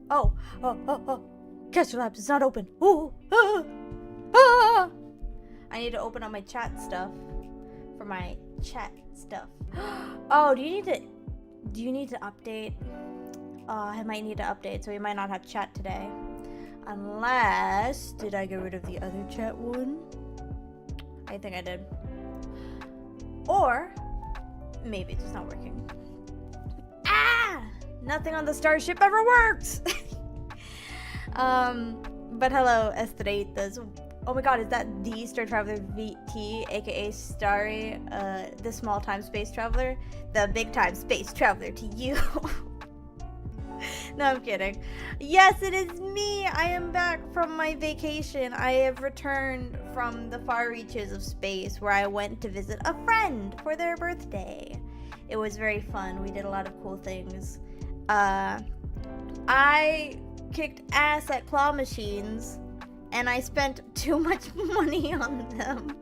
Oh. Caster Labs is not open. Ooh. Ah. I need to open up my chat stuff. For my chat stuff. Oh, do you need to update? I might need to update, so we might not have chat today. Unless, did I get rid of the other chat one? I think I did. Or, maybe it's just not working. Ah! Nothing on the starship ever works! But hello, Estrellitas. Oh my god, is that the Star Traveler VT, aka Starry, the small time space traveler? The big time space traveler to you. No, I'm kidding. Yes, it is me! I am back from my vacation. I have returned from the far reaches of space where I went to visit a friend for their birthday. It was very fun. We did a lot of cool things. I kicked ass at claw machines and I spent too much money on them.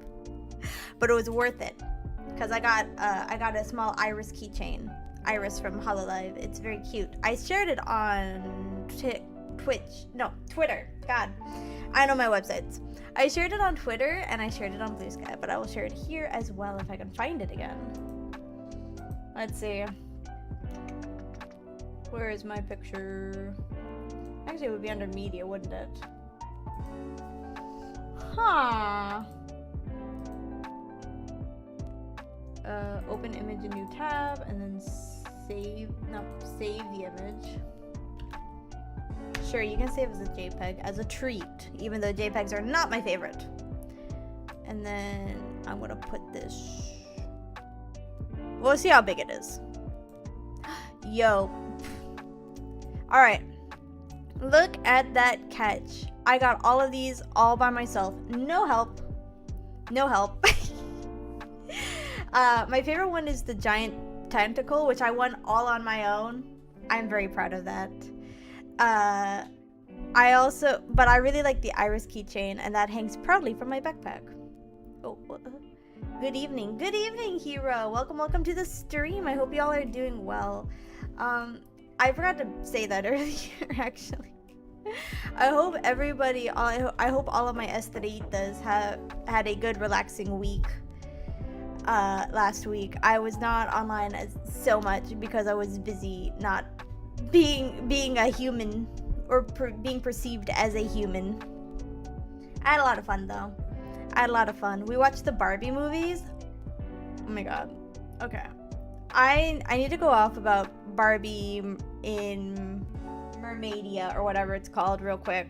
But it was worth it because I got a small Iris keychain. Iris from Hololive. It's very cute. I shared it on Twitter. God, I know my websites. I shared it on Twitter and I shared it on Blue Sky, but I will share it here as well if I can find it again. Let's see. Where is my picture? Actually, it would be under media, wouldn't it? Huh. Open image, a new tab, and then save the image. Sure, you can save as a JPEG as a treat, even though JPEGs are not my favorite. And then I'm gonna put this. We'll see how big it is. Yo. Alright. Look at that catch. I got all of these all by myself. No help. No help. My favorite one is the giant tentacle, which I won all on my own. I'm very proud of that. But I really like the Iris keychain, and that hangs proudly from my backpack. Oh, good evening. Good evening, Hero. Welcome to the stream. I hope y'all are doing well. I forgot to say that earlier, actually. I hope everybody, I hope all of my Estrellitas have had a good, relaxing week. Last week I was not online so much because I was busy not being a human or being perceived as a human. I had a lot of fun though. I had a lot of fun. We watched the Barbie movies. Oh my god. Okay. I need to go off about Barbie in Mermaidia or whatever it's called real quick.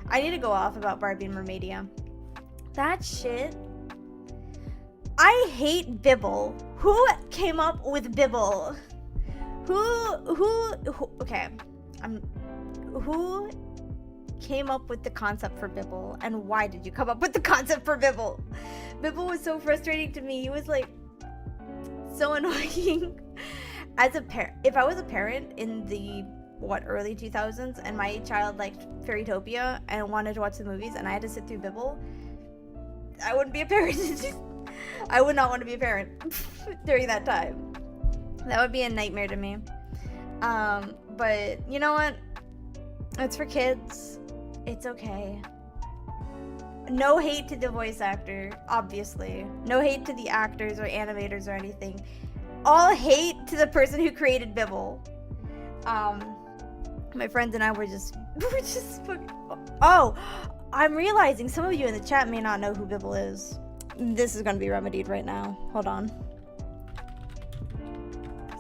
I need to go off about Barbie in Mermaidia. That shit. I hate Bibble. Who came up with Bibble? Okay. Who came up with the concept for Bibble, and why did you come up with the concept for Bibble? Bibble was so frustrating to me. He was like so annoying. As a parent, if I was a parent in the early 2000s and my child liked Fairytopia and wanted to watch the movies and I had to sit through Bibble, I wouldn't be a parent. I would not want to be a parent during that time. That would be a nightmare to me. But you know what? It's for kids. It's okay. No hate to the voice actor, obviously. No hate to the actors or animators or anything. All hate to the person who created Bibble. My friends and I were just oh, I'm realizing some of you in the chat may not know who Bibble is. This is gonna be remedied right now. Hold on.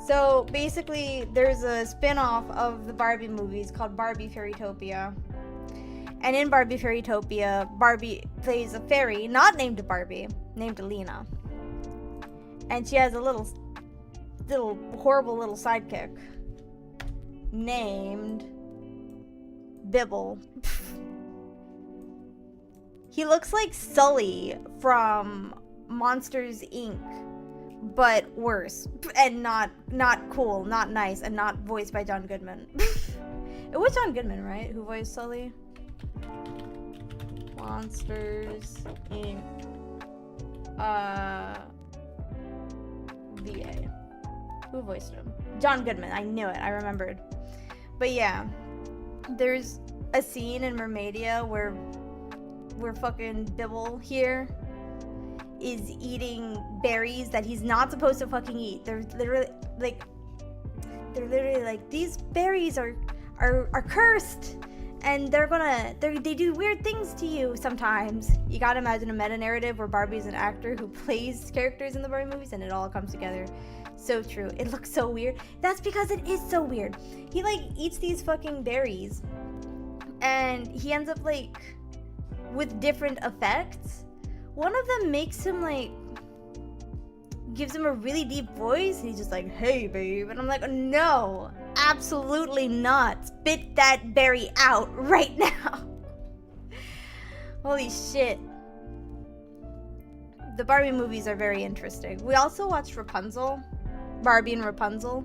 So basically, there's a spin-off of the Barbie movies called Barbie Fairytopia. And in Barbie Fairytopia, Barbie plays a fairy, not named Barbie, named Alina. And she has a little horrible little sidekick named Bibble. He looks like Sully from Monsters Inc., but worse, and not cool, not nice, and not voiced by John Goodman. It was John Goodman, right? Who voiced Sully? Monsters Inc. VA. Who voiced him? John Goodman. I knew it. I remembered. But yeah. there's a scene in Mermaidia where fucking Bibble here is eating berries that he's not supposed to fucking eat. They're literally like these berries are cursed, and they do weird things to you sometimes. You gotta imagine a meta narrative where Barbie's an actor who plays characters in the Barbie movies, and it all comes together. So true. It looks so weird. That's because it is so weird. He like eats these fucking berries, and he ends up like with different effects. One of them makes him like, gives him a really deep voice, and he's just like, hey babe, and I'm like, no, absolutely not. Spit that berry out right now. Holy shit. The Barbie movies are very interesting. We also watched Rapunzel, Barbie and Rapunzel.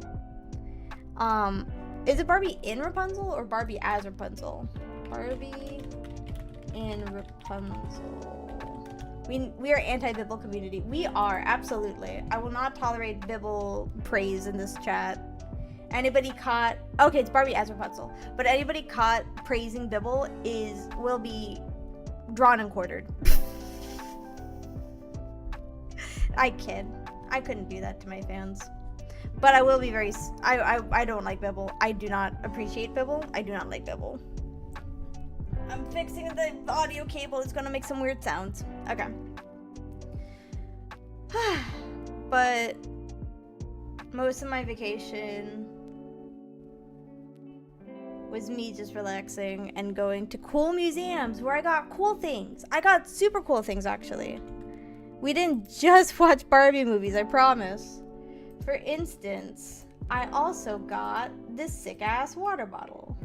Is it Barbie in Rapunzel or Barbie as Rapunzel? Barbie in Rapunzel. We are anti-Bibble community. We are, absolutely. I will not tolerate Bibble praise in this chat. Anybody caught, okay, it's Barbie as Rapunzel, but anybody caught praising Bibble will be drawn and quartered. I kid. I couldn't do that to my fans. But I will be very, I don't like Bibble. I do not appreciate Bibble. I do not like Bibble. I'm fixing the audio cable. It's gonna make some weird sounds. Okay. But most of my vacation was me just relaxing and going to cool museums where I got cool things. I got super cool things, actually. We didn't just watch Barbie movies, I promise. For instance, I also got this sick-ass water bottle,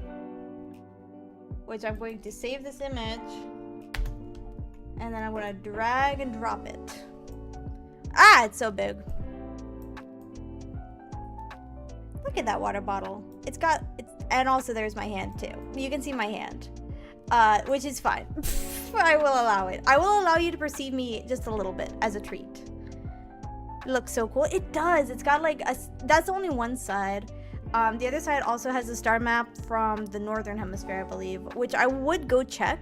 which I'm going to save this image, and then I'm going to drag and drop it. Ah, it's so big. Look at that water bottle. And also there's my hand too. You can see my hand, which is fine. I will allow it. I will allow you to perceive me just a little bit as a treat. It looks so cool. It does. It's got like that's only one side. The other side also has a star map from the northern hemisphere, I believe, which I would go check,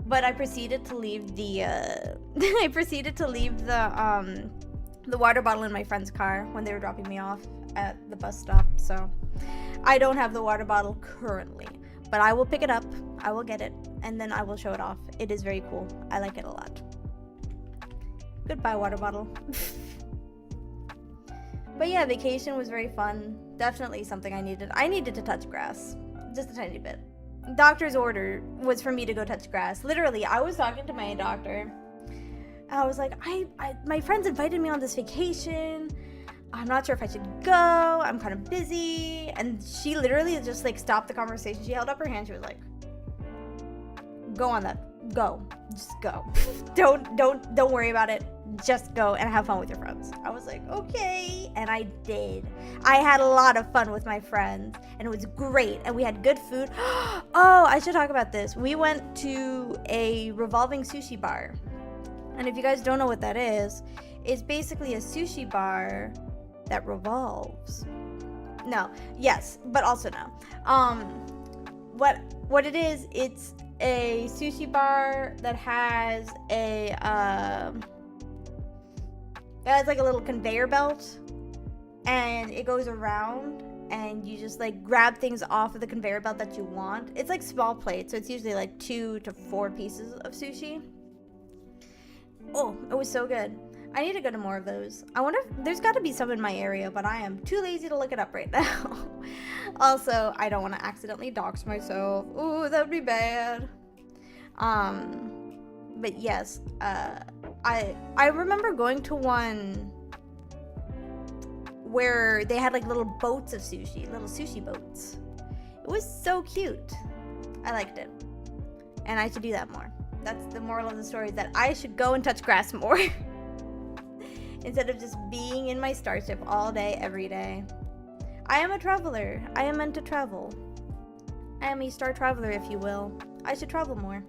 but I proceeded to leave the the water bottle in my friend's car when they were dropping me off at the bus stop. So I don't have the water bottle currently, but I will pick it up. I will get it, and then I will show it off. It is very cool. I like it a lot. Goodbye, water bottle. But yeah, vacation was very fun. Definitely something I needed. I needed to touch grass. Just a tiny bit. Doctor's order was for me to go touch grass. Literally, I was talking to my doctor. I was like, my friends invited me on this vacation. I'm not sure if I should go. I'm kind of busy. And she literally just like stopped the conversation. She held up her hand. She was like, go on that. Go. Just go. Don't worry about it. Just go and have fun with your friends. I was like, okay. And I did. I had a lot of fun with my friends, and it was great, and we had good food. Oh, I should talk about this. We went to a revolving sushi bar, and if you guys don't know what that is, it's basically a sushi bar that revolves. No, yes, but also no. What it is, it's a sushi bar that has it's like a little conveyor belt, and it goes around, and you just like grab things off of the conveyor belt that you want. It's like small plates, so it's usually like 2 to 4 pieces of sushi. Oh, it was so good. I need to go to more of those. I wonder if there's got to be some in my area, but I am too lazy to look it up right now. Also, I don't want to accidentally dox myself. Ooh, that would be bad. But yes, I remember going to one where they had like little boats of sushi, little sushi boats. It was so cute. I liked it. And I should do that more. That's the moral of the story, is that I should go and touch grass more. Instead of just being in my starship all day, every day. I am a traveler. I am meant to travel. I am a star traveler, if you will. I should travel more.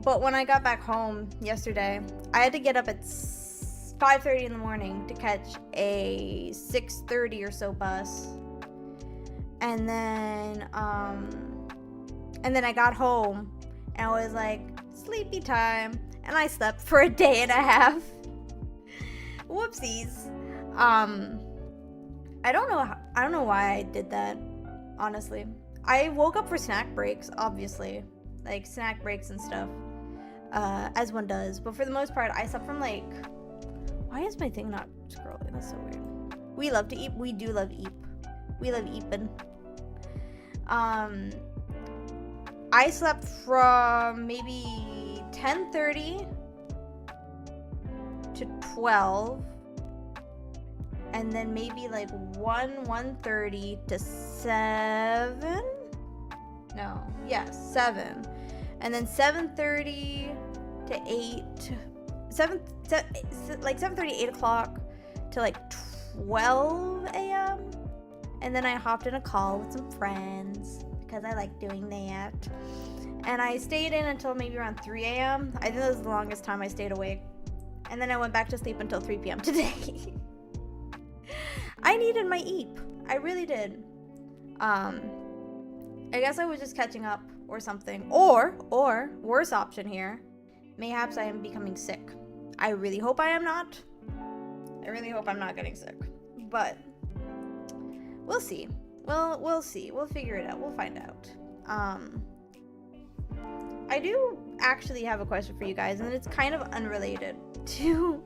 But when I got back home yesterday, I had to get up at 5:30 in the morning to catch a 6:30 or so bus. And then I got home and I was like, sleepy time, and I slept for a day and a half. Whoopsies. I don't know why I did that, honestly. I woke up for snack breaks, obviously, like snack breaks and stuff, as one does. But for the most part, I slept from like, why is my thing not scrolling? That's so weird. We love to eat. We do love eat. We love eating. I slept from maybe 10:30 to 12, and then maybe like 1:30 to 7. No, yeah, 7, and then 7:30 to 8. 7:30, 8 o'clock to like 12 a.m. And then I hopped in a call with some friends because I like doing that. And I stayed in until maybe around 3 a.m. I think that was the longest time I stayed awake. And then I went back to sleep until 3 p.m. today. I needed my eep. I really did. I guess I was just catching up or something. Or, worse option here, mayhaps I am becoming sick. I really hope I am not. I really hope I'm not getting sick. But we'll see. We'll see. We'll figure it out. We'll find out. I do actually have a question for you guys, and it's kind of unrelated to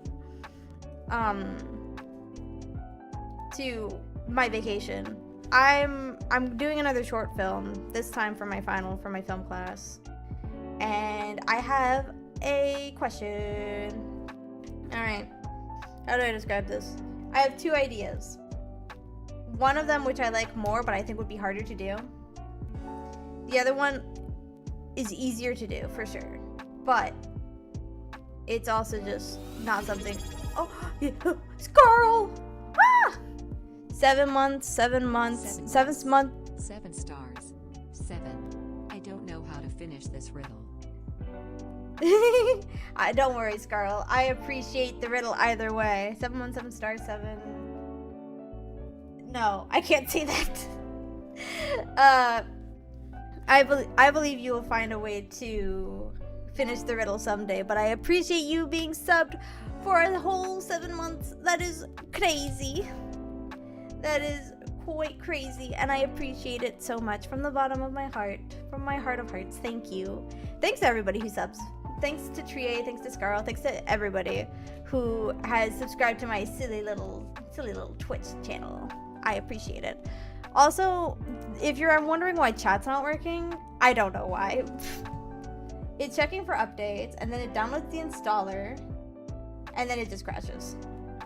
my vacation. I'm doing another short film, this time for my final for my film class. And I have a question. Alright. How do I describe this? I have two ideas. One of them which I like more, but I think would be harder to do. The other one is easier to do, for sure. But it's also just not something... Oh, yeah. Squirrel! Ah! 7 months, 7 months, 7th month. 7 stars. 7. I don't know how to finish this riddle. Don't worry, Scarl. I appreciate the riddle either way. 7 months, 7 stars, 7. No, I can't say that. I believe you will find a way to finish the riddle someday, but I appreciate you being subbed for a whole 7 months. That is crazy. That is quite crazy, and I appreciate it so much from the bottom of my heart, from my heart of hearts. Thank you. Thanks to everybody who subs. Thanks to Trie, thanks to Scarl, thanks to everybody who has subscribed to my silly little Twitch channel. I appreciate it. Also, if you're wondering why chat's not working, I don't know why. It's checking for updates, and then it downloads the installer, and then it just crashes,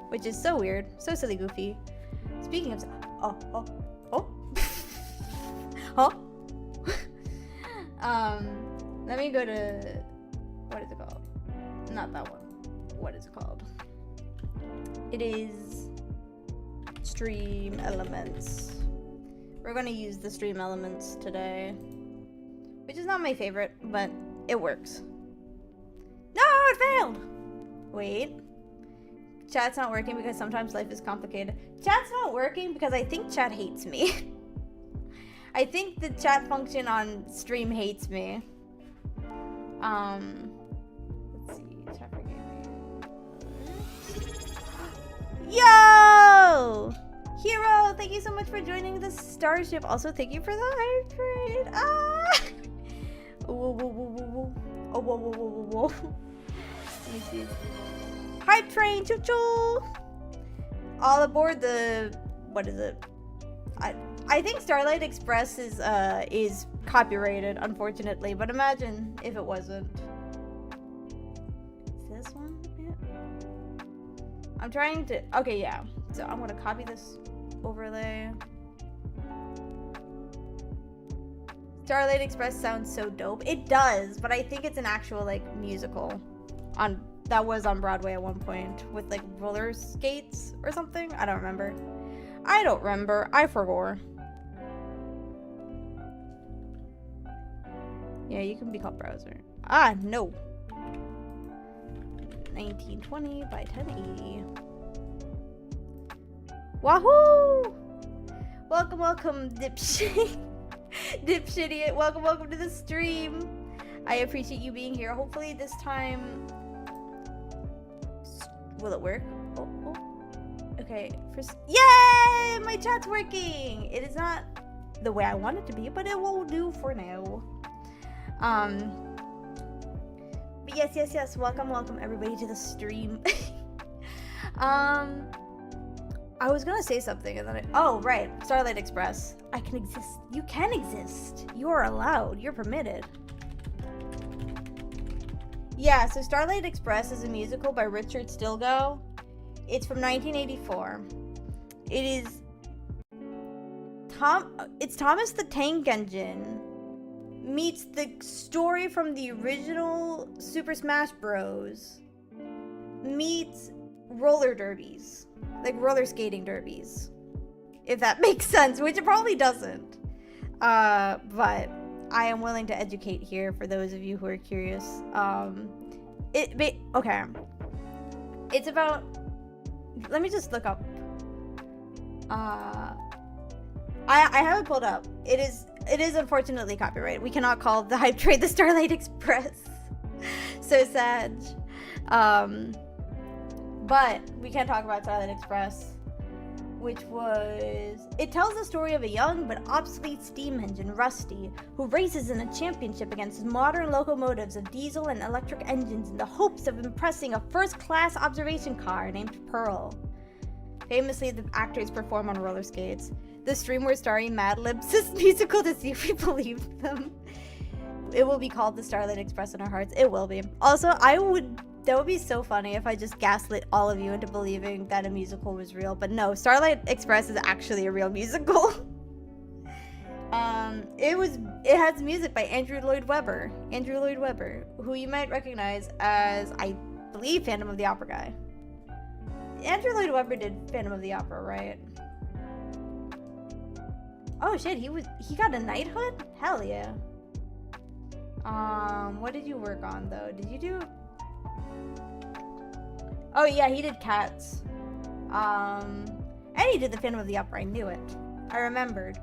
which is so weird, so silly goofy. Speaking of, let me go to, what is it called? Not that one. What is it called? It is Stream Elements. We're gonna use the Stream Elements today, which is not my favorite, but it works. No, it failed! Wait. Chat's not working because sometimes life is complicated. Chat's not working because I think chat hates me. I think the chat function on stream hates me. Let's see. Chat for gaming. Yo! Hero, thank you so much for joining the Starship. Also, thank you for the hype trade. Ah! Whoa, whoa, whoa, whoa, whoa. Oh, whoa, whoa, whoa, whoa, whoa. Let me see. Hype train, choo choo! All aboard the, what is it? I think Starlight Express is copyrighted, unfortunately, but imagine if it wasn't. Is this one? Yeah. I'm trying to, okay, yeah. So I'm gonna copy this overlay. Starlight Express sounds so dope. It does, but I think it's an actual like musical that was on Broadway at one point with like roller skates or something. I don't remember. I forgot. Yeah, you can be called browser. Ah, no. 1920 by 1080. Wahoo! Welcome, dipshit. Dipshit. Welcome to the stream. I appreciate you being here. Hopefully this time... Will it work? Oh. Okay. Yay! My chat's working! It is not the way I want it to be, but it will do for now. But yes. Welcome everybody to the stream. I was gonna say something and then oh, right. Starlight Express. I can exist. You can exist. You are allowed. You're permitted. Yeah, so Starlight Express is a musical by Richard Stilgoe. It's from 1984. It's Thomas the Tank Engine meets the story from the original Super Smash Bros. Meets roller derbies. Like roller skating derbies. If that makes sense, which it probably doesn't. But I am willing to educate here for those of you who are curious. Okay. It's about... Let me just look up. I have it pulled up. It is unfortunately copyrighted. We cannot call the hype train the Starlight Express. So sad. But we can talk about Starlight Express, which was... It tells the story of a young but obsolete steam engine, Rusty, who races in a championship against modern locomotives of diesel and electric engines in the hopes of impressing a first-class observation car named Pearl. Famously, the actors perform on roller skates. The stream we're starring Mad Libs is musical to see if we believe them. It will be called the Starlight Express in our hearts. It will be. Also, that would be so funny if I just gaslit all of you into believing that a musical was real. But no, Starlight Express is actually a real musical. It has music by Andrew Lloyd Webber, who you might recognize as, I believe, Phantom of the Opera guy. Andrew Lloyd Webber did Phantom of the Opera, right? Oh shit, he got a knighthood? Hell yeah. What did you work on though? Did you do... Oh yeah, he did Cats. And he did the Phantom of the Opera. I knew it. I remembered.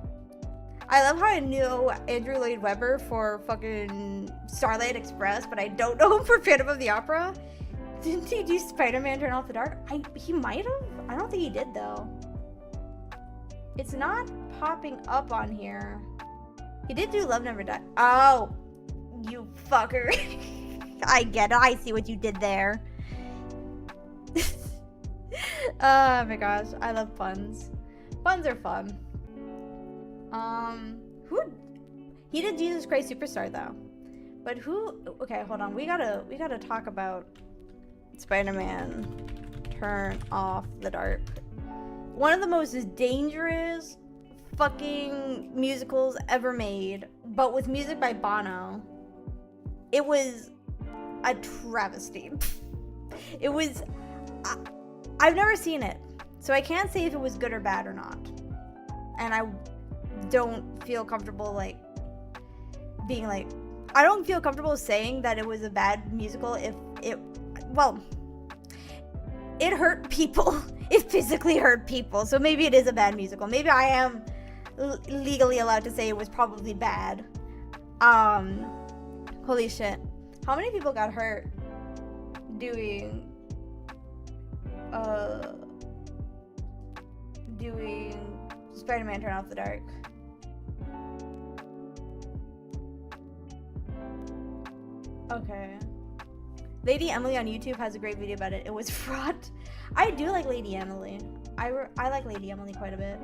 I love how I knew Andrew Lloyd Webber for fucking Starlight Express, but I don't know him for Phantom of the Opera. Didn't he do Spider-Man Turn Off the Dark? He might have. I don't think he did though. It's not popping up on here. He did do Love Never Dies. Oh, you fucker. I get it. I see what you did there. Oh my gosh, I love puns. Puns are fun. He did Jesus Christ Superstar though. But who? Okay, hold on. We gotta talk about Spider-Man Turn Off the Dark. One of the most dangerous fucking musicals ever made, but with music by Bono. It was a travesty. It was... I've never seen it, so I can't say if it was good or bad or not. And I don't feel comfortable, like, being like... I don't feel comfortable saying that it was a bad musical if it... Well, it hurt people. It physically hurt people, so maybe it is a bad musical. Maybe I am legally allowed to say it was probably bad. Holy shit. How many people got hurt doing Spider-Man Turn Off the Dark? Okay. Lady Emily on YouTube has a great video about it. It was fraught. I do like Lady Emily. I like Lady Emily quite a bit.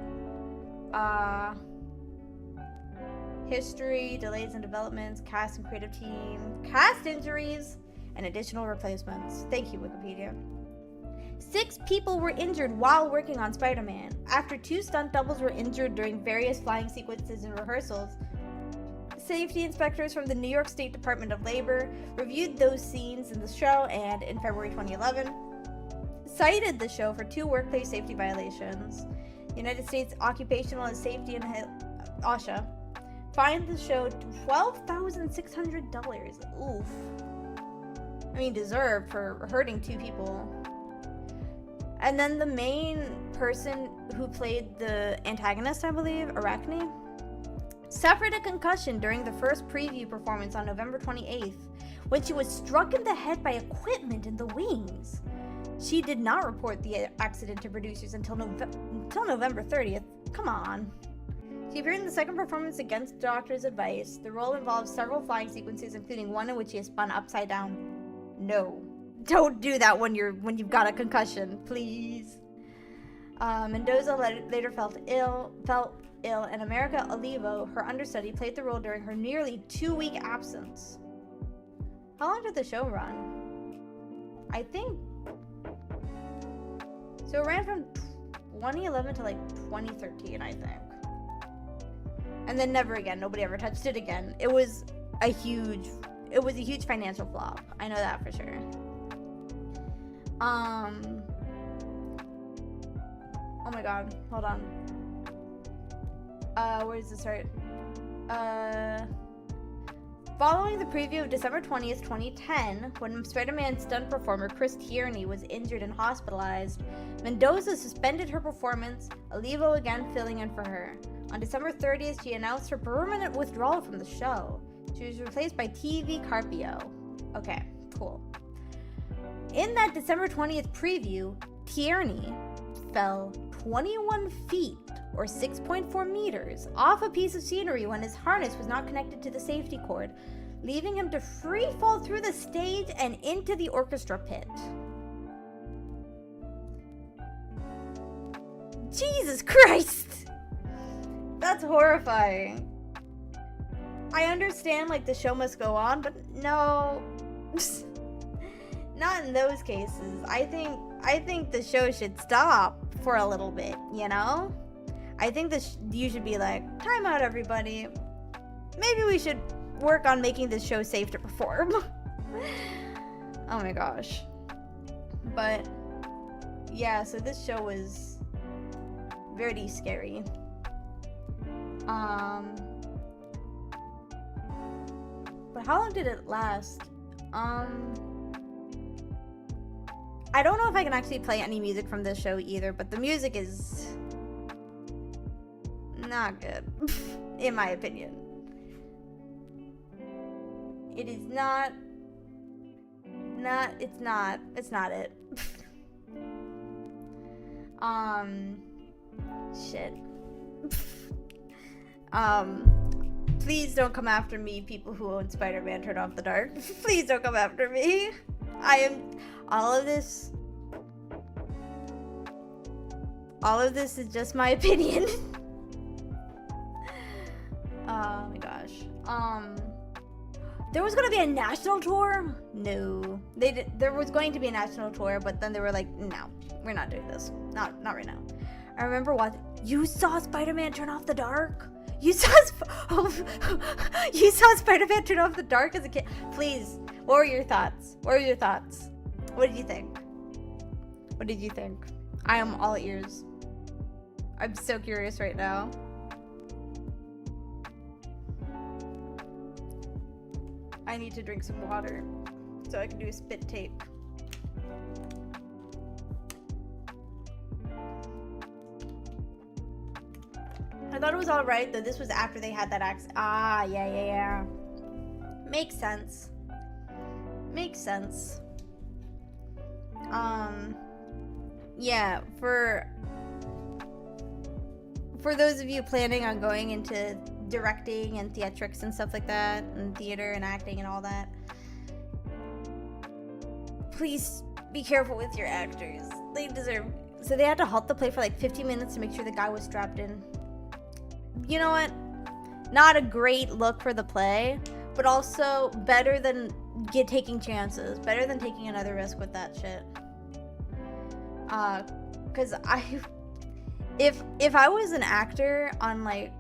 History, delays and developments, cast and creative team, cast injuries, and additional replacements. Thank you, Wikipedia. 6 people were injured while working on Spider-Man. After 2 stunt doubles were injured during various flying sequences and rehearsals, safety inspectors from the New York State Department of Labor reviewed those scenes in the show and, in February 2011, cited the show for 2 workplace safety violations. United States Occupational and Safety and OSHA fined the show $12,600. Oof. I mean, deserved for hurting 2 people. And then the main person who played the antagonist, I believe, Arachne, suffered a concussion during the first preview performance on November 28th when she was struck in the head by equipment in the wings. She did not report the accident to producers until November 30th. Come on. She appeared in the second performance against the doctor's advice. The role involves several flying sequences, including one in which she is spun upside down. No. Don't do that when you've got a concussion, please. Mendoza later felt ill, and America Olivo, her understudy, played the role during her nearly 2-week absence. How long did the show run? I think... So it ran from 2011 to like 2013, I think. And then never again. Nobody ever touched it again. It was a huge financial flop. I know that for sure. Oh my god. Hold on. Where does this start? Following the preview of December 20th, 2010, when Spider-Man stunt performer Chris Tierney was injured and hospitalized, Mendoza suspended her performance, Olivo again filling in for her. On December 30th, she announced her permanent withdrawal from the show. She was replaced by TV Carpio. Okay, cool. In that December 20th preview, Tierney fell 21 feet, or 6.4 meters, off a piece of scenery when his harness was not connected to the safety cord, leaving him to free fall through the stage and into the orchestra pit. Jesus Christ! That's horrifying. I understand, like, the show must go on, but no. Not in those cases. I think the show should stop for a little bit, you know? I think you should be like, time out, everybody. Maybe we should work on making this show safe to perform. Oh my gosh. But yeah, so this show was very scary. But how long did it last? I don't know if I can actually play any music from this show either, but the music is not good, in my opinion. It is not it's not it. Shit. Please don't come after me, people who own Spider-Man Turn Off the Dark. Please don't come after me. All of this is just my opinion. Oh my gosh. There was gonna be a national tour? No. There was going to be a national tour, but then they were like, no, we're not doing this. Not right now. I remember you saw Spider-Man Turn Off the Dark? You saw Spider-Man Turn Off the Dark as a kid? Please, what were your thoughts? What did you think? I am all ears. I'm so curious right now. I need to drink some water so I can do a spit tape. I thought it was alright, though this was after they had that accident. Ah, yeah. Makes sense. Yeah, for those of you planning on going into directing and theatrics and stuff like that, and theater and acting and all that, please be careful with your actors. They deserve... So they had to halt the play for like 15 minutes to make sure the guy was strapped in. You know what? Not a great look for the play, but also better than taking chances. Better than taking another risk with that shit. Cause if I was an actor on like,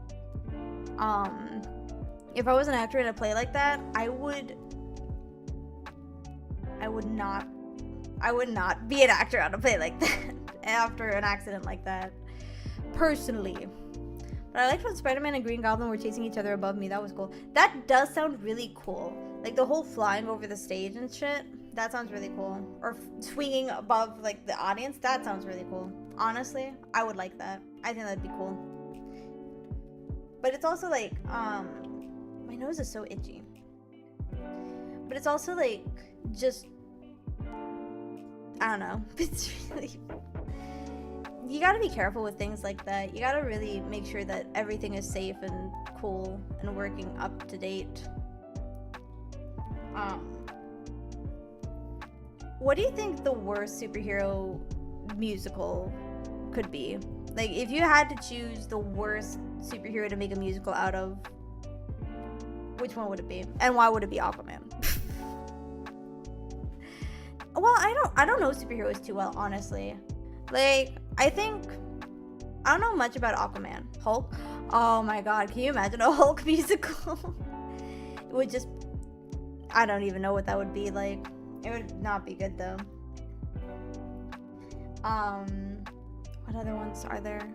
if I was an actor in a play like that, I would not be an actor on a play like that after an accident like that, personally. But I liked when Spider-Man and Green Goblin were chasing each other above me. That was cool. That does sound really cool. Like the whole flying over the stage and shit. That sounds really cool. Or swinging above like the audience. That sounds really cool. Honestly, I would like that. I think that'd be cool. But it's also like, my nose is so itchy. But it's also like, just, I don't know. It's really, you gotta be careful with things like that. You gotta really make sure that everything is safe and cool and working up to date. What do you think the worst superhero musical could be? Like, if you had to choose the worst superhero to make a musical out of, which one would it be? And why would it be Aquaman? Well, I don't know superheroes too well, honestly. Like, I don't know much about Aquaman. Hulk? Oh my god, can you imagine a Hulk musical? It would just, I don't even know what that would be like. It would not be good though. What other ones are there?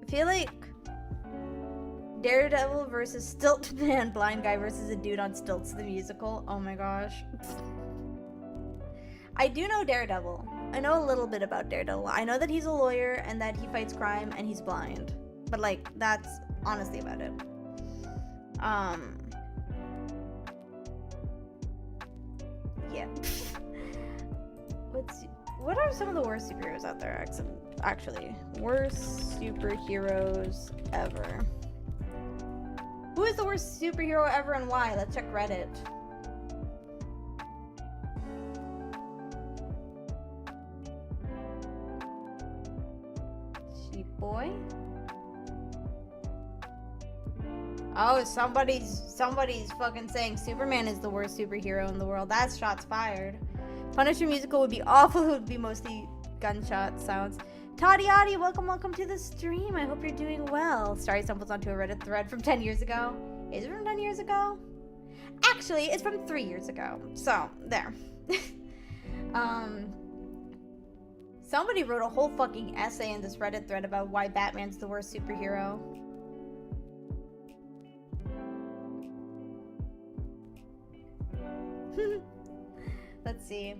I feel like Daredevil versus Stilt Man Blind Guy versus a Dude on Stilts, the musical. Oh my gosh. I do know Daredevil. I know a little bit about Daredevil. I know that he's a lawyer and that he fights crime and he's blind. But like, that's honestly about it. Yeah. What are some of the worst superheroes out there, actually? Worst superheroes ever. Who is the worst superhero ever and why? Let's check Reddit. Sheep boy? Oh, somebody's fucking saying Superman is the worst superhero in the world. That's shots fired. Punisher musical would be awful. It would be mostly gunshot sounds. Toddy Oddy, welcome to the stream. I hope you're doing well. Story stumbles onto a Reddit thread from 10 years ago. Is it from 10 years ago? Actually, it's from 3 years ago. So, there. Somebody wrote a whole fucking essay in this Reddit thread about why Batman's the worst superhero. Let's see.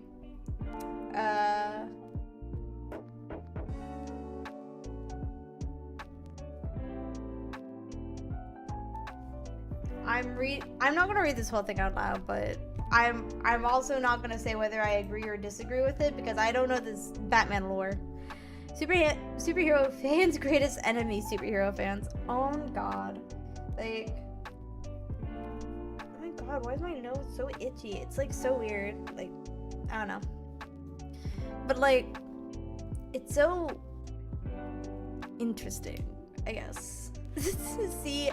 I'm not gonna read this whole thing out loud, but I'm also not gonna say whether I agree or disagree with it because I don't know this Batman lore. Superhero fans' greatest enemy, superhero fans. Oh my god. Like, oh my god, why is my nose so itchy? It's like so weird. Like, I don't know. But like, it's so interesting, I guess. To see,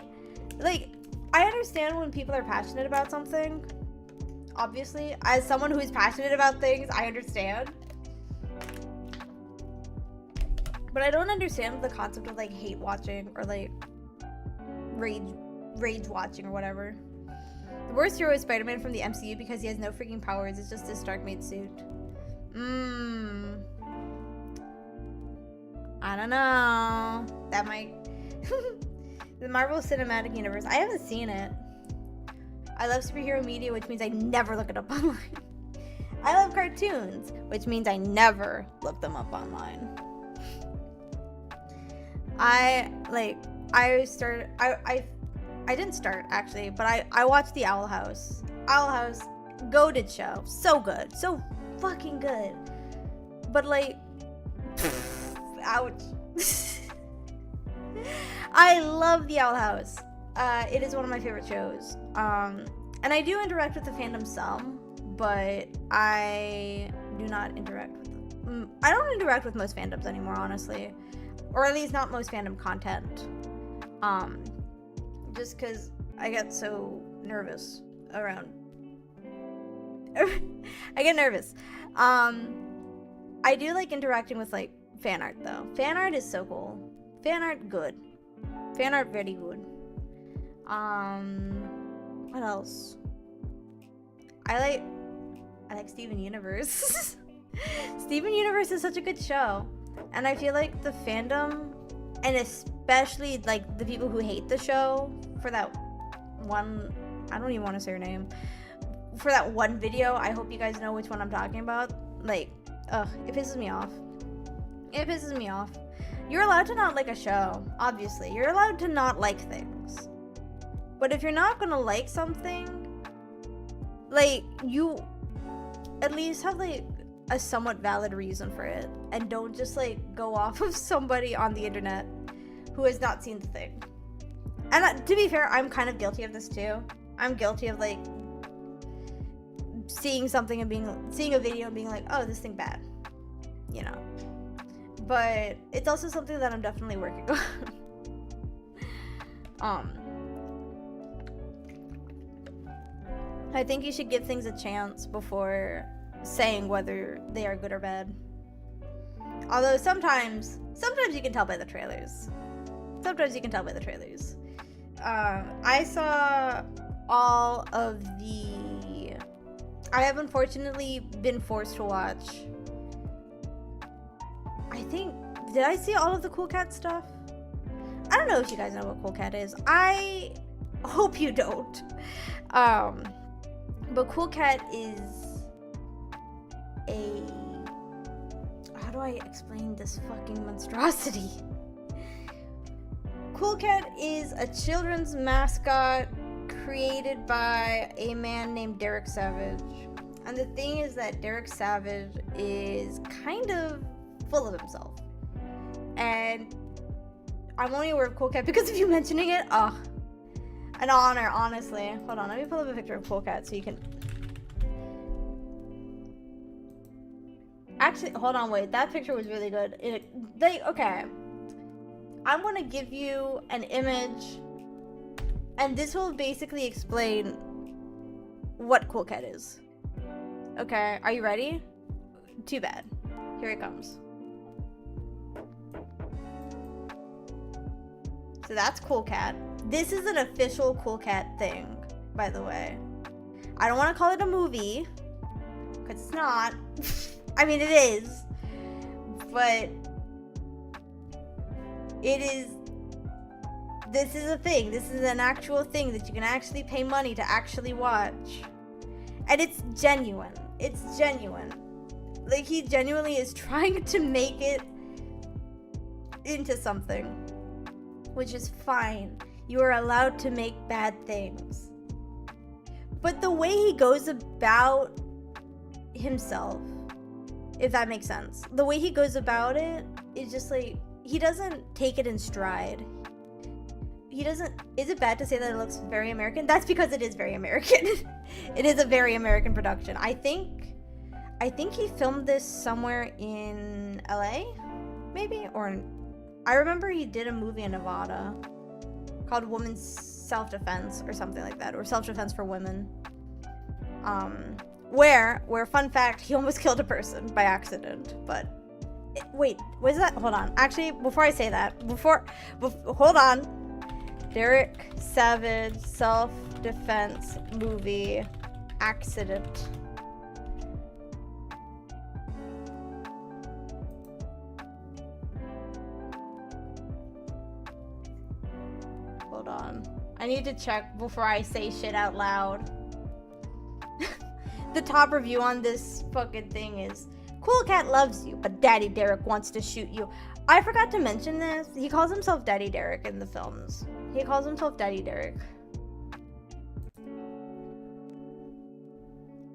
like, I understand when people are passionate about something. Obviously, as someone who is passionate about things, I understand. But I don't understand the concept of like hate watching or like rage watching or whatever. The worst hero is Spider-Man from the MCU because he has no freaking powers. It's just his Stark made suit. I don't know. That might... The Marvel Cinematic Universe. I haven't seen it. I love superhero media, which means I never look it up online. I love cartoons, which means I never look them up online. I didn't start, actually, but I watched the Owl House. Owl House, goated show. So good. So fucking good. But, like, ouch. I love the Owl House. It is one of my favorite shows. And I do interact with the fandom some, but I do not interact with them. I don't interact with most fandoms anymore, honestly. Or at least not most fandom content. Just because I get so nervous around. I get nervous. I do like interacting with like fan art though. Fan art is so cool. Fan art good. Fan art very good. What else? I like Steven Universe. Steven Universe is such a good show. And I feel like the fandom, and especially like the people who hate the show for that one, I don't even want to say her name, for that one video, I hope you guys know which one I'm talking about. Like, ugh, it pisses me off. It pisses me off. You're allowed to not like a show, obviously. You're allowed to not like things. But if you're not gonna like something, like, you at least have, like, a somewhat valid reason for it. And don't just, like, go off of somebody on the internet who has not seen the thing. And to be fair, I'm kind of guilty of this too. I'm guilty of, like, seeing a video and being like, oh, this thing bad, you know. But it's also something that I'm definitely working on. I think you should give things a chance before saying whether they are good or bad. Although sometimes you can tell by the trailers. I saw all of the... I have unfortunately been forced to watch... Did I see all of the Cool Cat stuff? I don't know if you guys know what Cool Cat is. I hope you don't. But Cool Cat is a... How do I explain this fucking monstrosity? Cool Cat is a children's mascot created by a man named Derek Savage. And the thing is that Derek Savage is kind of full of himself. And I'm only aware of Cool Cat because of you mentioning it. Oh, an honor, honestly. Hold on, let me pull up a picture of Cool Cat so you can... Actually, hold on, wait. That picture was really good. Okay. I'm going to give you an image, and this will basically explain what Cool Cat is. Okay, are you ready? Too bad. Here it comes. So that's Cool Cat. This is an official Cool Cat thing, by the way. I don't want to call it a movie, because it's not. I mean, it is. But it is... This is a thing. This is an actual thing that you can actually pay money to actually watch. And it's genuine. It's genuine. Like, he genuinely is trying to make it into something. Which is fine. You are allowed to make bad things. But the way he goes about himself, if that makes sense, the way he goes about it is just like, he doesn't take it in stride. He doesn't... Is it bad to say that it looks very American? That's because it is very American. It is a very American production. I think he filmed this somewhere in LA, maybe? Or I remember he did a movie in Nevada called Women's Self-Defense or something like that, or Self-Defense for Women. Where, fun fact, he almost killed a person by accident, but... Wait, was that... Hold on. Actually, before I say that, hold on. Derek Savage self-defense movie accident. Hold on. I need to check before I say shit out loud. The top review on this fucking thing is, Cool Cat loves you, but Daddy Derek wants to shoot you. I forgot to mention this. He calls himself Daddy Derek in the films. He calls himself Daddy Derek.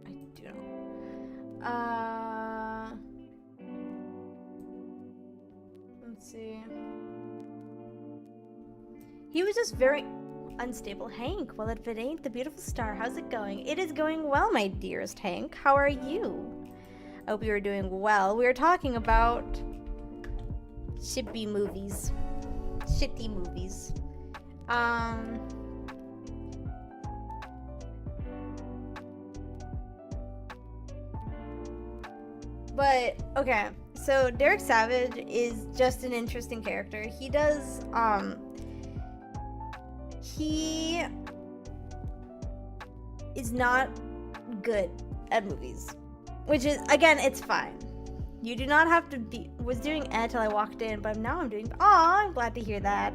I do know. Let's see. He was just very unstable. Hank, well, if it ain't the beautiful star, how's it going? It is going well, my dearest Hank. How are you? I hope you are doing well. We are talking about shippy movies. Shitty movies. But, okay. So, Derek Savage is just an interesting character. He does, he is not good at movies. Which is, again, it's fine. You do not have to be... Was doing till I walked in, but now I'm doing... Aw, I'm glad to hear that.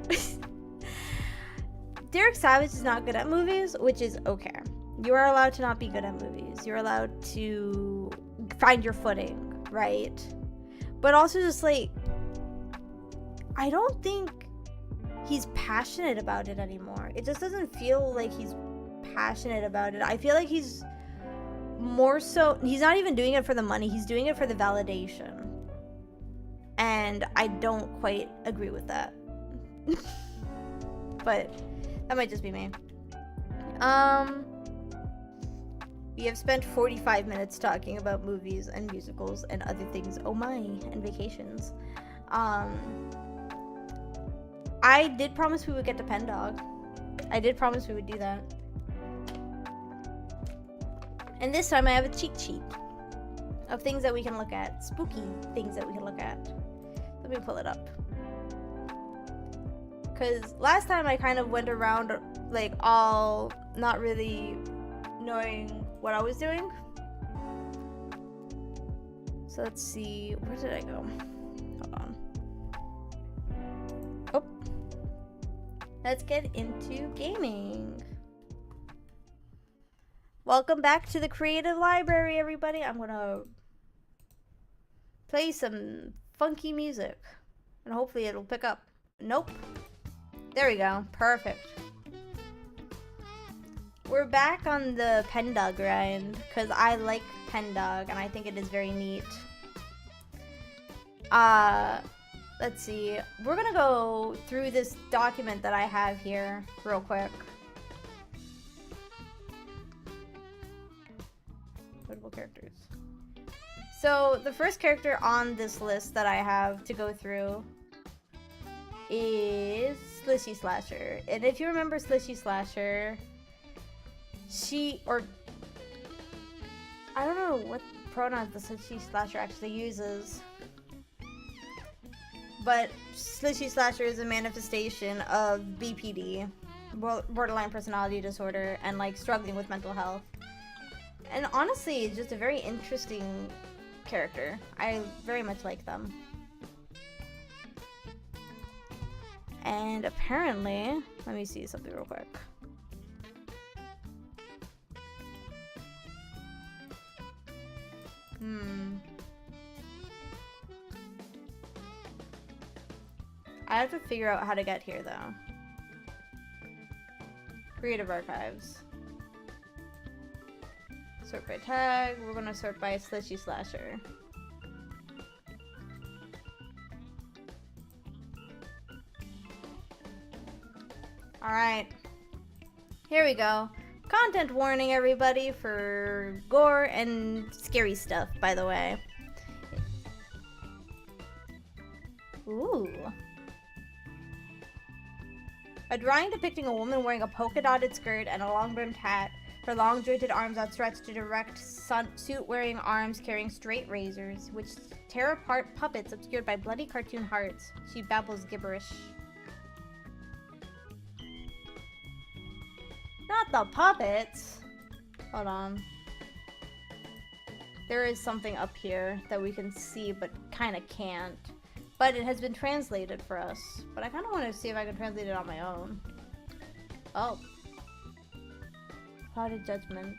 Derek Savage is not good at movies, which is okay. You are allowed to not be good at movies. You're allowed to find your footing, right? But also just like, I don't think he's passionate about it anymore. It just doesn't feel like he's passionate about it. I feel like he's more so, he's not even doing it for the money, he's doing it for the validation. And I don't quite agree with that. But that might just be me. We have spent 45 minutes talking about movies and musicals and other things. Oh my, and vacations. I did promise we would get to Pendog. I did promise we would do that. And this time I have a cheat sheet of things that we can look at. Spooky things that we can look at. Let me pull it up. Because last time I kind of went around like all not really knowing what I was doing. So let's see. Where did I go? Hold on. Oh. Let's get into gaming. Welcome back to the Creative Library, everybody. I'm gonna play some funky music and hopefully it'll pick up. Nope. There we go. Perfect. We're back on the Pendog grind because I like Pendog and I think it is very neat. Let's see. We're gonna go through this document that I have here real quick. Notable characters. So the first character on this list that I have to go through is Slishy Slasher. And if you remember Slishy Slasher, I don't know what pronouns the Slishy Slasher actually uses, but Slishy Slasher is a manifestation of BPD, borderline personality disorder, and like struggling with mental health. And honestly, it's just a very interesting character. I very much like them. And apparently, let me see something real quick. I have to figure out how to get here though. Creative Archives. Sort by tag. We're gonna sort by Slishy Slasher. Alright. Here we go. Content warning, everybody, for gore and scary stuff, by the way. Ooh. A drawing depicting a woman wearing a polka-dotted skirt and a long-brimmed hat, her long jointed arms outstretched to direct suit-wearing arms carrying straight razors, which tear apart puppets obscured by bloody cartoon hearts. She babbles gibberish. Not the puppets! Hold on. There is something up here that we can see but kind of can't. But it has been translated for us. But I kind of want to see if I can translate it on my own. Oh. Clouded Judgment.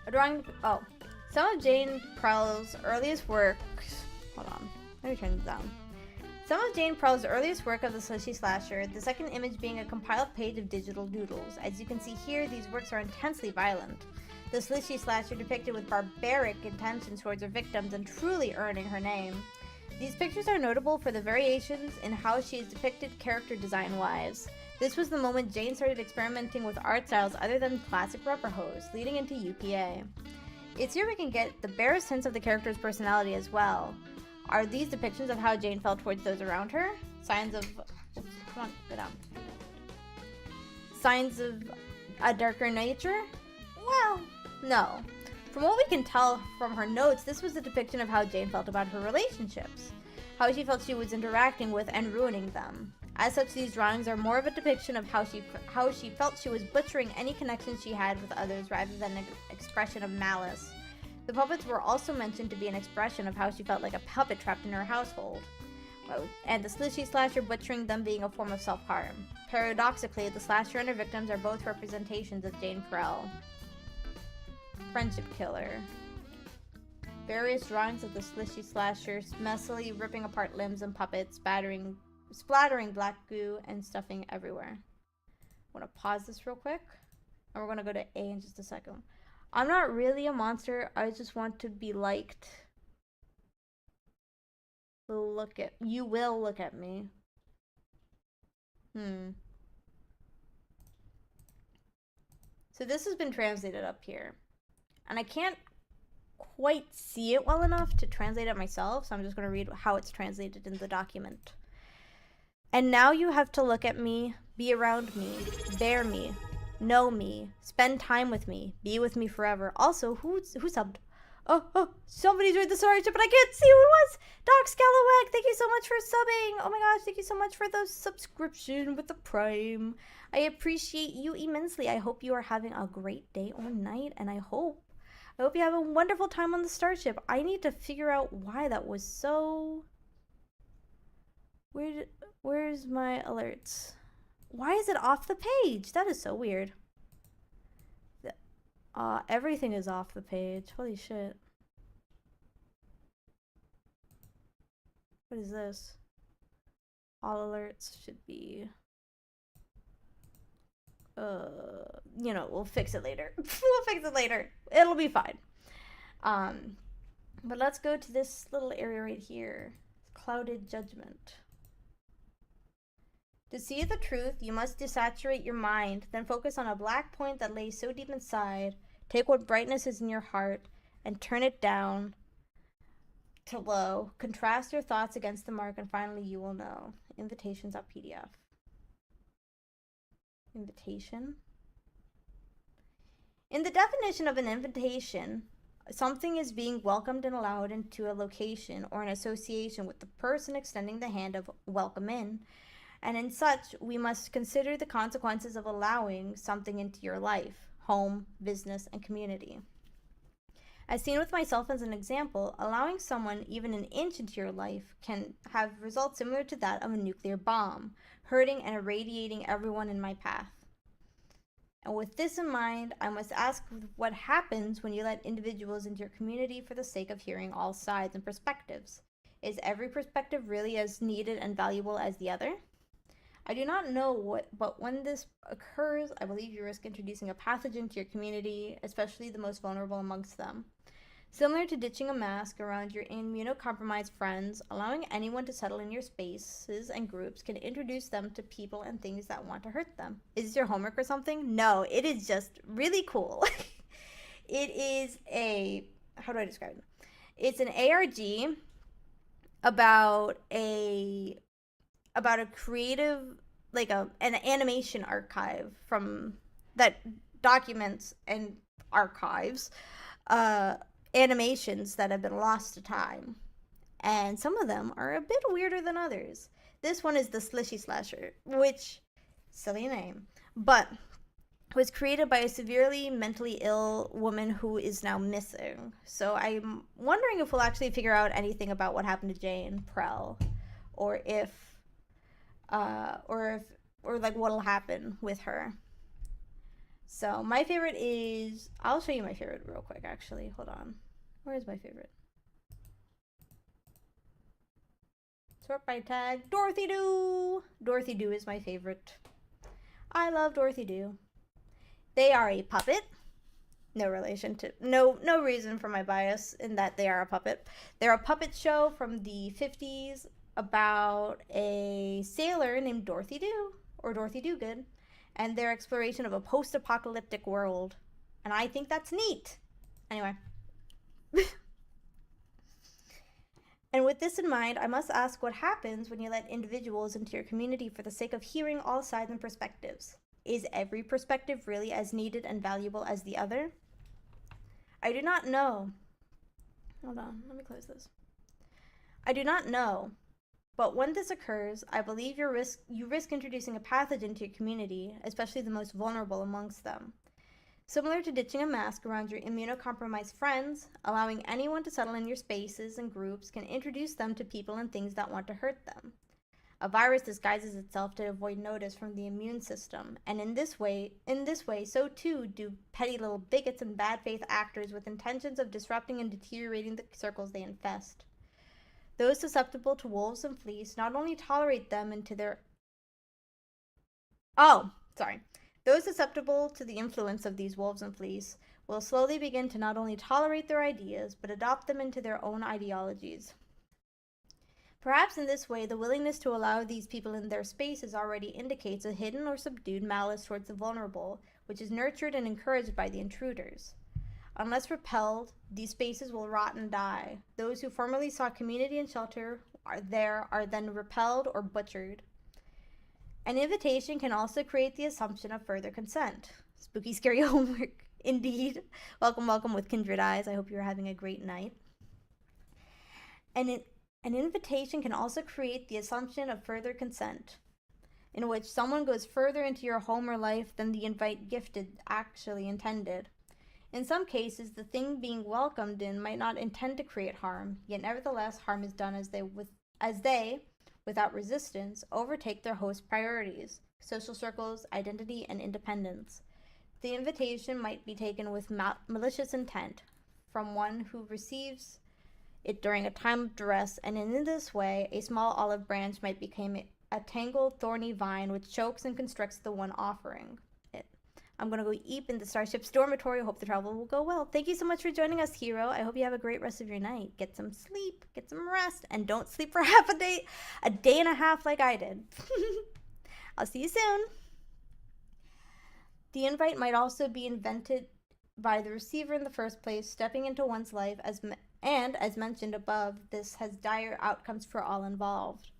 A drawing. Oh. Some of Jane Prell's earliest works. Hold on. Let me turn this down. Some of Jane Prell's earliest work of the Slishy Slasher, the second image being a compiled page of digital doodles. As you can see here, these works are intensely violent. The Slishy Slasher depicted with barbaric intentions towards her victims and truly earning her name. These pictures are notable for the variations in how she is depicted character design-wise. This was the moment Jane started experimenting with art styles other than classic rubber hose, leading into UPA. It's here we can get the barest hints of the character's personality as well. Are these depictions of how Jane felt towards those around her? Signs of... Oops, come on, go down. Signs of a darker nature? Well, no. From what we can tell from her notes, this was a depiction of how Jane felt about her relationships. How she felt she was interacting with and ruining them. As such, these drawings are more of a depiction of how she felt she was butchering any connections she had with others rather than an expression of malice. The puppets were also mentioned to be an expression of how she felt like a puppet trapped in her household. and the slishy slasher butchering them being a form of self-harm. Paradoxically, the slasher and her victims are both representations of Jane Prell. Friendship killer. Various drawings of the slishy slasher messily ripping apart limbs and puppets, splattering black goo and stuffing everywhere. I'm gonna pause this real quick, and we're gonna go to A in just a second. I'm not really a monster. I just want to be liked. You will look at me. So this has been translated up here, and I can't quite see it well enough to translate it myself, so I'm just going to read how it's translated in the document. And now you have to look at me, be around me, bear me, know me, spend time with me, be with me forever. Also, who subbed? Oh, somebody's read the story, but I can't see who it was. Doc Scalawag, thank you so much for subbing. Oh my gosh, thank you so much for the subscription with the Prime. I appreciate you immensely. I hope you are having a great day or night, and I hope you have a wonderful time on the Starship. I need to figure out why that was so... Where's my alerts? Why is it off the page? That is so weird. Everything is off the page. Holy shit. What is this? All alerts should be... we'll fix it later. We'll fix it later. It'll be fine. But let's go to this little area right here. Clouded judgment. To see the truth, you must desaturate your mind, then focus on a black point that lays so deep inside. Take what brightness is in your heart and turn it down to low. Contrast your thoughts against the mark, and finally you will know. Invitations.pdf. Invitation. In the definition of an invitation, something is being welcomed and allowed into a location or an association with the person extending the hand of welcome in. And in such, we must consider the consequences of allowing something into your life, home, business, and community. As seen with myself as an example, allowing someone even an inch into your life can have results similar to that of a nuclear bomb, hurting and irradiating everyone in my path. And with this in mind, I must ask what happens when you let individuals into your community for the sake of hearing all sides and perspectives. Is every perspective really as needed and valuable as the other? I do not know but when this occurs, I believe you risk introducing a pathogen to your community, especially the most vulnerable amongst them. Similar to ditching a mask around your immunocompromised friends, allowing anyone to settle in your spaces and groups can introduce them to people and things that want to hurt them. Is this your homework or something? No, it is just really cool. It is how do I describe it? It's an ARG about a creative, like an animation archive from that documents and archives animations that have been lost to time, and some of them are a bit weirder than others. This one is the Slishy Slasher, which, silly name, but was created by a severely mentally ill woman who is now missing. So I'm wondering if we'll actually figure out anything about what happened to Jane Prell, or like what'll happen with her. So my favorite is, I'll show you my favorite real quick, actually. Hold on. Where is my favorite? Sort by tag. Dorothy Doo! Dorothy Doo is my favorite. I love Dorothy Doo. They are a puppet. No relation to, no reason for my bias in that they are a puppet. They're a puppet show from the 50s about a sailor named Dorothy Doo, or Dorothy Doogood, and their exploration of a post-apocalyptic world. And I think that's neat. Anyway. And with this in mind, I must ask what happens when you let individuals into your community for the sake of hearing all sides and perspectives. Is every perspective really as needed and valuable as the other? I do not know. Hold on, let me close this. I do not know. But when this occurs, I believe you risk introducing a pathogen to your community, especially the most vulnerable amongst them. Similar to ditching a mask around your immunocompromised friends, allowing anyone to settle in your spaces and groups can introduce them to people and things that want to hurt them. A virus disguises itself to avoid notice from the immune system, and in this way, so too do petty little bigots and bad faith actors with intentions of disrupting and deteriorating the circles they infest. Those susceptible to wolves and fleas not only tolerate them into their Those susceptible to the influence of these wolves and fleas will slowly begin to not only tolerate their ideas, but adopt them into their own ideologies. Perhaps in this way, the willingness to allow these people in their spaces already indicates a hidden or subdued malice towards the vulnerable, which is nurtured and encouraged by the intruders. Unless repelled, these spaces will rot and die. Those who formerly sought community and shelter are then repelled or butchered. An invitation can also create the assumption of further consent. Spooky, scary homework, indeed. Welcome, welcome with kindred eyes. I hope you're having a great night. An invitation can also create the assumption of further consent, in which someone goes further into your home or life than the invite gifted actually intended. In some cases, the thing being welcomed in might not intend to create harm, yet nevertheless harm is done as they, without resistance, overtake their host's priorities, social circles, identity, and independence. The invitation might be taken with malicious intent from one who receives it during a time of duress, and in this way, a small olive branch might become a tangled, thorny vine which chokes and constricts the one offering it. I'm going to go eat in the Starship's dormitory. Hope the travel will go well. Thank you so much for joining us, Hero. I hope you have a great rest of your night. Get some sleep, get some rest, and don't sleep for a day and a half like I did. I'll see you soon. The invite might also be invented by the receiver in the first place, stepping into one's life as mentioned above, this has dire outcomes for all involved.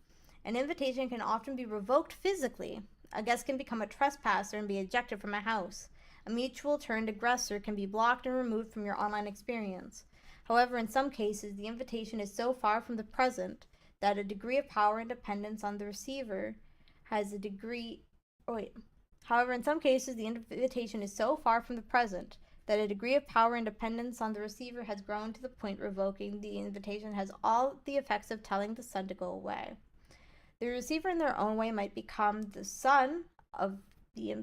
An invitation can often be revoked physically. A guest can become a trespasser and be ejected from a house. A mutual turned aggressor can be blocked and removed from your online experience. However, in some cases, the invitation is so far from the present that a degree of power and dependence on the receiver has a degree. However, in some cases, the invitation is so far from the present that a degree of power and dependence on the receiver has grown to the point revoking the invitation has all the effects of telling the sun to go away. The receiver in their own way might become the sun of the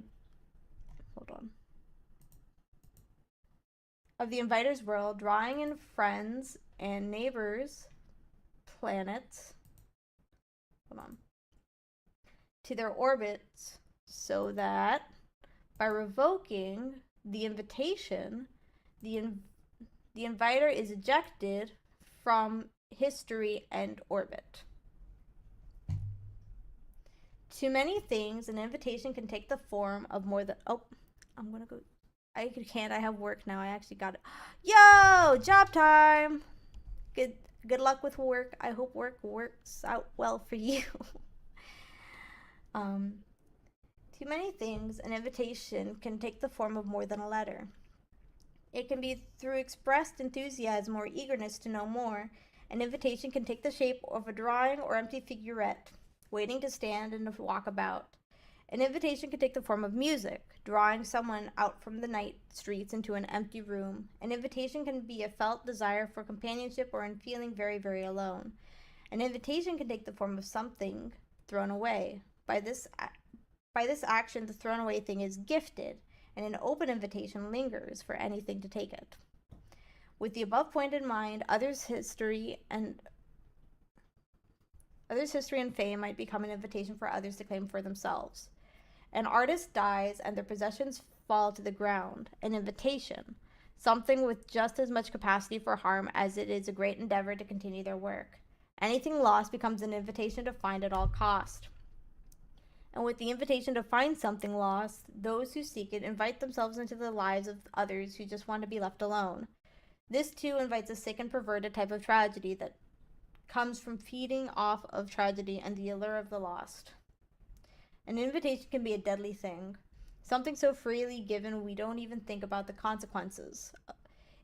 inviter's world, drawing in friends and neighbors, planets, to their orbits, so that by revoking the invitation, the inviter is ejected from history and orbit. To many things, an invitation can take the form of more than. Oh, I'm gonna go. I can't. I have work now. I actually got it. Yo, job time. Good luck with work. I hope work works out well for you. To many things, an invitation can take the form of more than a letter. It can be through expressed enthusiasm or eagerness to know more. An invitation can take the shape of a drawing or empty figurette, waiting to stand and walk about. An invitation can take the form of music, drawing someone out from the night streets into an empty room. An invitation can be a felt desire for companionship or in feeling very, very alone. An invitation can take the form of something thrown away. By this action, the thrown away thing is gifted, and an open invitation lingers for anything to take it. With the above point in mind, others' history and fame might become an invitation for others to claim for themselves. An artist dies and their possessions fall to the ground. An invitation, something with just as much capacity for harm as it is a great endeavor to continue their work. Anything lost becomes an invitation to find at all cost. And with the invitation to find something lost, those who seek it invite themselves into the lives of others who just want to be left alone. This too invites a sick and perverted type of tragedy that comes from feeding off of tragedy and the allure of the lost. An invitation can be a deadly thing, something so freely given we don't even think about the consequences.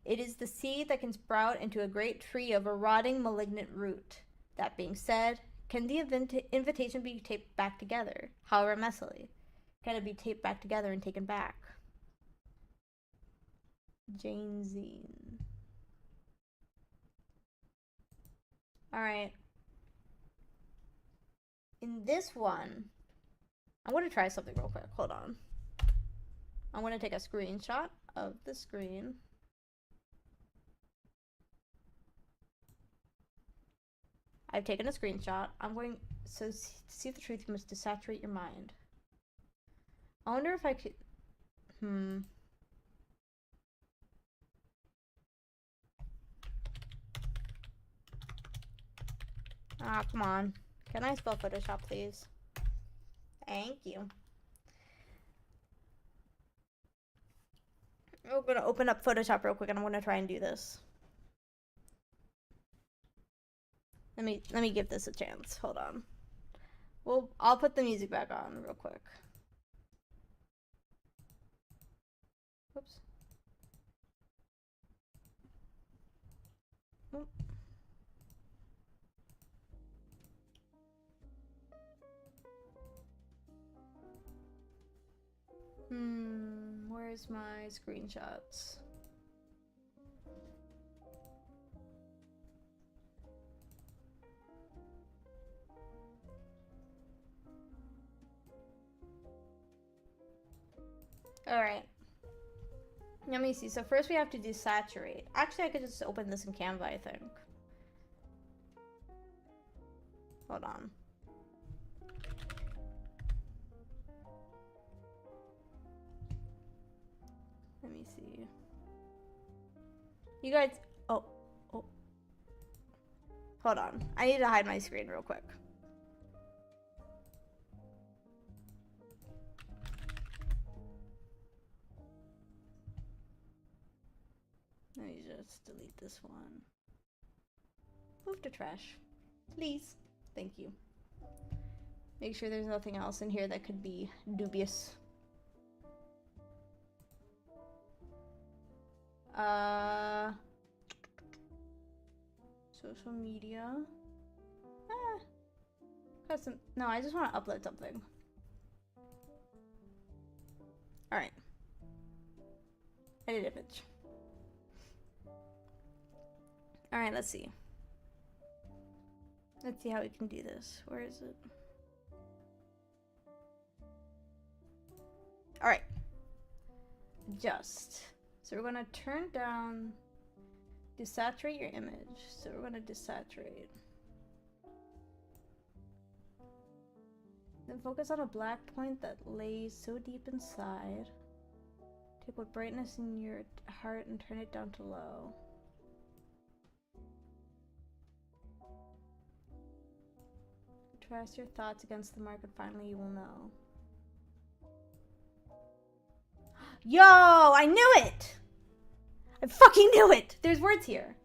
It is the seed that can sprout into a great tree of a rotting, malignant root. That being said, can the invitation be taped back together, however messily? Can it be taped back together and taken back? Jane Zine. Alright. In this one, I want to try something real quick. Hold on. I'm going to take a screenshot of the screen. I've taken a screenshot. I'm going to see if the truth must desaturate your mind. I wonder if I could. Ah, come on. Can I spell Photoshop, please? Thank you. We're gonna open up Photoshop real quick, and I'm gonna try and do this. Let me give this a chance. Hold on. Well, I'll put the music back on real quick. Whoops. Oh. Where's my screenshots? Alright. Let me see. So first we have to desaturate. Actually, I could just open this in Canva, I think. Hold on. Let me see. You guys... Oh. Hold on. I need to hide my screen real quick. Let me just delete this one. Move to trash. Please. Thank you. Make sure there's nothing else in here that could be dubious. Social media. Custom. No, I just want to upload something. Alright. Edit image. Alright, let's see. Let's see how we can do this. Where is it? Alright. Adjust. So we're going to turn down, desaturate your image. So we're going to desaturate. Then focus on a black point that lays so deep inside. Take what brightness in your heart and turn it down to low. Contrast your thoughts against the mark and finally you will know. Yo, I knew it! I fucking knew it! There's words here.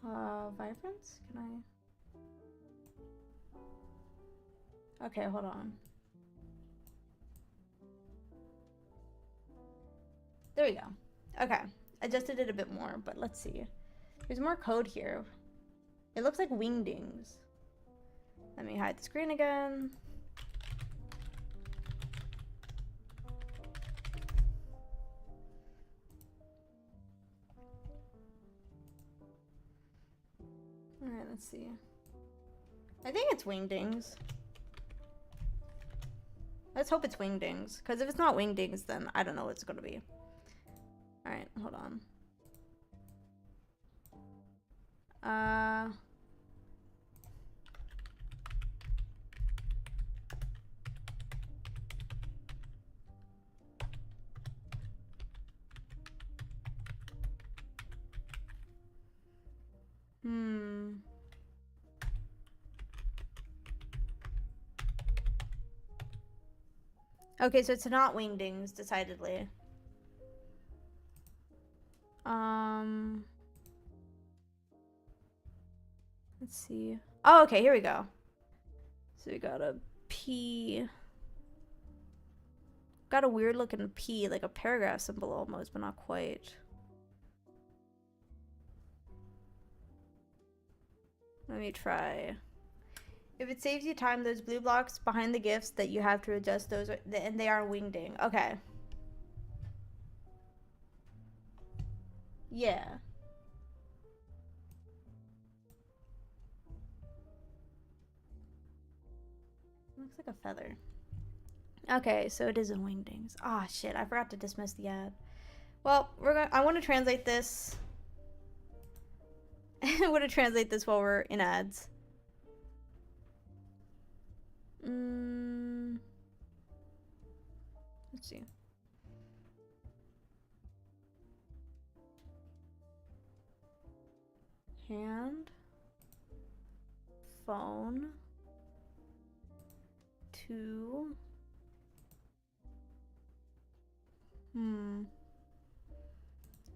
Vibrance? Can I? Okay, hold on. There we go. Okay, adjusted it a bit more, but let's see. There's more code here. It looks like wingdings. Let me hide the screen again. Alright, let's see. I think it's wingdings. Let's hope it's wingdings. Because if it's not wingdings, then I don't know what it's going to be. Alright, hold on. Okay, so it's not wingdings, decidedly. Let's see. Oh, okay, here we go. So we got a P. Got a weird looking P, like a paragraph symbol almost, but not quite. Let me try. If it saves you time, those blue blocks behind the GIFs that you have to adjust, those are, and they are wingding. Okay. Yeah. Looks like a feather. Okay, so it is in wingdings. Ah, shit, I forgot to dismiss the ad. Well, I want to translate this. I want to translate this while we're in ads. Let's see. Hand. Phone. To.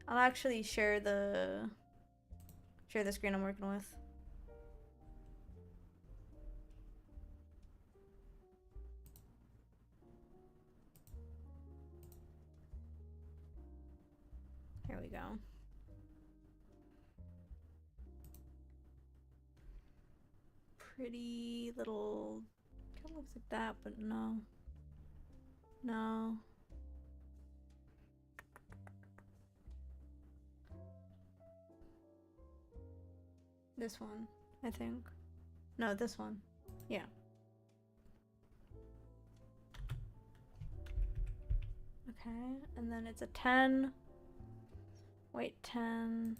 I'll actually share the screen I'm working with. Here we go. Pretty little, kind of looks like that, but no. No. This one, I think. No, this one. Yeah. Okay, and then it's a 10. Wait, 10.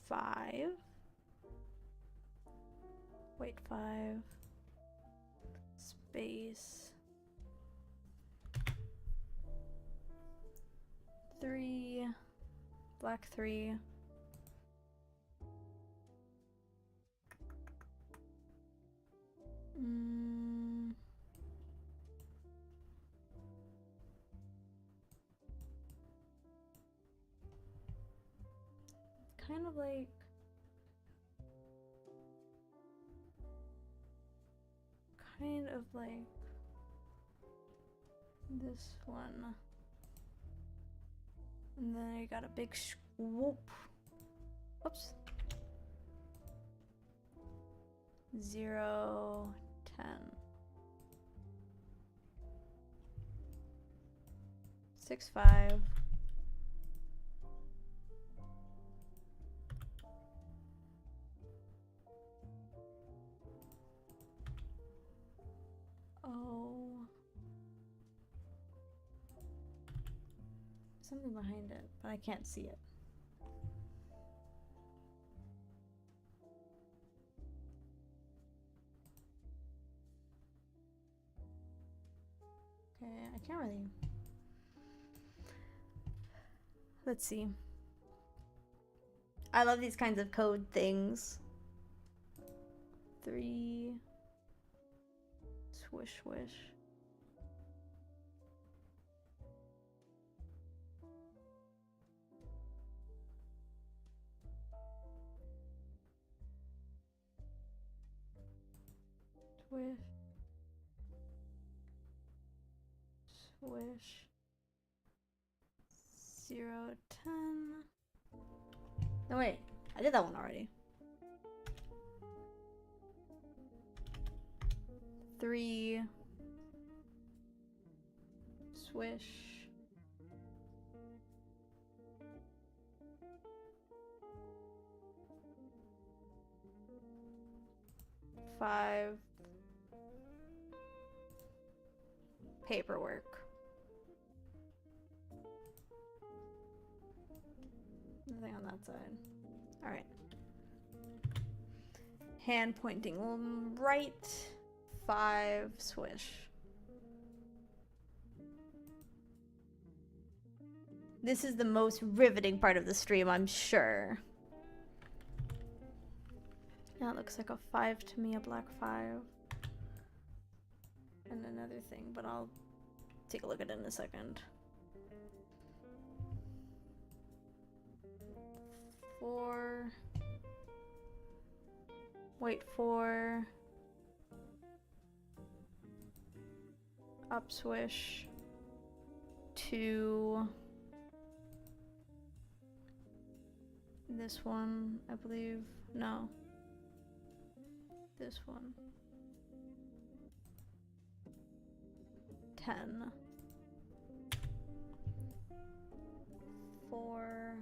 5. Wait, 5. Space. 3. Black 3. Kind of like this one. And then I got a big swoop. Oops. 0, 10. 6, 5. Oh. Something behind it, but I can't see it. Okay, I can't really. Let's see. I love these kinds of code things. 3. Swish, swish. Swish. Swish. 0, 10. No, wait. I did that one already. 3. Swish. 5. Paperwork. Nothing on that side. Alright. Hand pointing right. 5. Swish. This is the most riveting part of the stream, I'm sure. Now it looks like a 5 to me, a black 5. And another thing, but I'll take a look at it in a second. 4. Wait for. Up swish. 2. This one, I believe. No. This one. 10. 4.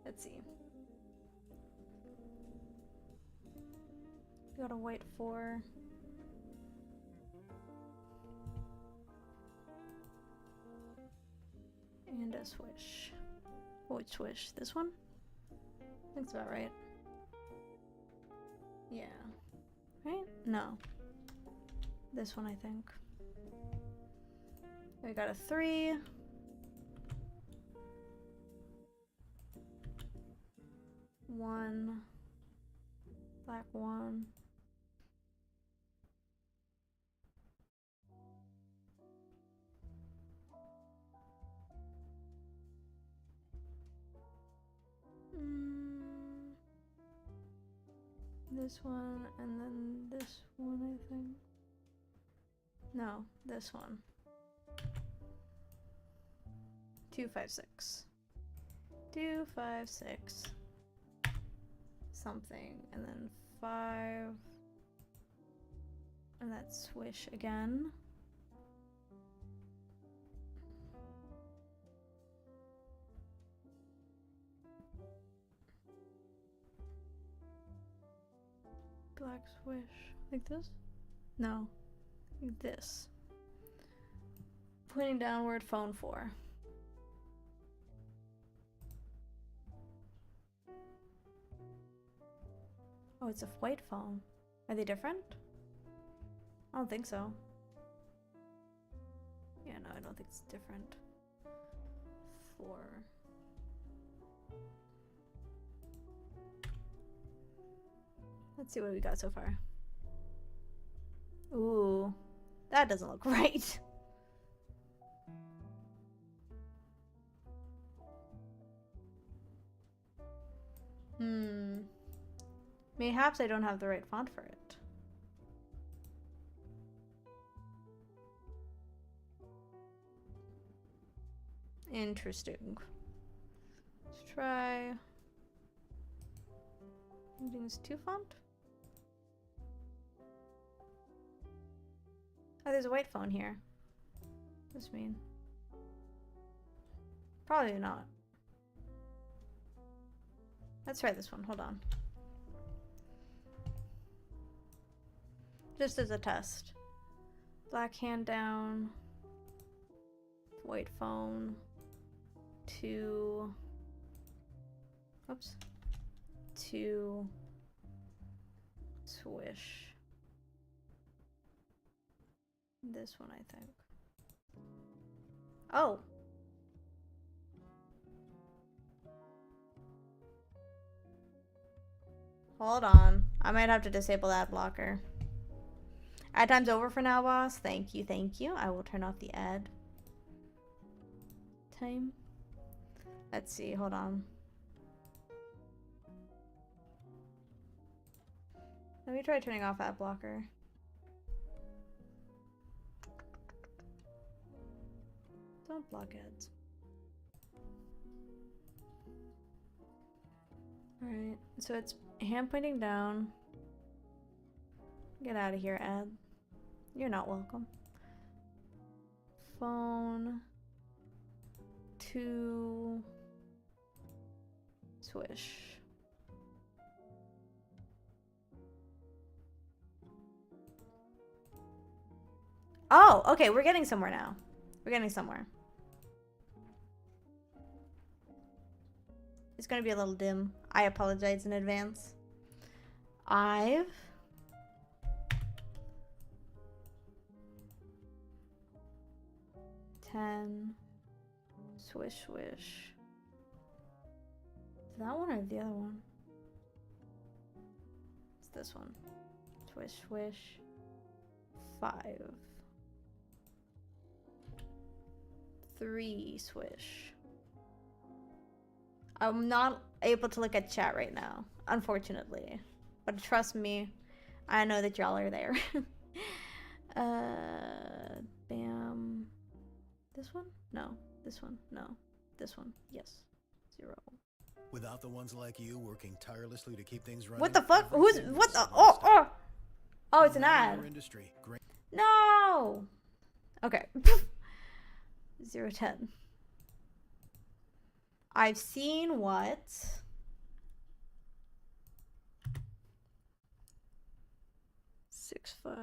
Let's see. We got a white 4. And a swish. Which swish? This one? I think that's about right. Yeah. Right? No. This one, I think. We got a 3. One. Black 1. This one, and then this one, I think. No, this one. 2, 5, 6. 2, 5, 6. Something, and then 5. And that's swish again. Black swish. Like this? No. Like this. Pointing downward, phone 4. Oh, it's a white phone. Are they different? I don't think so. Yeah, no, I don't think it's different. 4. Let's see what we got so far. Ooh, that doesn't look right. Mayhaps I don't have the right font for it. Interesting. Let's try using this 2 font. Oh, there's a white phone here. What does this mean? Probably not. Let's try this one. Hold on. Just as a test. Black hand down. White phone. 2. Oops. 2. Swish. This one, I think. Oh! Hold on. I might have to disable ad blocker. Ad time's over for now, boss. Thank you, thank you. I will turn off the ad time. Let's see, hold on. Let me try turning off ad blocker. Don't block ads. Alright, so it's hand pointing down. Get out of here, ad. You're not welcome. Phone. 2. Swish. Oh, okay, we're getting somewhere now. We're getting somewhere. It's gonna be a little dim. I apologize in advance. 5. 10. Swish, swish. Is that one or the other one? It's this one. Swish, swish. 5. 3, swish. I'm not able to look at chat right now, unfortunately. But trust me, I know that y'all are there. Bam. This one? No. This one? No. This one? Yes. 0. Without the ones like you working tirelessly to keep things running. What the fuck? Who's what the? Oh, oh, oh! It's an ad. No. Okay. 0 10. I've seen what? Six 5.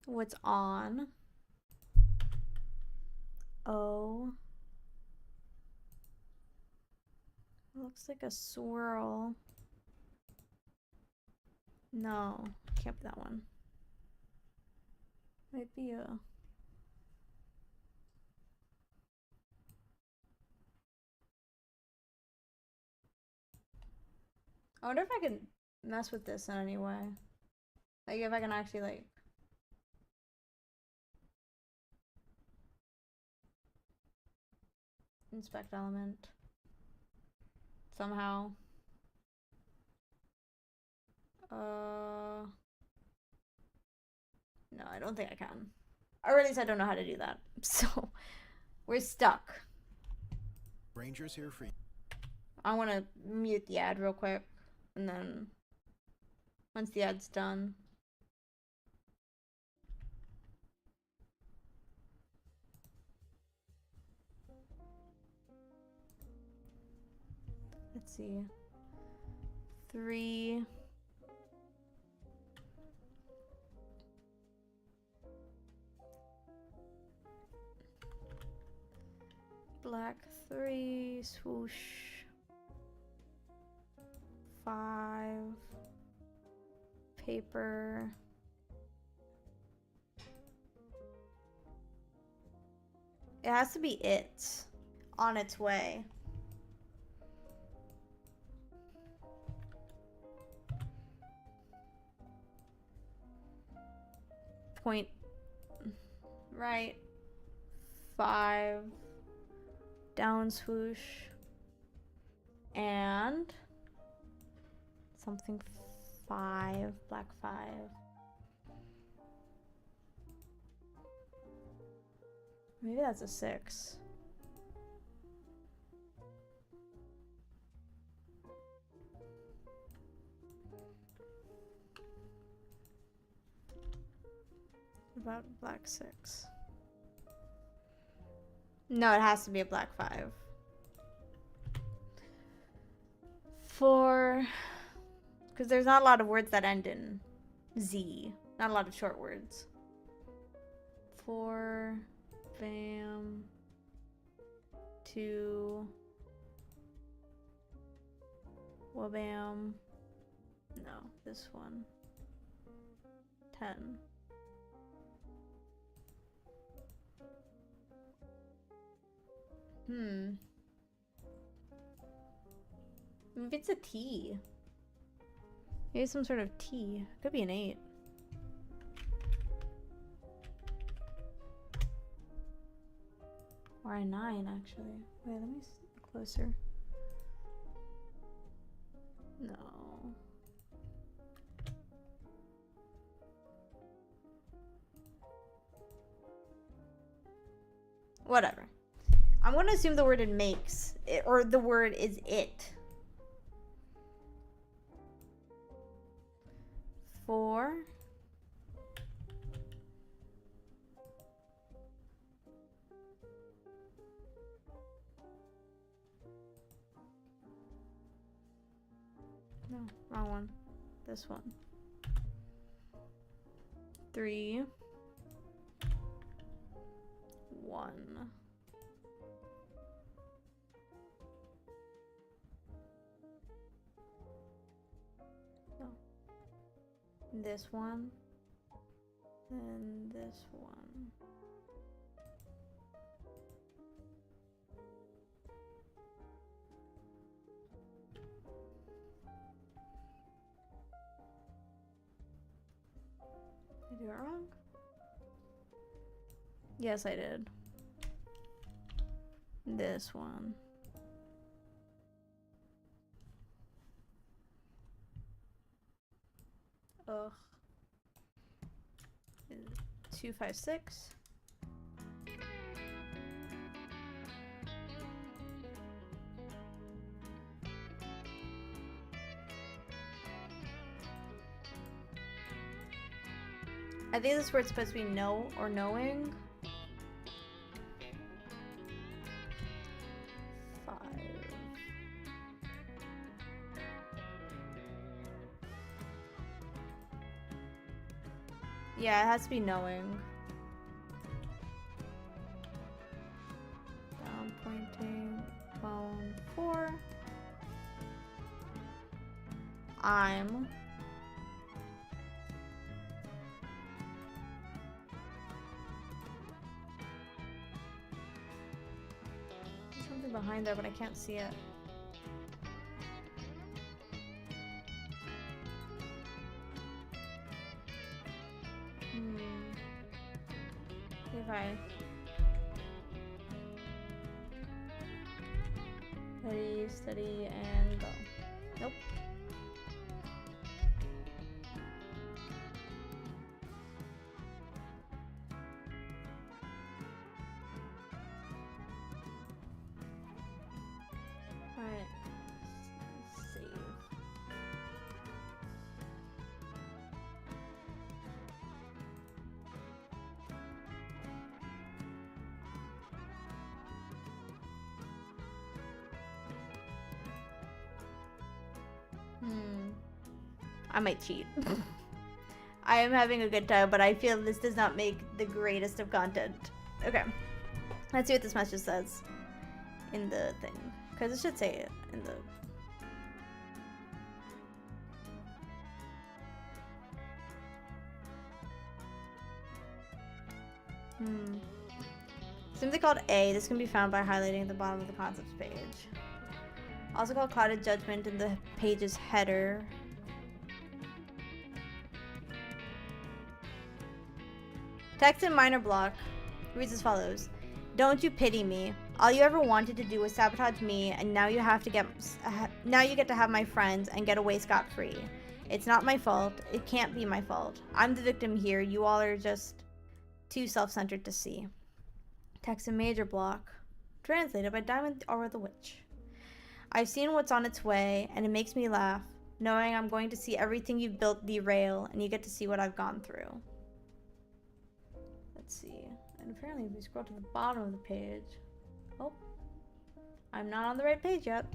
What's on? Oh. Looks like a swirl. No, can't be that one. Might be a... I wonder if I can mess with this in any way. Like if I can actually like... inspect element. Somehow. No, I don't think I can. Or at least I don't know how to do that. So, we're stuck. Rangers here for you. I want to mute the ad real quick. And then, once the ad's done. Let's see. 3. Black 3, swoosh. 5. Paper. It has to be it. On its way. Point. Right. 5. Down swoosh. And something 5. Black 5. Maybe that's a 6. About black 6. No, it has to be a black 5. 4. Because there's not a lot of words that end in Z. Not a lot of short words. 4. Bam. 2. Wabam. No, this one. 10. Maybe it's a T. Maybe some sort of T. Could be an 8. Or a 9, actually. Wait, let me see closer. No. Whatever. I'm going to assume the word it makes, or the word is it. 4. No, wrong one. This one. 3. 1. This one, and this one. Did I do it wrong? Yes, I did. This one. Ugh. 2 5 6. I think this word's supposed to be know or knowing. 5. Yeah, it has to be knowing. Down pointing, phone 4. I'm. There's something behind there, but I can't see it. If I ready, steady, and go. Nope. Alright. Save. I might cheat. I am having a good time, but I feel this does not make the greatest of content. Okay. Let's see what this message says in the thing. Because it should say it in the... Simply called A. This can be found by highlighting the bottom of the concepts page. Also called Clouded Judgment in the page's header. Text in minor block reads as follows. Don't you pity me? All you ever wanted to do was sabotage me, and now you get to have my friends and get away scot-free. It's not my fault. It can't be my fault. I'm the victim here. You all are just too self-centered to see. Text in major block. Translated by Diamond or the Witch. I've seen what's on its way, and it makes me laugh, knowing I'm going to see everything you've built derail, and you get to see what I've gone through. Let's see. And apparently if we scroll to the bottom of the page... Oh. I'm not on the right page yet.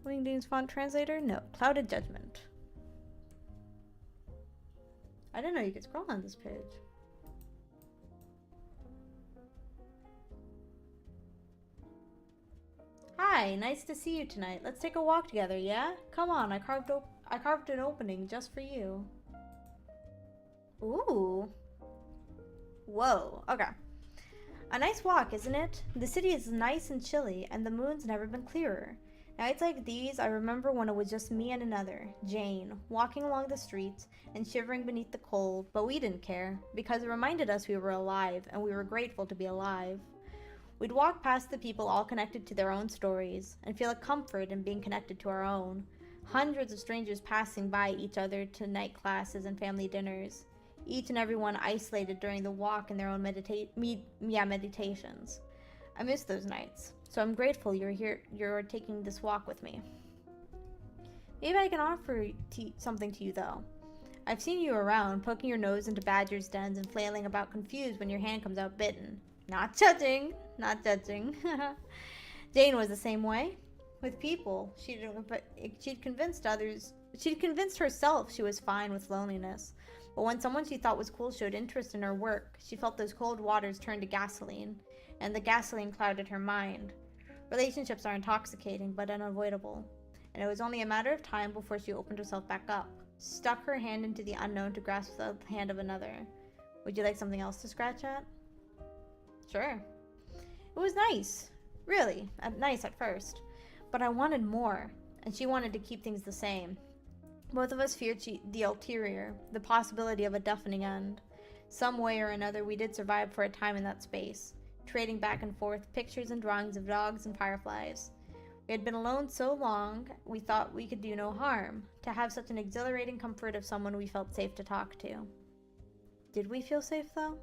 Wingding's font translator? No. Clouded Judgment. I didn't know you could scroll on this page. Hi, nice to see you tonight. Let's take a walk together, yeah? Come on, I carved an opening just for you. Ooh. Whoa, okay. A nice walk, isn't it? The city is nice and chilly, and the moon's never been clearer. Nights like these, I remember when it was just me and another, Jane, walking along the streets and shivering beneath the cold, but we didn't care, because it reminded us we were alive, and we were grateful to be alive. We'd walk past the people all connected to their own stories, and feel a comfort in being connected to our own. Hundreds of strangers passing by each other to night classes and family dinners. Each and every one isolated during the walk in their own meditations. I miss those nights, so I'm grateful you're taking this walk with me. Maybe I can offer something to you though. I've seen you around, poking your nose into badgers' dens and flailing about confused when your hand comes out bitten. Not judging, not judging. Jane was the same way. With people, she'd convinced herself she was fine with loneliness. But when someone she thought was cool showed interest in her work, she felt those cold waters turn to gasoline, and the gasoline clouded her mind. Relationships are intoxicating, but unavoidable, and it was only a matter of time before she opened herself back up, stuck her hand into the unknown to grasp the hand of another. Would you like something else to scratch at? Sure. It was nice. Really, nice at first. But I wanted more, and she wanted to keep things the same. Both of us feared the ulterior, the possibility of a deafening end. Some way or another, we did survive for a time in that space, trading back and forth pictures and drawings of dogs and fireflies. We had been alone so long, we thought we could do no harm, to have such an exhilarating comfort of someone we felt safe to talk to. Did we feel safe, though?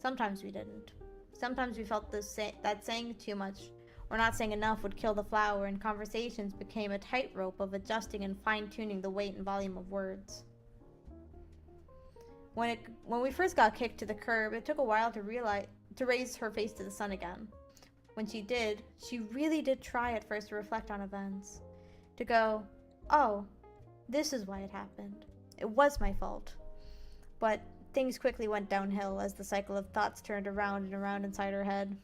Sometimes we didn't. Sometimes we felt that saying too much or not saying enough would kill the flower, and conversations became a tightrope of adjusting and fine-tuning the weight and volume of words. When we first got kicked to the curb, it took a while to raise her face to the sun again. When she did, she really did try at first to reflect on events. To go, oh, this is why it happened. It was my fault. But things quickly went downhill as the cycle of thoughts turned around and around inside her head.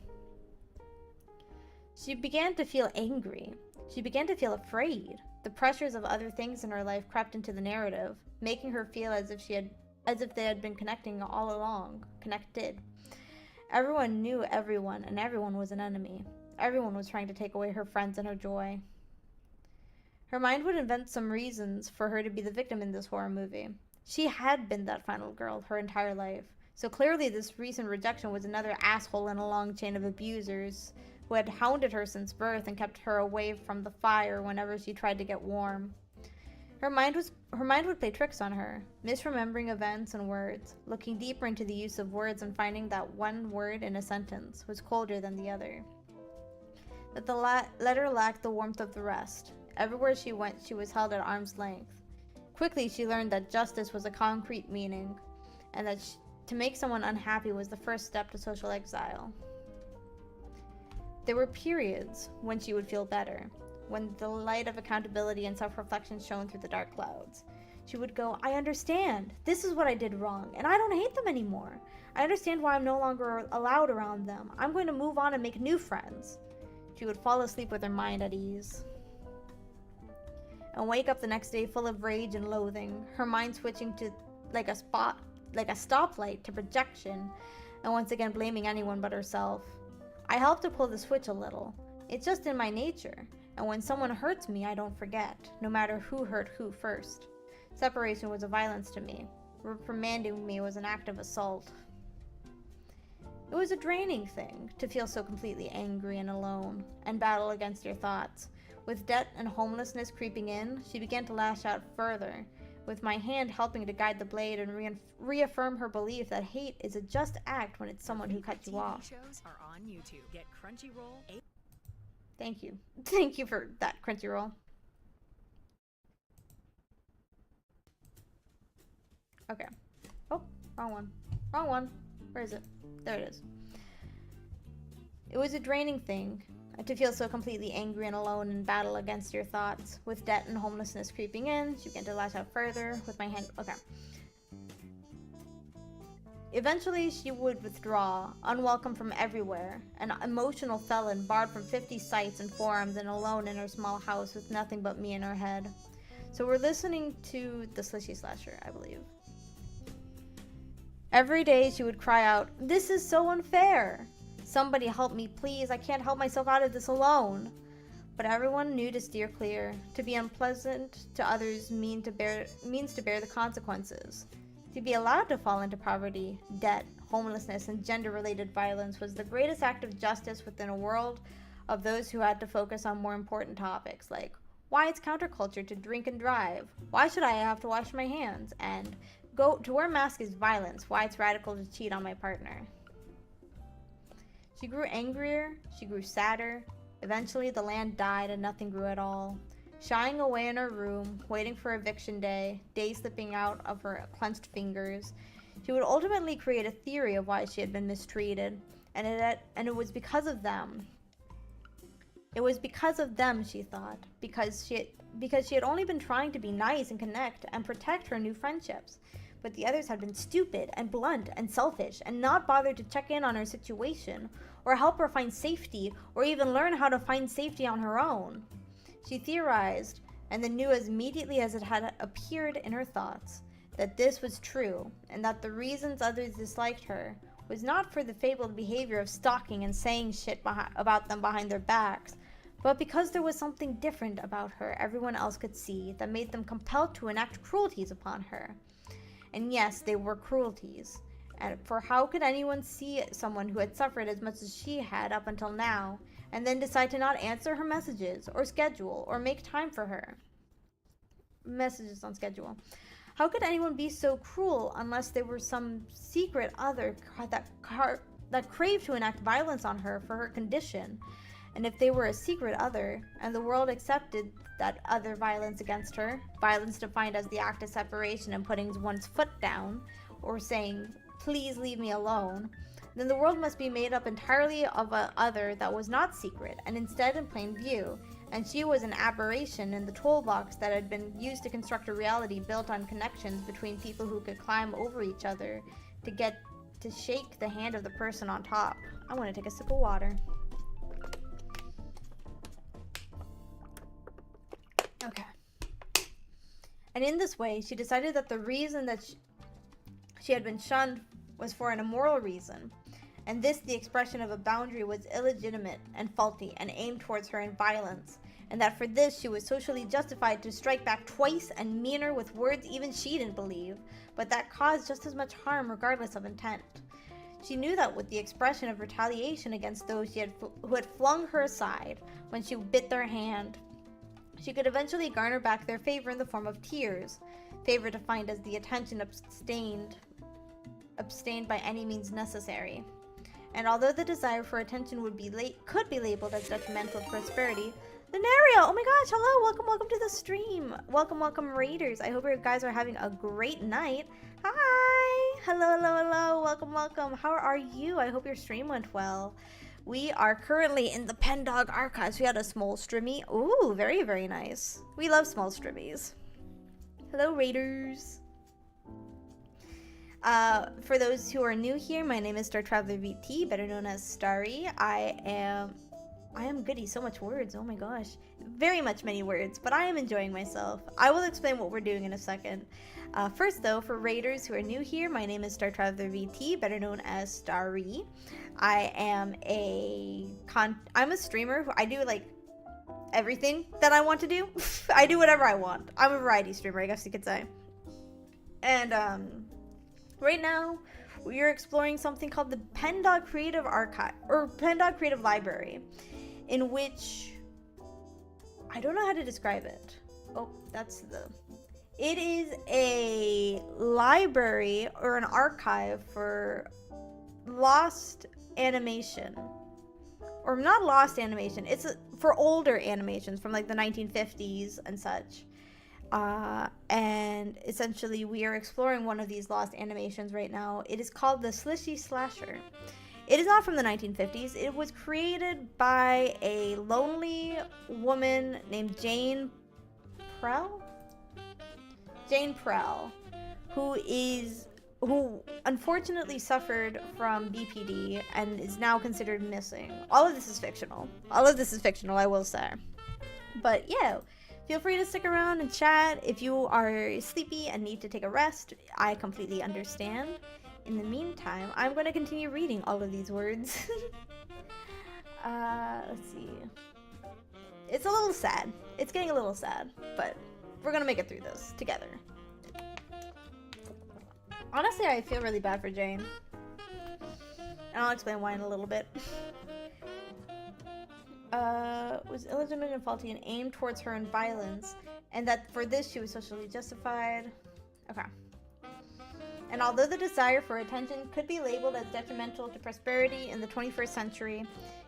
She began to feel angry. She began to feel afraid. The pressures of other things in her life crept into the narrative, making her feel as if they had been connecting all along, connected. Everyone knew everyone, and everyone was an enemy. Everyone was trying to take away her friends and her joy. Her mind would invent some reasons for her to be the victim in this horror movie. She had been that final girl her entire life, so clearly this recent rejection was another asshole in a long chain of abusers who had hounded her since birth and kept her away from the fire whenever she tried to get warm. Her mind would play tricks on her, misremembering events and words, looking deeper into the use of words and finding that one word in a sentence was colder than the other. That the letter lacked the warmth of the rest. Everywhere she went, she was held at arm's length. Quickly, she learned that justice was a concrete meaning, and that to make someone unhappy was the first step to social exile. There were periods when she would feel better, when the light of accountability and self-reflection shone through the dark clouds. She would go, I understand. This is what I did wrong, and I don't hate them anymore. I understand why I'm no longer allowed around them. I'm going to move on and make new friends. She would fall asleep with her mind at ease, and wake up the next day full of rage and loathing, her mind switching to like a stoplight to projection, and once again blaming anyone but herself. I helped to pull the switch a little. It's just in my nature, and when someone hurts me, I don't forget, no matter who hurt who first. Separation was a violence to me. Reprimanding me was an act of assault. It was a draining thing to feel so completely angry and alone, and battle against your thoughts. With debt and homelessness creeping in, she began to lash out further, with my hand helping to guide the blade and reaffirm her belief that hate is a just act when it's someone who cut you off. Shows are on YouTube. Get Crunchyroll. Thank you. Thank you for that, Crunchyroll. Okay. Oh, wrong one. Wrong one. Where is it? There it is. It was a draining thing to feel so completely angry and alone in battle against your thoughts. With debt and homelessness creeping in, she began to lash out further with my hand. Okay. Eventually, she would withdraw, unwelcome from everywhere, an emotional felon barred from 50 sites and forums and alone in her small house with nothing but me in her head. So we're listening to the Slishy Slasher, I believe. Every day she would cry out, "This is so unfair! Somebody help me, please. I can't help myself out of this alone." But everyone knew to steer clear. To be unpleasant to others means to bear the consequences. To be allowed to fall into poverty, debt, homelessness, and gender-related violence was the greatest act of justice within a world of those who had to focus on more important topics like why it's counterculture to drink and drive, why should I have to wash my hands, and to wear a mask is violence, why it's radical to cheat on my partner. She grew angrier, she grew sadder. Eventually the land died and nothing grew at all. Shying away in her room, waiting for eviction day, days slipping out of her clenched fingers, she would ultimately create a theory of why she had been mistreated, and it was because of them. It was because of them, she thought, because she had only been trying to be nice and connect and protect her new friendships. But the others had been stupid and blunt and selfish and not bothered to check in on her situation or help her find safety or even learn how to find safety on her own. She theorized, and then knew as immediately as it had appeared in her thoughts, that this was true and that the reasons others disliked her was not for the fabled behavior of stalking and saying shit about them behind their backs, but because there was something different about her everyone else could see that made them compelled to enact cruelties upon her. And yes, they were cruelties. For how could anyone see someone who had suffered as much as she had up until now, and then decide to not answer her messages, or schedule, or make time for her? Messages on schedule. How could anyone be so cruel unless there were some secret other that craved to enact violence on her for her condition? And if they were a secret other, and the world accepted that other violence against her, violence defined as the act of separation and putting one's foot down, or saying, "Please leave me alone," then the world must be made up entirely of an other that was not secret and instead in plain view, and she was an aberration in the toolbox that had been used to construct a reality built on connections between people who could climb over each other to get to shake the hand of the person on top. I want to take a sip of water. Okay. And in this way, she decided that the reason that she had been shunned was for an immoral reason, and this, the expression of a boundary, was illegitimate and faulty and aimed towards her in violence, and that for this she was socially justified to strike back twice and meaner with words even she didn't believe, but that caused just as much harm regardless of intent. She knew that with the expression of retaliation against those who had flung her aside when she bit their hand, she could eventually garner back their favor in the form of tears, favor defined as the attention abstained by any means necessary. And although the desire for attention could be labeled as detrimental to prosperity, Lunaria, oh my gosh, hello, welcome to the stream. Welcome raiders. I hope you guys are having a great night. Hi, hello, welcome. How are you? I hope your stream went well. We are currently in the Pendog archives. We had a small strimmy. Ooh, very, very nice. We love small strimmies. Hello, raiders. For those who are new here, my name is Star Traveler VT, better known as Starry. I am goody, so much words, oh my gosh. Very much many words, but I am enjoying myself. I will explain what we're doing in a second. First though, for raiders who are new here, my name is Star Traveler VT, better known as Starry. I am I'm a streamer. I do like everything that I want to do. I do whatever I want. I'm a variety streamer, I guess you could say. And right now, we are exploring something called the Pendog Creative Archive, or Pendog Creative Library, in which, I don't know how to describe it. Oh, it is a library or an archive for lost animation. Or not lost animation, it's for older animations from like the 1950s and such. And essentially we are exploring one of these lost animations right now. It is called the Slishy Slasher. It is not from the 1950s. It was created by a lonely woman named Jane Prell, who unfortunately suffered from BPD and is now considered missing. All of this is fictional, I will say. But yeah, feel free to stick around and chat. If you are sleepy and need to take a rest, I completely understand. In the meantime, I'm going to continue reading all of these words. Let's see. It's a little sad. It's getting a little sad, but we're going to make it through this together. Honestly, I feel really bad for Jane. And I'll explain why in a little bit. Was illegitimate and faulty and aimed towards her in violence, and that for this she was socially justified. Okay. And although the desire for attention could be labeled as detrimental to prosperity in the 21st century,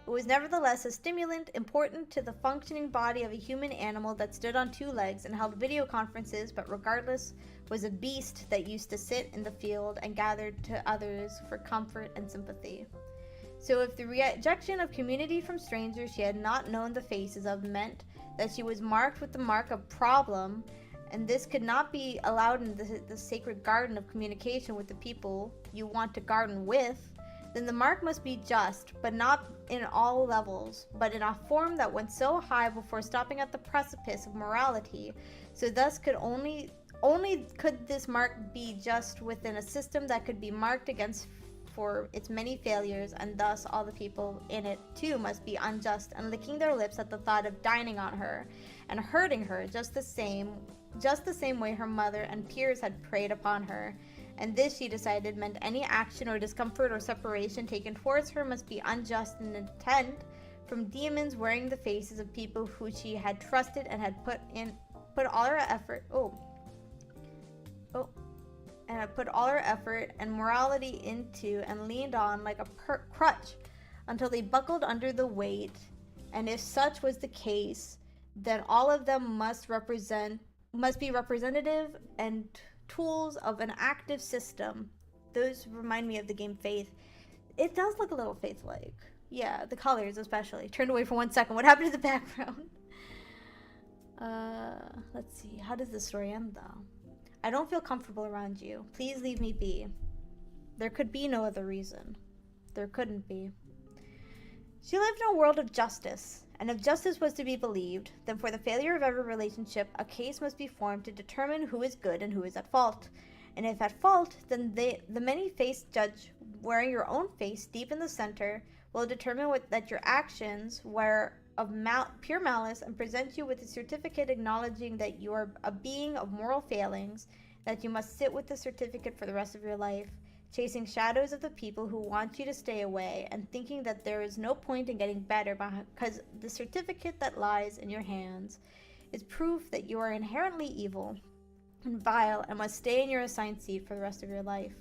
it was nevertheless a stimulant important to the functioning body of a human animal that stood on two legs and held video conferences, but regardless was a beast that used to sit in the field and gathered to others for comfort and sympathy. So if the rejection of community from strangers she had not known the faces of meant that she was marked with the mark of problem, and this could not be allowed in the sacred garden of communication with the people you want to garden with, then the mark must be just, but not in all levels, but in a form that went so high before stopping at the precipice of morality. So thus only could this mark be just within a system that could be marked against for its many failures, and thus all the people in it too must be unjust and licking their lips at the thought of dining on her and hurting her just the same way her mother and peers had preyed upon her. And this, she decided, meant any action or discomfort or separation taken towards her must be unjust in intent, from demons wearing the faces of people who she had trusted and had put all her effort and morality into and leaned on like a crutch until they buckled under the weight. And if such was the case, then all of them must be representative and tools of an active system those remind me of the game Faith. It does look a little Faith-like. Yeah, the colors especially. Turned away for 1 second. What happened to the background? Let's see. How does the story end, though? I don't feel comfortable around you. Please leave me be. There could be no other reason. There couldn't be. She lived in a world of justice, and if justice was to be believed, then for the failure of every relationship, a case must be formed to determine who is good and who is at fault. And if at fault, then the many-faced judge, wearing your own face deep in the center, will determine that your actions were of pure malice and present you with a certificate acknowledging that you are a being of moral failings, that you must sit with the certificate for the rest of your life, chasing shadows of the people who want you to stay away and thinking that there is no point in getting better because the certificate that lies in your hands is proof that you are inherently evil and vile and must stay in your assigned seat for the rest of your life.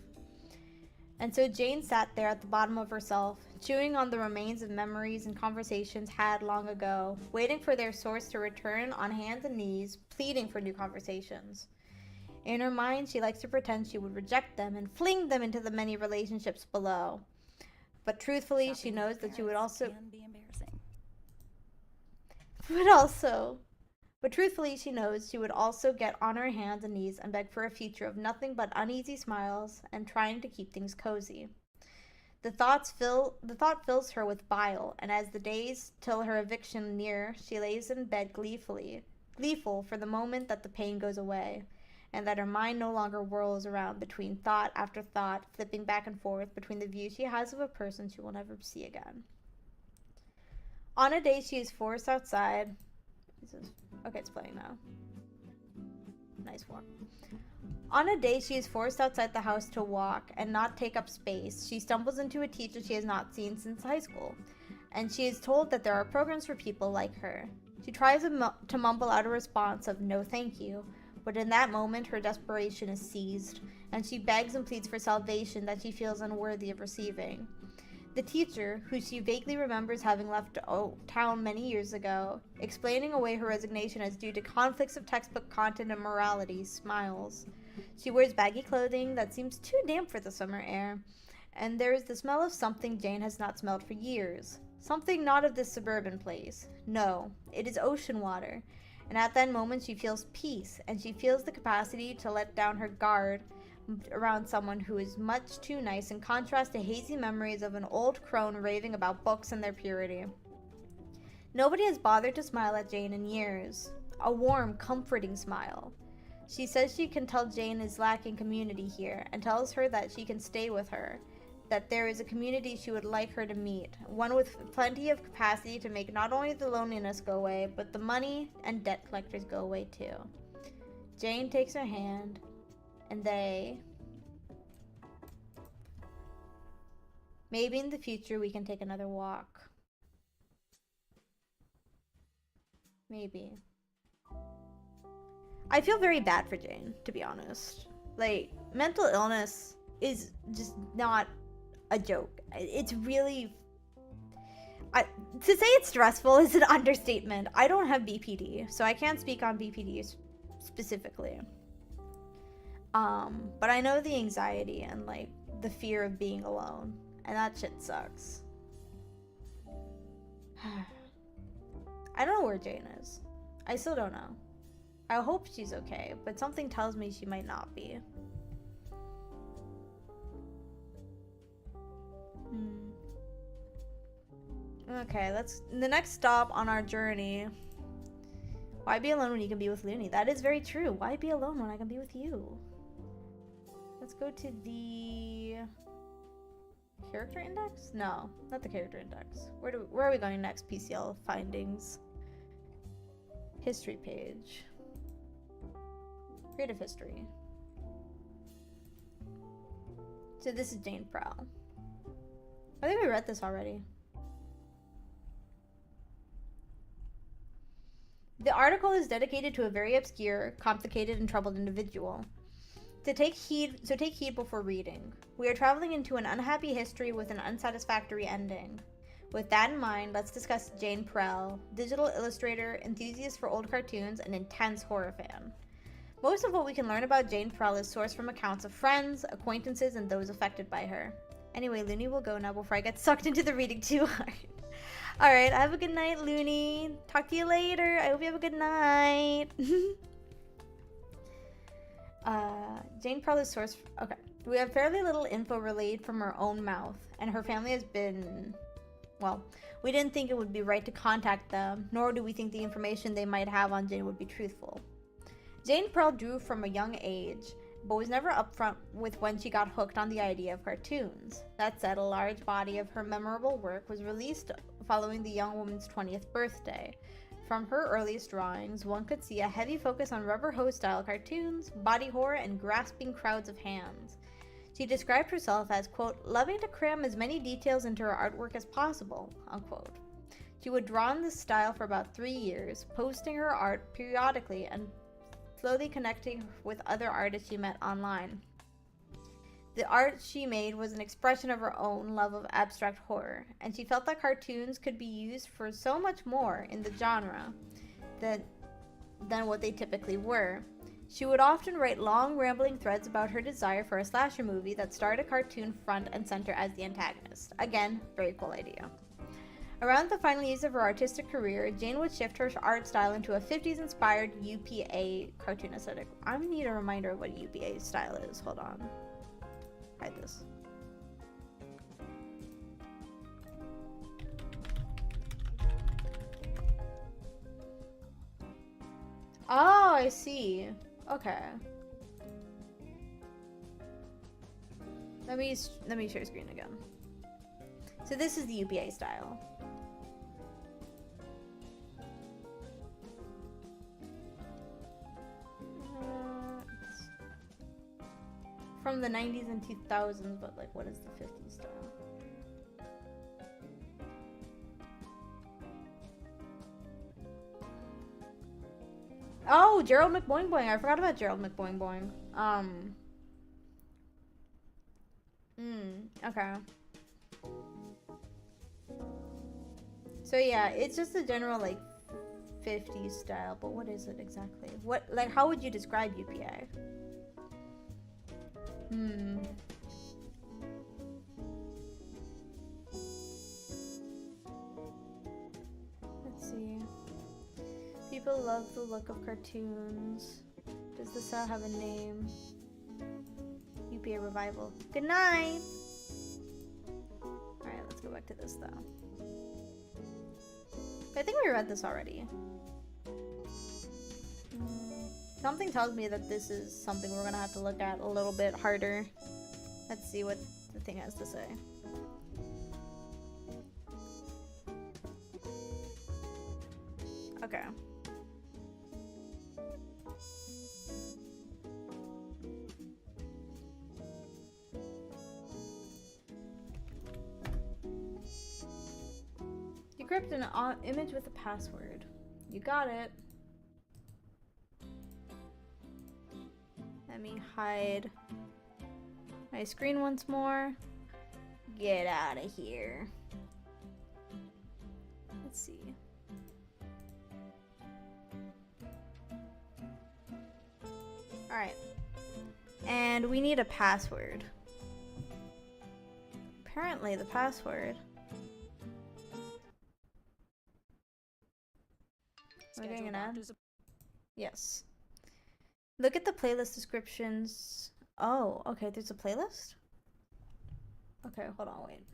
And so Jane sat there at the bottom of herself, chewing on the remains of memories and conversations had long ago, waiting for their source to return on hands and knees, pleading for new conversations. In her mind, she likes to pretend she would reject them and fling them into the many relationships below. But truthfully, she knows that she would also... Can be embarrassing. But truthfully, she knows she would also get on her hands and knees and beg for a future of nothing but uneasy smiles and trying to keep things cozy. The thought fills her with bile, and as the days till her eviction near, she lays in bed gleeful for the moment that the pain goes away, and that her mind no longer whirls around between thought after thought, flipping back and forth between the view she has of a person she will never see again. On a day she is forced outside... Okay, it's playing now. Nice walk. On a day she is forced outside the house to walk and not take up space, she stumbles into a teacher she has not seen since high school, and she is told that there are programs for people like her. She tries to mumble out a response of no thank you, but in that moment her desperation is seized, and she begs and pleads for salvation that she feels unworthy of receiving. The teacher, who she vaguely remembers having left town many years ago, explaining away her resignation as due to conflicts of textbook content and morality, smiles. She wears baggy clothing that seems too damp for the summer air, and there is the smell of something Jane has not smelled for years. Something not of this suburban place. No, it is ocean water, and at that moment she feels peace, and she feels the capacity to let down her guard around someone who is much too nice, in contrast to hazy memories of an old crone raving about books and their purity. Nobody has bothered to smile at Jane in years. A warm, comforting smile. She says she can tell Jane is lacking community here, and tells her that she can stay with her, that there is a community she would like her to meet, one with plenty of capacity to make not only the loneliness go away, but the money and debt collectors go away too. Jane takes her hand, and maybe in the future we can take another walk. Maybe. I feel very bad for Jane, to be honest. Like, mental illness is just not a joke. It's really... to say it's stressful is an understatement. I don't have BPD, so I can't speak on BPD specifically. But I know the anxiety and, like, the fear of being alone. And that shit sucks. I don't know where Jane is. I still don't know. I hope she's okay, but something tells me she might not be. Okay, the next stop on our journey. Why be alone when you can be with Looney? That is very true. Why be alone when I can be with you? Let's go to the character index? No, not the character index. Where are we going next? PCL findings. History page. Creative history. So this is Jane Prowl. I think we read this already. The article is dedicated to a very obscure, complicated, and troubled individual. So take heed before reading. We are traveling into an unhappy history with an unsatisfactory ending. With that in mind, let's discuss Jane Prowl, digital illustrator, enthusiast for old cartoons, and intense horror fan. Most of what we can learn about Jane Prell is sourced from accounts of friends, acquaintances, and those affected by her. Anyway, Looney will go now before I get sucked into the reading too hard. Alright, have a good night, Looney. Talk to you later. I hope you have a good night. Jane Prell is sourced... Okay. We have fairly little info relayed from her own mouth, and her family has been... Well, we didn't think it would be right to contact them, nor do we think the information they might have on Jane would be truthful. Jane Prell drew from a young age, but was never upfront with when she got hooked on the idea of cartoons. That said, a large body of her memorable work was released following the young woman's 20th birthday. From her earliest drawings, one could see a heavy focus on rubber hose-style cartoons, body horror, and grasping crowds of hands. She described herself as, quote, loving to cram as many details into her artwork as possible, unquote. She would draw in this style for about 3 years, posting her art periodically and slowly connecting with other artists she met online. The art she made was an expression of her own love of abstract horror, and she felt that cartoons could be used for so much more in the genre than what they typically were. She would often write long, rambling threads about her desire for a slasher movie that starred a cartoon front and center as the antagonist. Again, very cool idea. Around the final years of her artistic career, Jane would shift her art style into a 50s-inspired UPA cartoon aesthetic. I need a reminder of what UPA style is. Hold on. Hide this. Oh, I see. Okay. Let me share screen again. So this is the UPA style. From the 90s and 2000s, but like, what is the 50s style? Oh, Gerald McBoing Boing. I forgot about Gerald McBoing Boing. Okay. So yeah, it's just a general like 50s style, but what is it exactly? What, like, how would you describe UPA? Let's see. People love the look of cartoons. Does the style have a name? UPA revival. Good night! Alright, let's go back to this though. I think we read this already. Something tells me that this is something we're gonna have to look at a little bit harder. Let's see what the thing has to say. Okay. Decrypt an image with a password. You got it. Let me hide my screen once more. Get out of here. Let's see. Alright. And we need a password. Apparently the password. Am I getting an ad? Yes. Look at the playlist descriptions. Oh, okay, there's a playlist? Okay, hold on, wait.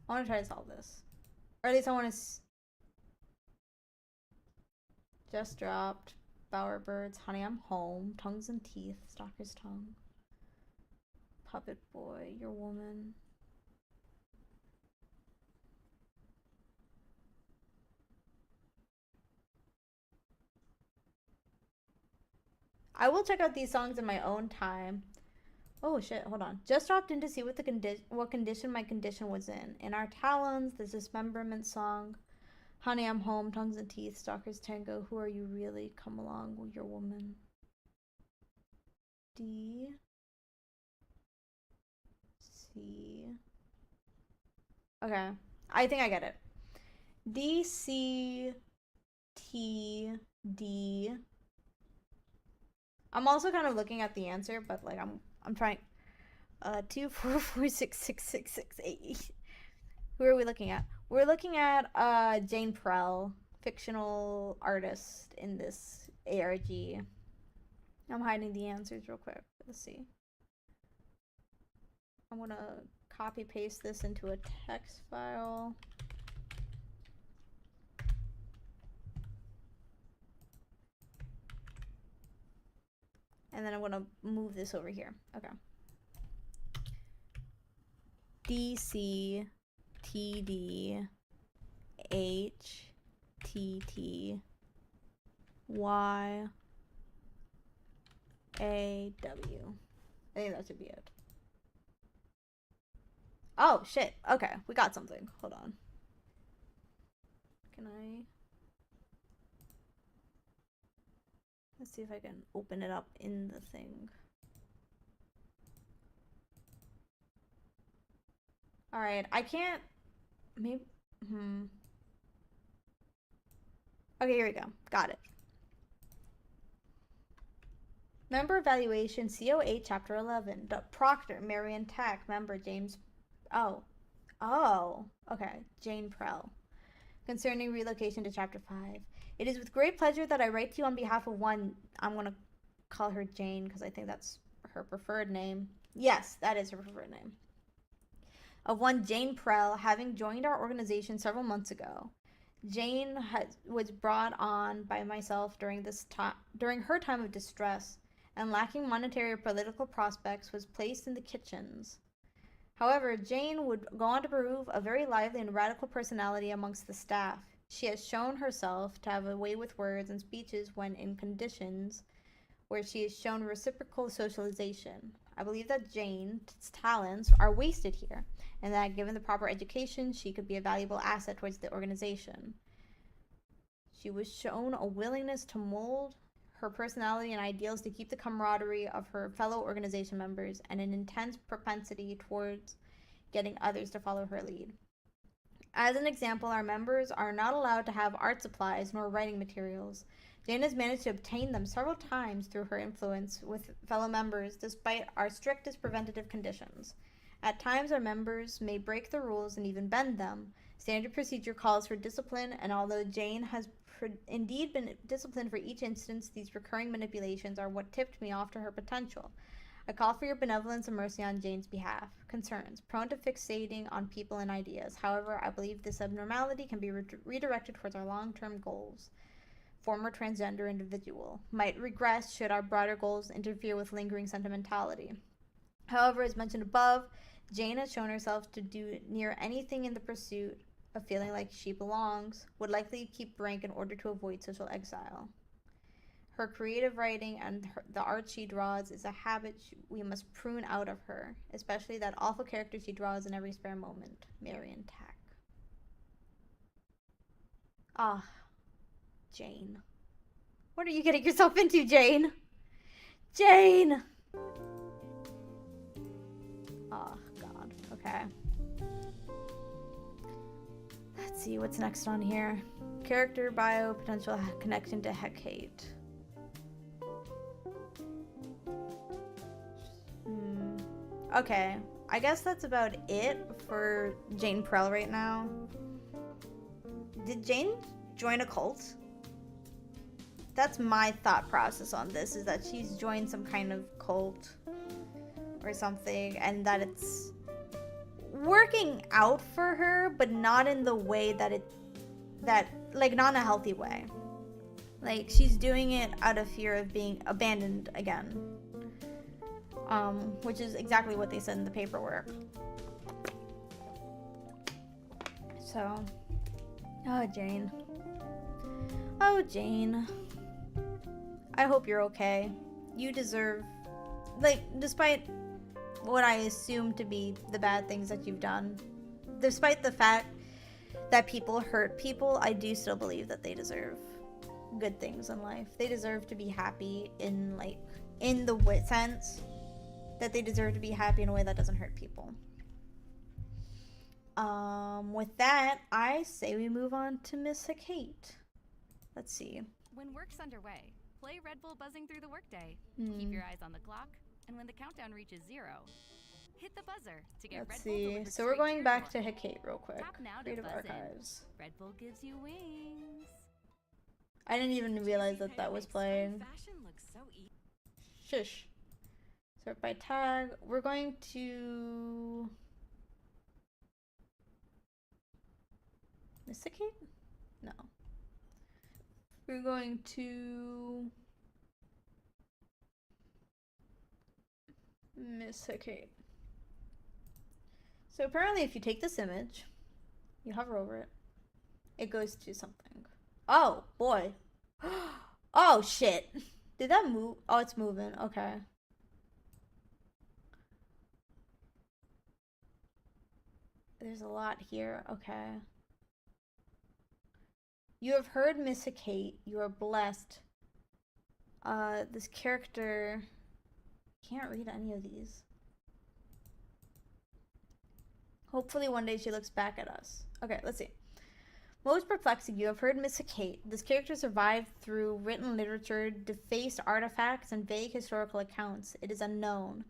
I want to try to solve this. Or at least I want to... Just dropped. Bowerbirds. Honey, I'm home. Tongues and teeth. Stalker's tongue. Puppet boy. Your woman. I will check out these songs in my own time. Oh shit, hold on. Just dropped in to see what what condition my condition was in. In Our Talons, the Dismemberment song. Honey, I'm home. Tongues and teeth. Stalker's tango. Who are you really? Come along with your woman. D. C. Okay. I think I get it. D, C, T, D. I'm also kind of looking at the answer, but like I'm trying. 2, 4, 4, 6, 6, 6, 6, 8. Who are we looking at? We're looking at Jane Prell, fictional artist in this ARG. I'm hiding the answers real quick. Let's see. I'm gonna copy paste this into a text file. And then I'm gonna move this over here. Okay. DC TD H TT Y AW. I think that should be it. Oh shit. Okay, we got something. Hold on. Can I? Let's see if I can open it up in the thing. All right, I can't. Maybe. Okay, here we go. Got it. Member evaluation, COA Chapter 11. Proctor, Marion Tack. Member James. Oh. Okay. Jane Prell. Concerning relocation to Chapter 5. It is with great pleasure that I write to you on behalf of one. I'm going to call her Jane because I think that's her preferred name. Yes, that is her preferred name. Of one Jane Prell, having joined our organization several months ago. Jane was brought on by myself during her time of distress, and lacking monetary or political prospects, was placed in the kitchens. However, Jane would go on to prove a very lively and radical personality amongst the staff. She has shown herself to have a way with words and speeches when in conditions where she has shown reciprocal socialization. I believe that Jane's talents are wasted here, and that given the proper education, she could be a valuable asset towards the organization. She was shown a willingness to mold her personality and ideals to keep the camaraderie of her fellow organization members, and an intense propensity towards getting others to follow her lead. As an example, our members are not allowed to have art supplies nor writing materials. Jane has managed to obtain them several times through her influence with fellow members, despite our strictest preventative conditions. At times, our members may break the rules and even bend them. Standard procedure calls for discipline, and although Jane has indeed been disciplined for each instance, these recurring manipulations are what tipped me off to her potential. I call for your benevolence and mercy on Jane's behalf. Concerns. Prone to fixating on people and ideas. However, I believe this abnormality can be redirected towards our long-term goals. Former transgender individual. Might regress should our broader goals interfere with lingering sentimentality. However, as mentioned above, Jane has shown herself to do near anything in the pursuit of feeling like she belongs, would likely keep rank in order to avoid social exile. Her creative writing and the art she draws is a habit we must prune out of her, especially that awful character she draws in every spare moment. Marion Tack. Ah, Jane. What are you getting yourself into, Jane? Jane! Oh, God. Okay. Let's see what's next on here. Character, bio, potential connection to Hecate. Okay, I guess that's about it for Jane Prell right now. Did Jane join a cult? That's my thought process on this, is that she's joined some kind of cult or something, and that it's working out for her, but not in the way that like, not in a healthy way. Like, she's doing it out of fear of being abandoned again. Which is exactly what they said in the paperwork. So, oh, Jane. Oh, Jane. I hope you're okay. You deserve, like, despite what I assume to be the bad things that you've done, despite the fact that people hurt people, I do still believe that they deserve good things in life. They deserve to be happy in, like, in the sense that they deserve to be happy in a way that doesn't hurt people. With that, I say we move on to Miss Hecate. Let's see. When work's underway, Play Red Bull buzzing through the workday. Hmm. Keep your eyes on the clock, and when the countdown reaches 0, hit the buzzer to get Let's Red Bull see. delivered So we're straight to going your back door. to Hecate real quick. Tap now to Creative buzz in. Archives. Red Bull gives you wings. I didn't even realize that that was playing. Fashion looks so easy. Shush. Sort by tag. We're going to Mysticate? No. We're going to Mysticate. So apparently if you take this image, you hover over it, it goes to something. Oh boy. Oh shit. Did that move? Oh, it's moving. Okay. There's a lot here. Okay. You have heard Miss Kate. You are blessed. This character... Can't read any of these. Hopefully one day she looks back at us. Okay, let's see. Most perplexing, you have heard Miss Kate. This character survived through written literature, defaced artifacts, and vague historical accounts. It is unknown.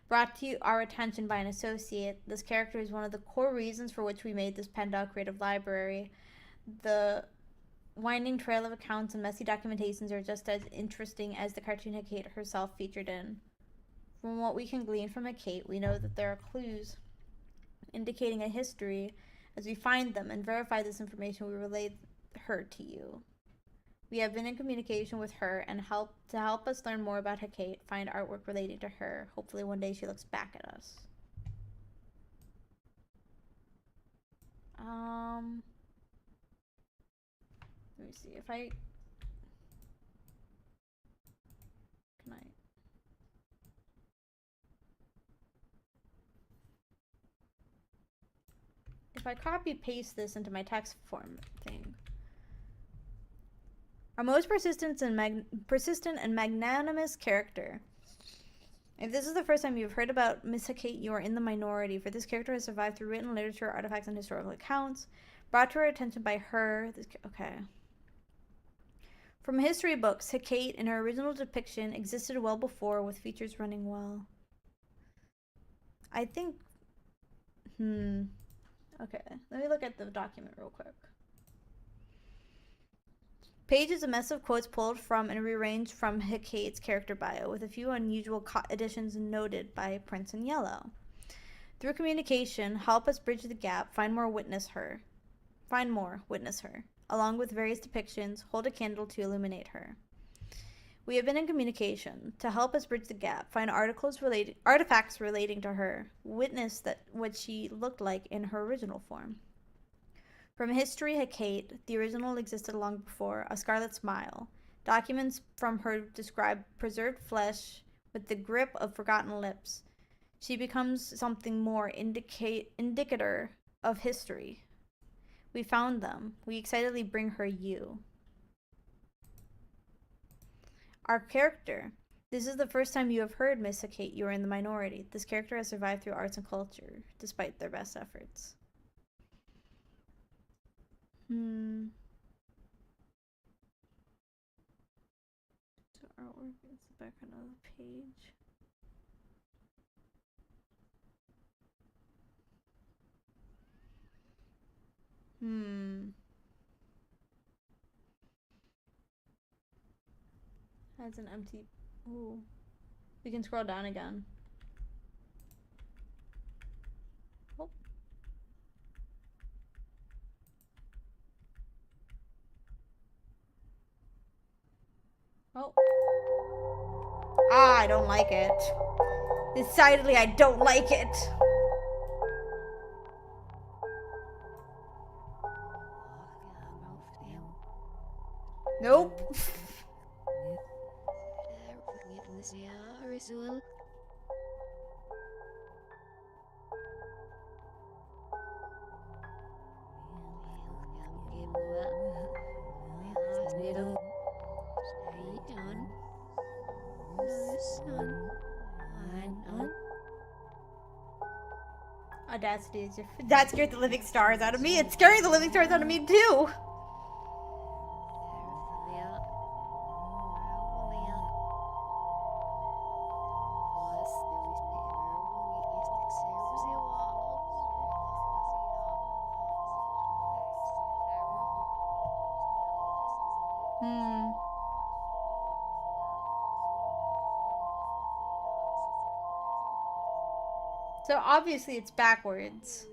Brought to our attention by an associate, this character is one of the core reasons for which we made this Pendog Creative Library. The winding trail of accounts and messy documentations are just as interesting as the cartoon Hecate herself featured in. From what we can glean from Hecate, we know that there are clues indicating a history. As we find them and verify this information, we relay her to you. We have been in communication with her and help us learn more about Hecate, find artwork relating to her. Hopefully one day she looks back at us. Let me see if I can I if I copy paste this into my text form thing. Our most persistent and magnanimous character. If this is the first time you've heard about Miss Hecate, you are in the minority, for this character has survived through written literature, artifacts, and historical accounts, brought to our attention by her. Okay. From history books, Hecate, in her original depiction, existed well before, with features running well. I think... Okay, let me look at the document real quick. Page is a mess of quotes pulled from and rearranged from Hecate's character bio, with a few unusual additions noted by Prince in Yellow. Through communication, help us bridge the gap, find more, witness her, along with various depictions, hold a candle to illuminate her. We have been in communication. To help us bridge the gap, find artifacts relating to her, witness that what she looked like in her original form. From history, Hecate, the original existed long before, a scarlet smile. Documents from her describe preserved flesh with the grip of forgotten lips. She becomes something more indicator of history. We found them. We excitedly bring her you. Our character. This is the first time you have heard Miss Hecate. You are in the minority. This character has survived through arts and culture, despite their best efforts. So artwork is the background of the page. Has an empty... Ooh. We can scroll down again. Oh. Oh. Ah, I don't like it. Decidedly, I don't like it. Nope. Audacity is that scared the living stars out of me. It's scaring the living stars out of me too. So obviously it's backwards.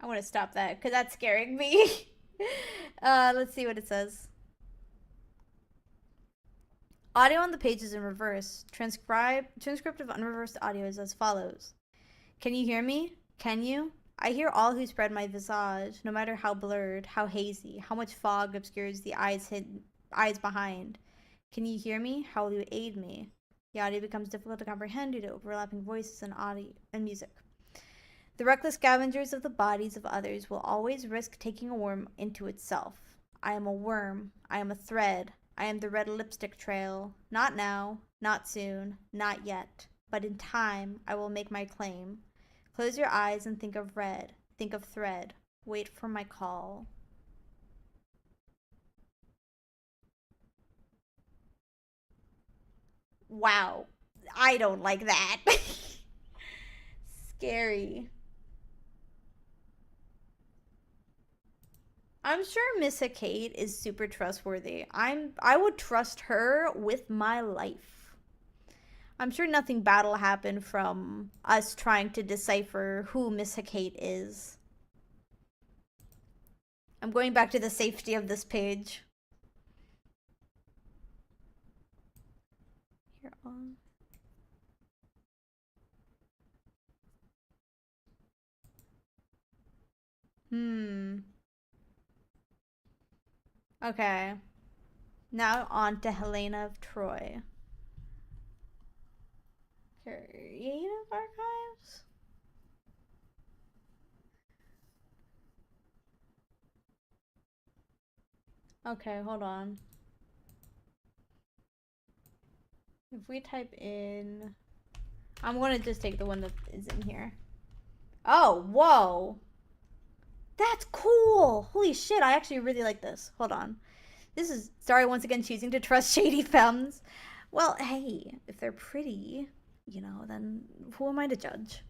I want to stop that because that's scaring me. Let's see what it says. Audio on the page is in reverse. Transcript of unreversed audio is as follows. Can you hear me? Can you? I hear all who spread my visage, no matter how blurred, how hazy, how much fog obscures the eyes behind. Can you hear me? How will you aid me? The audio becomes difficult to comprehend due to overlapping voices and audio and music. The reckless scavengers of the bodies of others will always risk taking a worm into itself. I am a worm. I am a thread. I am the red lipstick trail. Not now, not soon, not yet. But in time, I will make my claim. Close your eyes and think of red. Think of thread. Wait for my call. Wow. I don't like that. Scary. I'm sure Miss Kate is super trustworthy. I would trust her with my life. I'm sure nothing bad will happen from us trying to decipher who Miss Kate is. I'm going back to the safety of this page. Here on. Okay. Now on to Helena of Troy. Creative Archives? Okay, hold on. If we type in... I'm gonna just take the one that is in here. Oh, whoa! That's cool! Holy shit, I actually really like this. Hold on. This is... Sorry, once again, choosing to trust shady femmes. Well, hey, if they're pretty, you know, then who am I to judge?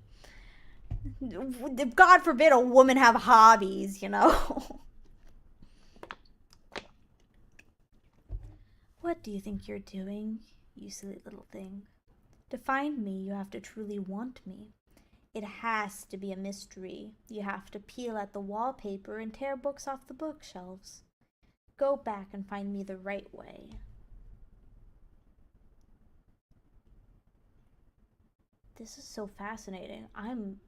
God forbid a woman have hobbies, you know? What do you think you're doing, you silly little thing? To find me, you have to truly want me. It has to be a mystery. You have to peel at the wallpaper and tear books off the bookshelves. Go back and find me the right way. This is so fascinating. I'm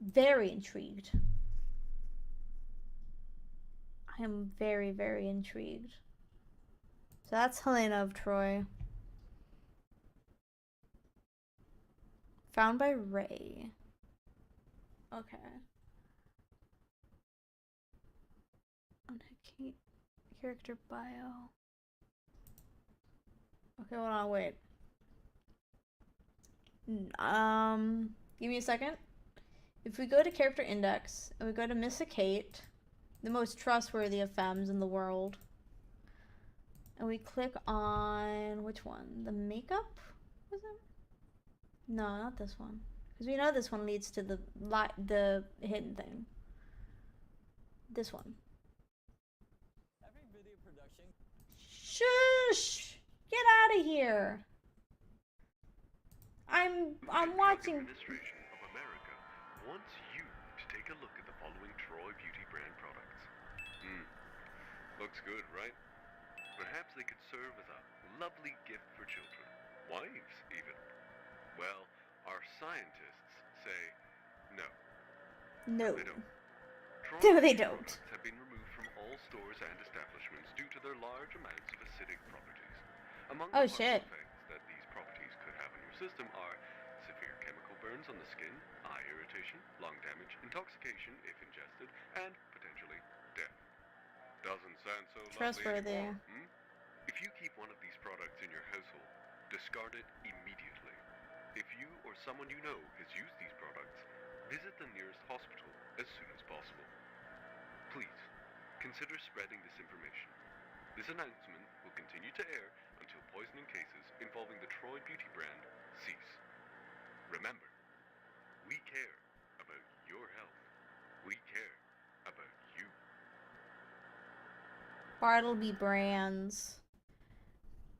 very intrigued. I am very, very intrigued. So that's Helena of Troy. Found by Ray. Okay. Character bio. Okay, hold on, wait. Give me a second. If we go to character index and we go to Miss Kate, the most trustworthy of femmes in the world, and we click on which one? The makeup? Was it? No, not this one. Because we know this one leads to the hidden thing. This one. Shush! Get out of here! I'm watching. Administration of America wants you to take a look at the following Troy Beauty brand products. Looks good, right? Perhaps they could serve as a lovely gift for children, wives even. Well, our scientists say no. No. They don't. No, they don't. Products have been removed from all stores and establishments due to their large amounts of acidic properties. Among the shit. effects that these properties could have on your system are severe chemical burns on the skin, eye irritation, lung damage, intoxication if ingested, and potentially death. Doesn't sound so Trustworthy. lovely anymore, If you keep one of these products in your household, discard it immediately. If you or someone you know has used these products, visit the nearest hospital as soon as possible. Please, consider spreading this information. This announcement will continue to air until poisoning cases involving the Troy Beauty brand cease. Remember, we care about your health. We care about you. Bartleby Brands.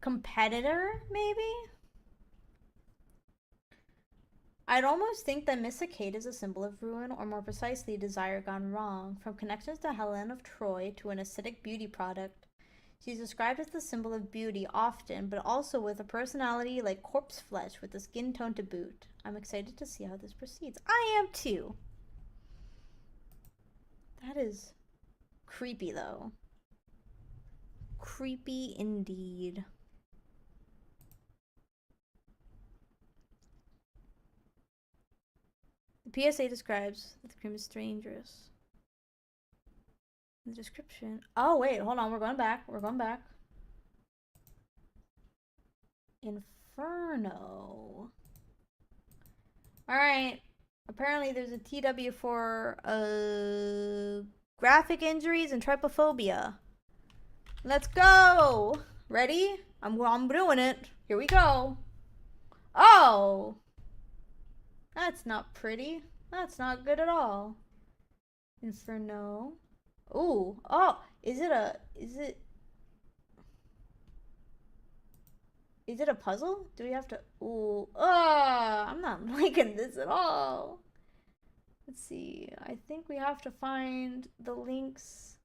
competitor, maybe? I'd almost think that Miss Acade is a symbol of ruin, or more precisely, desire gone wrong. From connections to Helen of Troy to an acidic beauty product, she's described as the symbol of beauty often, but also with a personality like corpse flesh with the skin tone to boot. I'm excited to see how this proceeds. I am too. That is creepy, though. Creepy indeed. The PSA describes that the cream is dangerous. The description. Oh, wait, hold on. We're going back. We're going back. Inferno. Alright. Apparently there's a TW for graphic injuries and trypophobia. Let's go! Ready? I'm doing it. Here we go. Oh! That's not pretty. That's not good at all. Inferno. Ooh. Oh! Is it a puzzle? Do we have to... Ooh. I'm not liking this at all. Let's see. I think we have to find the links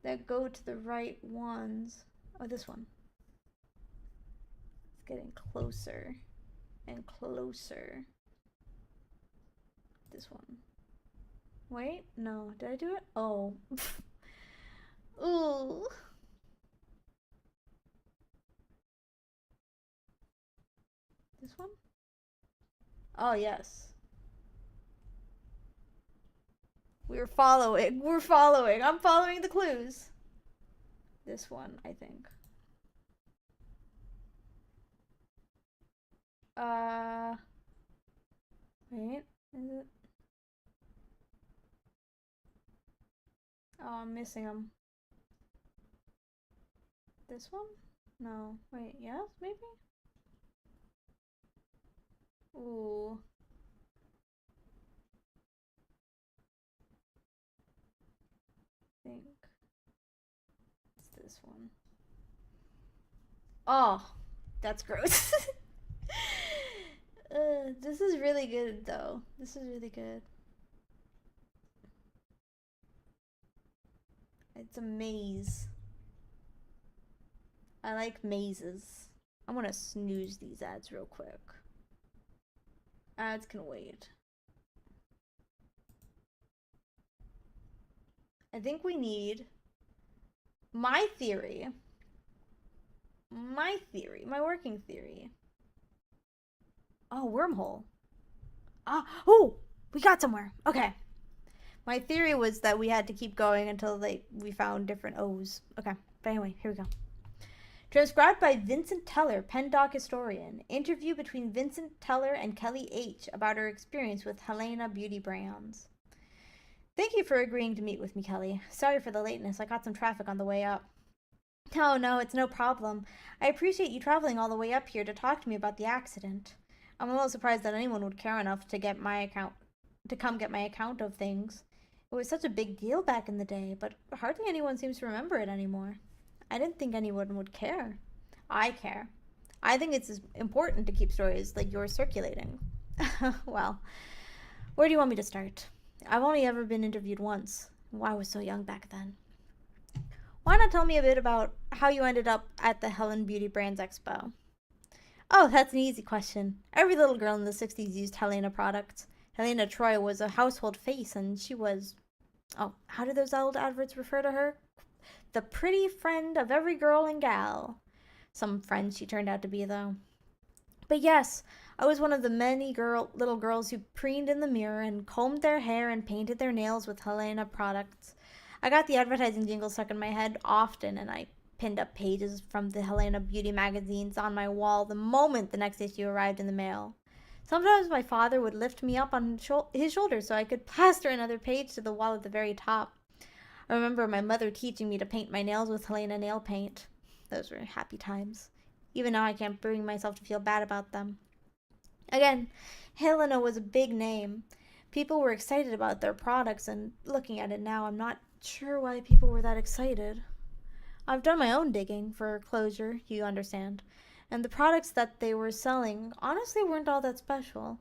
that go to the right ones. Oh, this one. It's getting closer and closer. This one. Wait, no. Did I do it? Oh. Ooh. This one? Oh, yes. We're following. We're following. I'm following the clues. This one, I think. Wait. Is it? Oh, I'm missing them. This one? No. Wait, yes, maybe? Ooh. I think it's this one. Oh, that's gross. This is really good, though. This is really good. It's a maze. I like mazes. I'm gonna snooze these ads real quick. Ads can wait. I think we need my theory. My working theory. Oh, wormhole. Oh, we got somewhere. Okay. My theory was that we had to keep going until we found different O's. Okay, but anyway, here we go. Transcribed by Vincent Teller, Pendog historian. Interview between Vincent Teller and Kelly H. about her experience with Helena Beauty Brands. Thank you for agreeing to meet with me, Kelly. Sorry for the lateness. I got some traffic on the way up. No, it's no problem. I appreciate you traveling all the way up here to talk to me about the accident. I'm a little surprised that anyone would care enough to come get my account of things. It was such a big deal back in the day, but hardly anyone seems to remember it anymore. I didn't think anyone would care. I care. I think it's important to keep stories like yours circulating. Well, where do you want me to start? I've only ever been interviewed once. I was so young back then. Why not tell me a bit about how you ended up at the Helen Beauty Brands Expo? Oh, that's an easy question. Every little girl in the 60s used Helena products. Helena Troy was a household face, and she was... Oh, how do those old adverts refer to her? The pretty friend of every girl and gal. Some friend she turned out to be, though. But yes, I was one of the many little girls who preened in the mirror and combed their hair and painted their nails with Helena products. I got the advertising jingle stuck in my head often, and I pinned up pages from the Helena Beauty magazines on my wall the moment the next issue arrived in the mail. Sometimes my father would lift me up on his shoulder so I could plaster another page to the wall at the very top. I remember my mother teaching me to paint my nails with Helena nail paint. Those were happy times. Even now I can't bring myself to feel bad about them. Again, Helena was a big name. People were excited about their products, and looking at it now, I'm not sure why people were that excited. I've done my own digging for closure, you understand, and the products that they were selling honestly weren't all that special.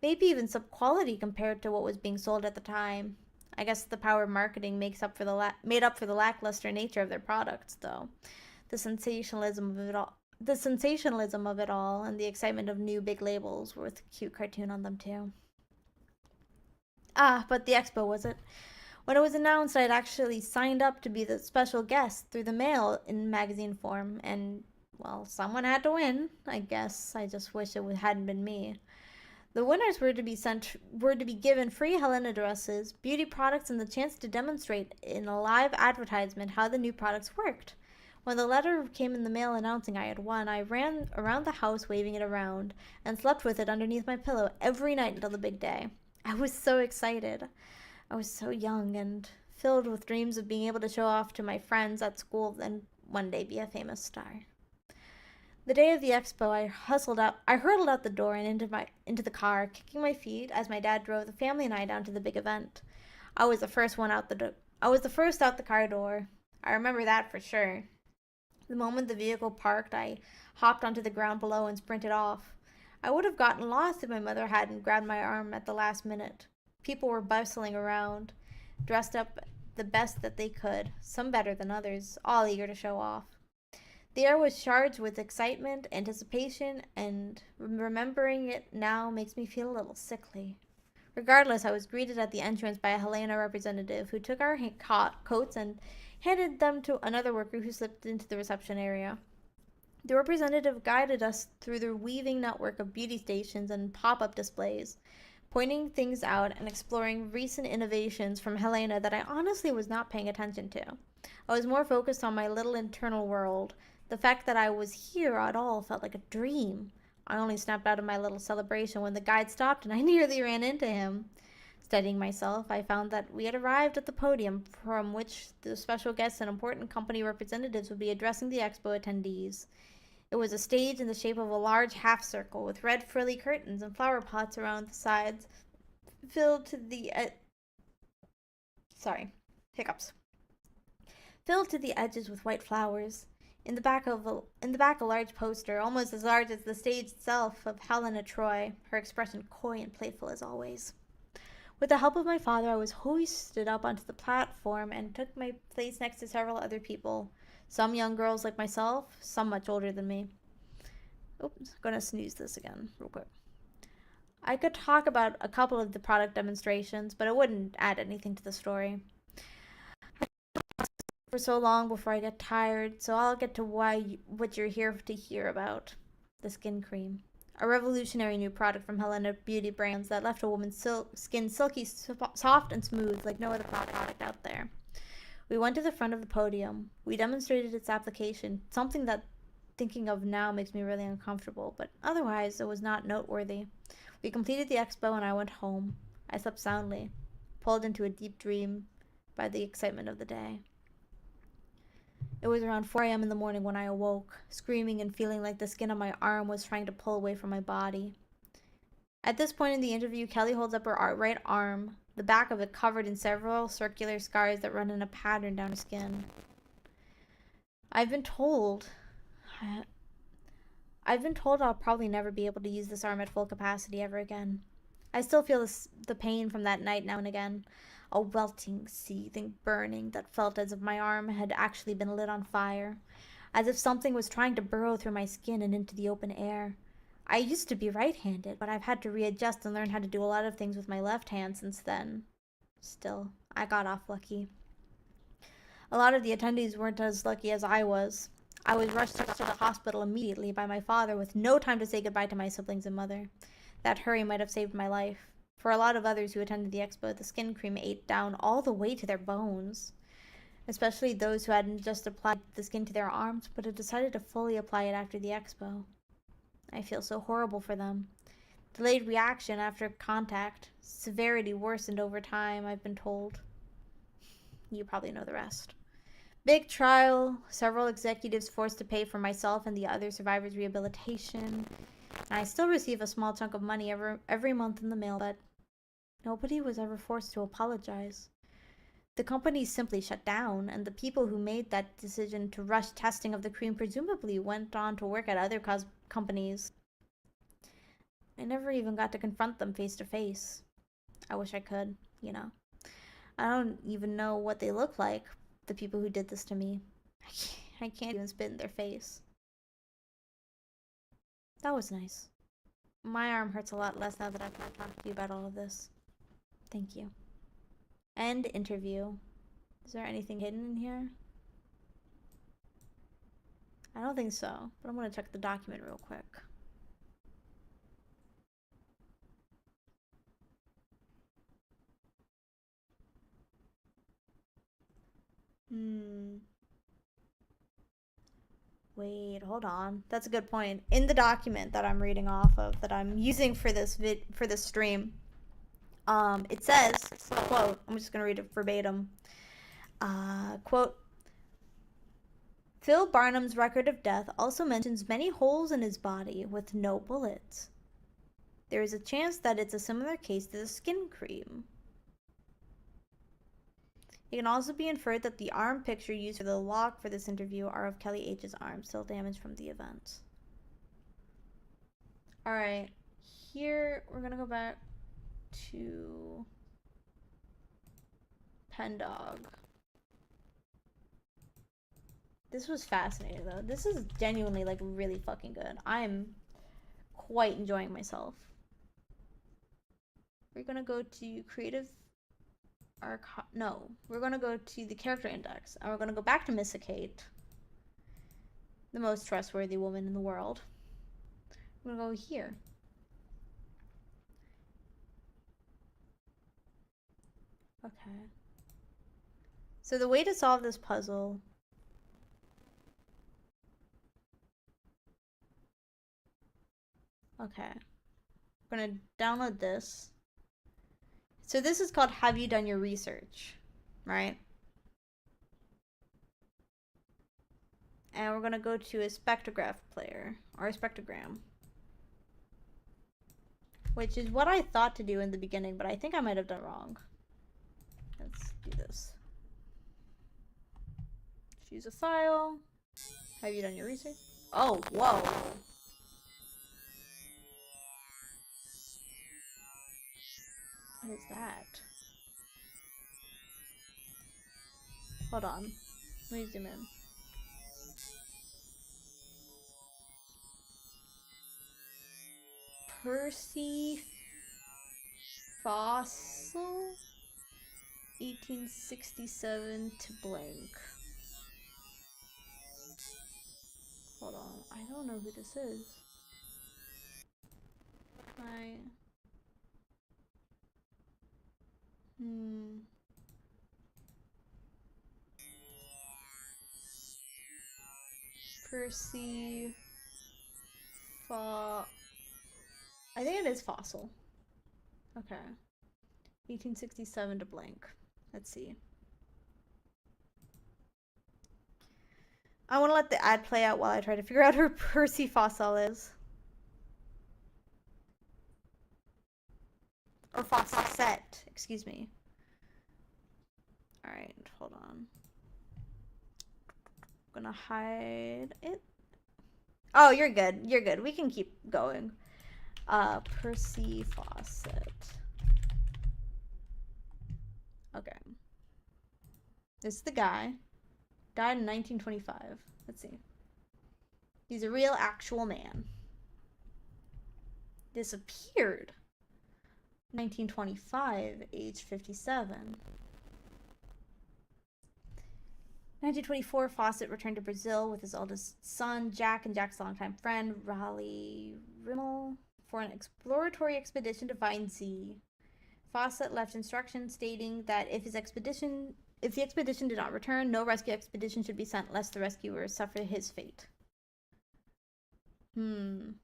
Maybe even sub-quality compared to what was being sold at the time. I guess the power of marketing made up for the lackluster nature of their products, though. The sensationalism of it all, and the excitement of new big labels with a cute cartoon on them too. Ah, but the expo was it? When it was announced, I'd actually signed up to be the special guest through the mail in magazine form, and well, someone had to win. I guess I just wish it hadn't been me. The winners were to be given free Helena dresses, beauty products, and the chance to demonstrate in a live advertisement how the new products worked. When the letter came in the mail announcing I had won, I ran around the house waving it around and slept with it underneath my pillow every night until the big day. I was so excited. I was so young and filled with dreams of being able to show off to my friends at school and one day be a famous star. The day of the expo, I hurtled out the door and into the car, kicking my feet as my dad drove the family and I down to the big event. I was the first out the car door. I remember that for sure. The moment the vehicle parked, I hopped onto the ground below and sprinted off. I would have gotten lost if my mother hadn't grabbed my arm at the last minute. People were bustling around, dressed up the best that they could, some better than others, all eager to show off. The air was charged with excitement, anticipation, and remembering it now makes me feel a little sickly. Regardless, I was greeted at the entrance by a Helena representative who took our coats and handed them to another worker who slipped into the reception area. The representative guided us through the weaving network of beauty stations and pop-up displays, pointing things out and exploring recent innovations from Helena that I honestly was not paying attention to. I was more focused on my little internal world. The fact that I was here at all felt like a dream. I only snapped out of my little celebration when the guide stopped and I nearly ran into him. Studying myself, I found that we had arrived at the podium from which the special guests and important company representatives would be addressing the expo attendees. It was a stage in the shape of a large half circle with red frilly curtains and flower pots around the sides, filled to the edges with white flowers. In the back a large poster, almost as large as the stage itself, of Helena Troy, her expression coy and playful as always. With the help of my father, I was hoisted up onto the platform and took my place next to several other people, some young girls like myself, some much older than me. Oops, gonna snooze this again real quick. I could talk about a couple of the product demonstrations, but it wouldn't add anything to the story. For so long before I get tired, so I'll get to what you're here to hear about. The skin cream. A revolutionary new product from Helena Beauty Brands that left a woman's skin silky, soft, and smooth like no other product out there. We went to the front of the podium. We demonstrated its application, something that thinking of now makes me really uncomfortable, but otherwise it was not noteworthy. We completed the expo and I went home. I slept soundly, pulled into a deep dream by the excitement of the day. It was around 4 a.m. in the morning when I awoke, screaming and feeling like the skin on my arm was trying to pull away from my body. At this point in the interview, Kelly holds up her right arm, the back of it covered in several circular scars that run in a pattern down her skin. I've been told I'll probably never be able to use this arm at full capacity ever again. I still feel the pain from that night now and again. A welting, seething, burning that felt as if my arm had actually been lit on fire, as if something was trying to burrow through my skin and into the open air. I used to be right-handed, but I've had to readjust and learn how to do a lot of things with my left hand since then. Still, I got off lucky. A lot of the attendees weren't as lucky as I was. I was rushed to the hospital immediately by my father with no time to say goodbye to my siblings and mother. That hurry might have saved my life. For a lot of others who attended the expo, the skin cream ate down all the way to their bones. Especially those who hadn't just applied the skin to their arms, but had decided to fully apply it after the expo. I feel so horrible for them. Delayed reaction after contact. Severity worsened over time, I've been told. You probably know the rest. Big trial, several executives forced to pay for myself and the other survivors' rehabilitation. And I still receive a small chunk of money every month in the mail, but nobody was ever forced to apologize. the company simply shut down, and the people who made that decision to rush testing of the cream presumably went on to work at other companies. I never even got to confront them face to face. I wish I could, you know. I don't even know what they look like, the people who did this to me. I can't even spit in their face. That was nice. My arm hurts a lot less now that I've talked to you about all of this. Thank you. End interview. Is there anything hidden in here? I don't think so, but I'm gonna check the document real quick. Wait, hold on. That's a good point. In the document that I'm reading off of, that I'm using for this stream, it says, quote, I'm just gonna read it verbatim. Quote, Phil Barnum's record of death also mentions many holes in his body with no bullets. There is a chance that it's a similar case to the skin cream. It can also be inferred that the arm picture used for the log for this interview are of Kelly H's arm, still damaged from the event. Alright, here we're gonna go back to Pendog. This was fascinating though. This is genuinely like really fucking good. I'm quite enjoying myself. We're gonna go to creative no, we're gonna go to the character index, and we're gonna go back to Missa Kate, the most trustworthy woman in the world. I'm gonna go here. Okay. So the way to solve this puzzle okay. I'm gonna download this. So this is called Have You Done Your Research, right? And we're gonna go to a spectrograph player, or a spectrogram. Which is what I thought to do in the beginning, but I think I might have done wrong. Let's do this. Choose a file. Have you done your research? Oh, whoa. What is that? Hold on. Let me zoom in. Percy Fossil 1867 to blank. Hold on. I don't know who this is. Percy I think it is Fossil. Okay. 1867 to blank. Let's see. I want to let the ad play out while I try to figure out who Percy Fossil is. Or Fawcett, excuse me. Alright, hold on. I'm gonna hide it. Oh, you're good. You're good. We can keep going. Percy Fawcett. Okay. This is the guy. Died in 1925. Let's see. He's a real, actual man. Disappeared. 1925, age 57. 1924, Fawcett returned to Brazil with his oldest son, Jack, and Jack's longtime friend, Raleigh Rimmel, for an exploratory expedition to find Z. Fawcett left instructions stating that if the expedition did not return, no rescue expedition should be sent lest the rescuers suffer his fate. The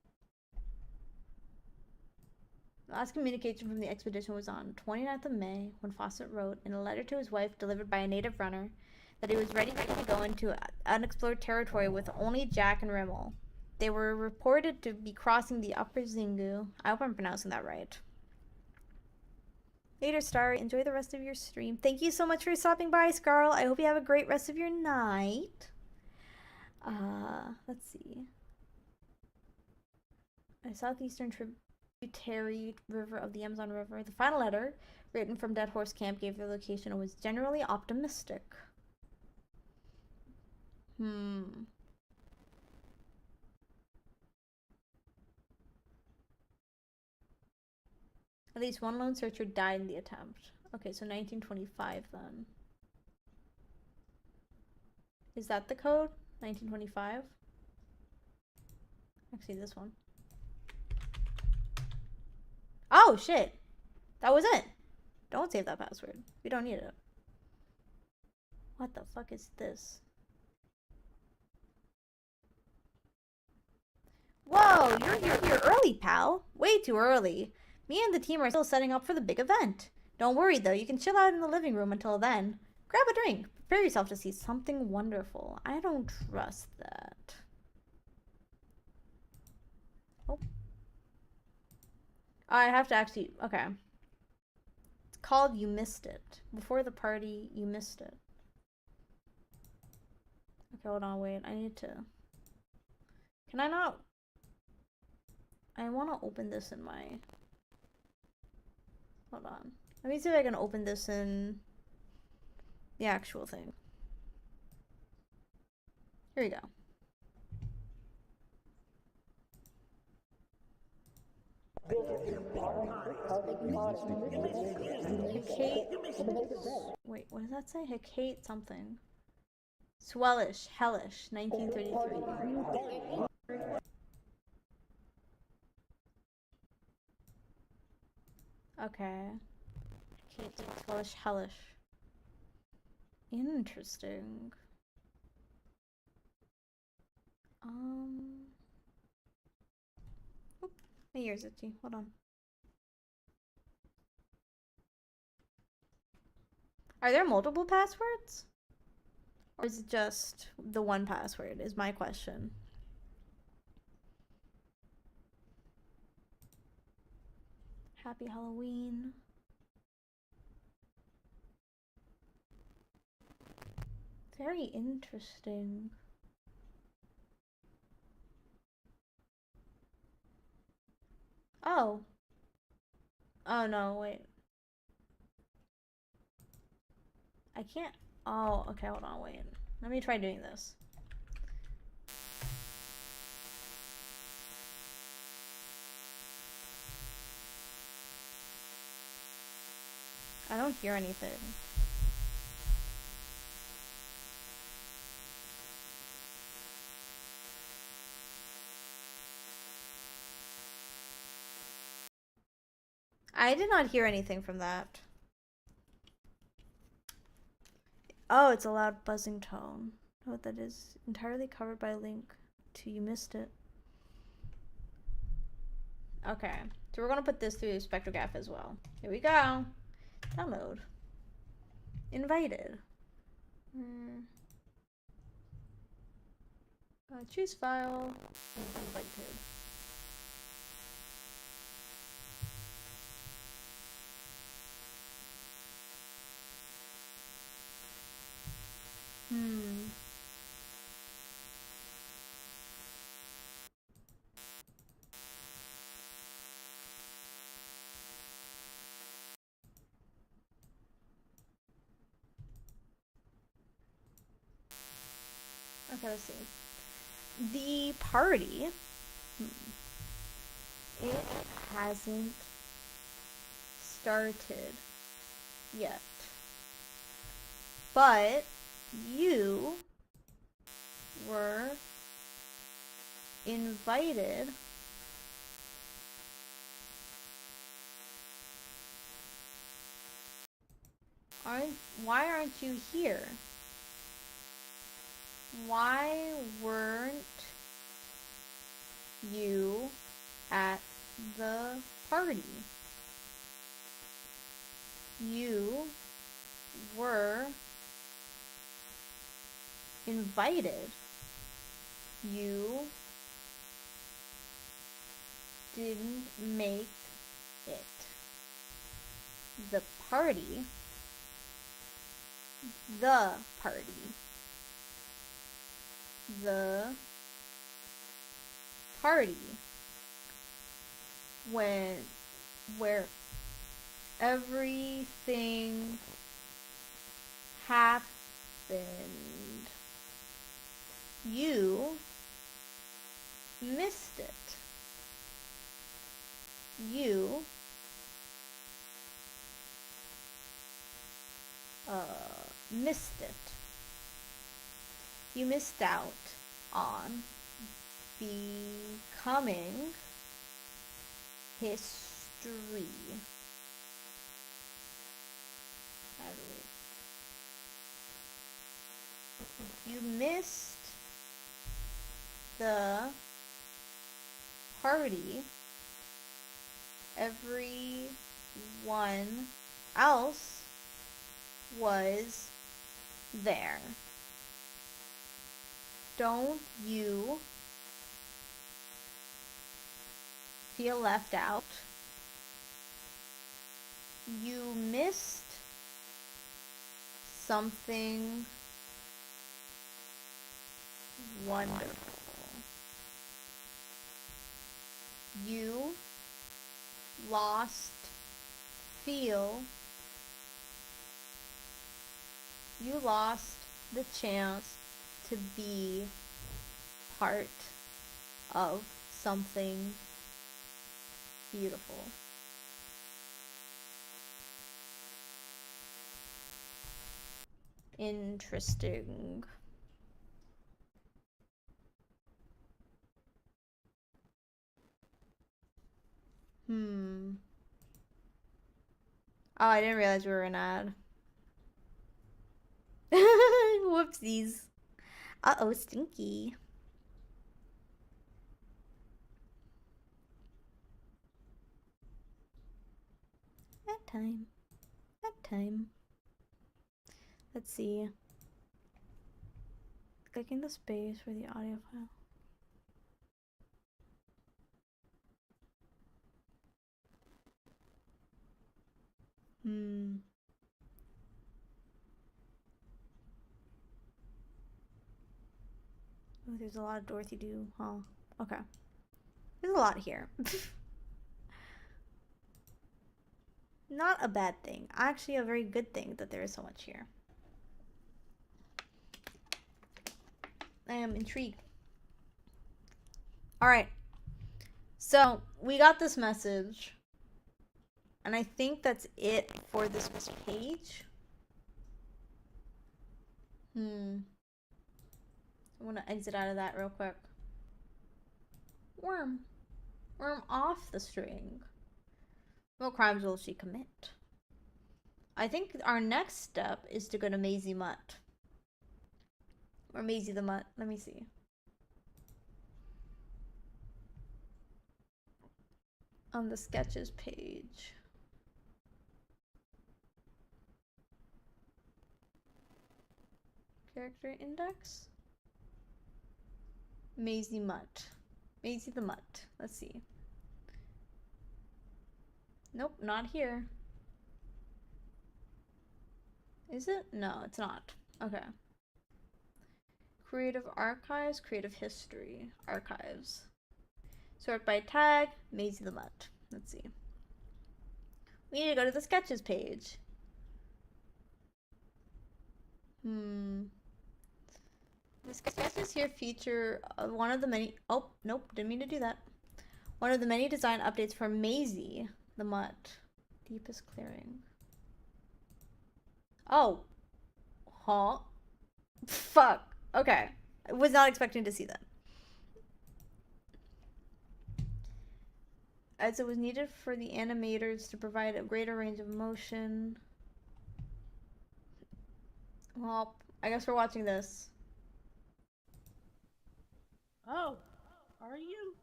last communication from the expedition was on 29th of May, when Fawcett wrote in a letter to his wife delivered by a native runner that he was ready to go into unexplored territory with only Jack and Rimmel. They were reported to be crossing the Upper Xingu. I hope I'm pronouncing that right. Later, Star. Enjoy the rest of your stream. Thank you so much for stopping by, Scarl. I hope you have a great rest of your night. Let's see. A southeastern tributary river of the Amazon River. The final letter, written from Dead Horse Camp, gave the location and was generally optimistic. At least one lone searcher died in the attempt. Okay, so 1925 then. Is that the code? 1925? Actually, this one. Oh, shit! That was it! Don't save that password. We don't need it. What the fuck is this? Whoa, you're here early, pal. Way too early. Me and the team are still setting up for the big event. Don't worry, though. You can chill out in the living room until then. Grab a drink. Prepare yourself to see something wonderful. I don't trust that. Oh. I have to actually... Okay. It's called You Missed It. Before the party, you missed it. Okay, hold on, wait. I need to... Can I not... I want to open this in my... Hold on. Let me see if I can open this in the actual thing. Here we go. Wait, what does that say? Hecate something. Swellish, hellish, 1933. Okay. Hecate, swellish, hellish. Interesting. Oop, my ears itchy. Hold on. Are there multiple passwords? Or is it just the one password is my question. Happy Halloween. Very interesting. Oh. Oh no, wait. I can't. Oh, okay, hold on, wait. Let me try doing this. I don't hear anything. I did not hear anything from that. Oh, it's a loud buzzing tone. Know what that is? Entirely covered by a link to You Missed It. Okay, so we're gonna put this through the spectrograph as well. Here we go. Download. Invited. Choose file. Invited. Okay, let's see. The party. It hasn't started yet. But you were invited why aren't you here? Why weren't you at the party? You were invited. You didn't make it. The party. The party. The party. Where everything happened. You missed it. You missed it. You missed out on becoming history. I believe. You missed the party. Everyone else was there. Don't you feel left out? You missed something wonderful. You lost the chance to be part of something beautiful. Interesting. Oh, I didn't realize we were an ad. Whoopsies. Uh-oh, stinky. At time. Let's see. Clicking the space for the audio file. Oh, there's a lot of Dorothy do, huh? Okay. There's a lot here. Not a bad thing. Actually, a very good thing that there is so much here. I am intrigued. Alright. So, we got this message. And I think that's it for this page. I want to exit out of that real quick. Worm off the string. What crimes will she commit? I think our next step is to go to Maisie Mutt. Or Maisie the Mutt. Let me see. On the sketches page. Character index? Maisie Mutt. Maisie the Mutt. Let's see. Nope, not here. Is it? No, it's not. Okay. Creative Archives, Creative History, Archives. Sort by tag, Maisie the Mutt. Let's see. We need to go to the sketches page. The sketches here feature one of the many... Oh, nope, didn't mean to do that. One of the many design updates for Maisie the Mutt. Deepest clearing. Oh. Huh? Fuck. Okay. I was not expecting to see that. As it was needed for the animators to provide a greater range of motion. Well, I guess we're watching this. Oh, are you?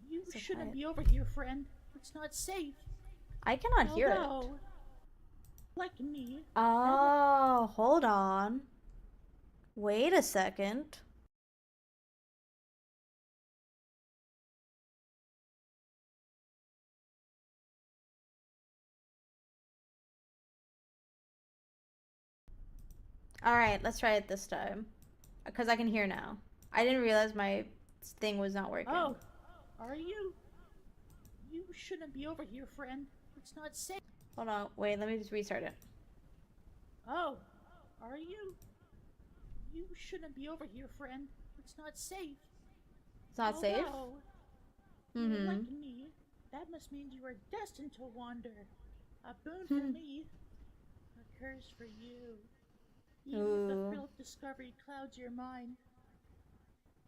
You So shouldn't quiet. be over here, friend. It's not safe. I cannot hear it. Although, like me. Oh, hold on. Wait a second. Alright, let's try it this time. Because I can hear now. I didn't realize my thing was not working. Oh, are you? You shouldn't be over here, friend. It's not safe. Hold on, wait, let me just restart it. Oh, are you? You shouldn't be over here, friend. It's not safe. It's not safe? Although, Mm-hmm. you're like me, that must mean you are destined to wander. A boon for me, a curse for you. Even if the Ooh. thrill of discovery clouds your mind,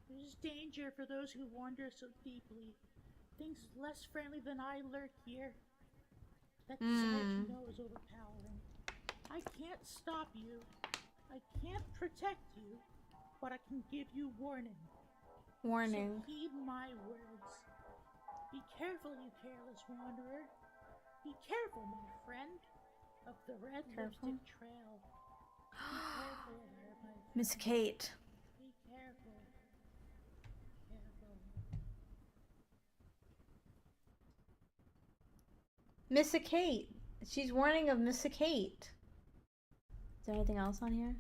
there's danger for those who wander so deeply. Things less friendly than I lurk here. That desire to know is overpowering. I can't stop you. I can't protect you, but I can give you warning. Warning. So heed my words. Be careful, you careless wanderer. Be careful, my friend, of the red lipstick trail. Be careful there, my friend. Miss Kate. Be careful. Careful. Miss Kate. She's warning of Miss Kate. Is there anything else on here?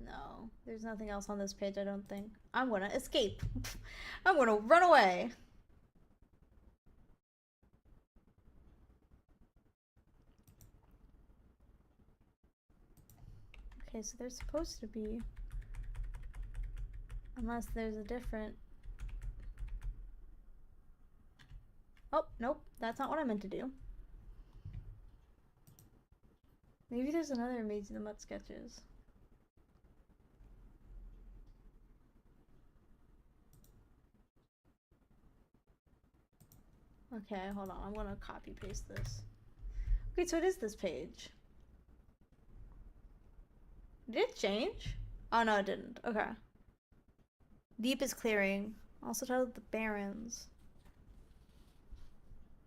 No, there's nothing else on this page, I don't think. I'm gonna escape. I'm gonna run away. Okay, so there's supposed to be. Unless there's a different. Oh, nope, that's not what I meant to do. Maybe there's another Maisie the Mutt sketches. Okay, hold on. I'm gonna copy paste this. Okay, so it is this page. Did it change? Oh no, it didn't. Okay. Deep is clearing. Also titled The Barons.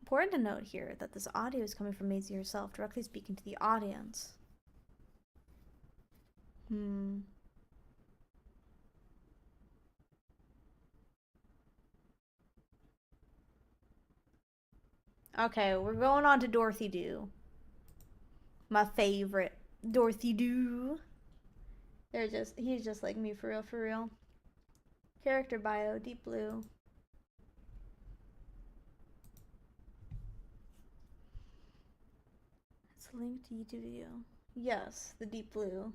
Important to note here that this audio is coming from Maisie herself, directly speaking to the audience. Okay, we're going on to Dorothy Doo. My favorite. Dorothy Doo. He's just like me, for real, for real. Character bio, deep blue. It's linked to YouTube video. Yes, the deep blue.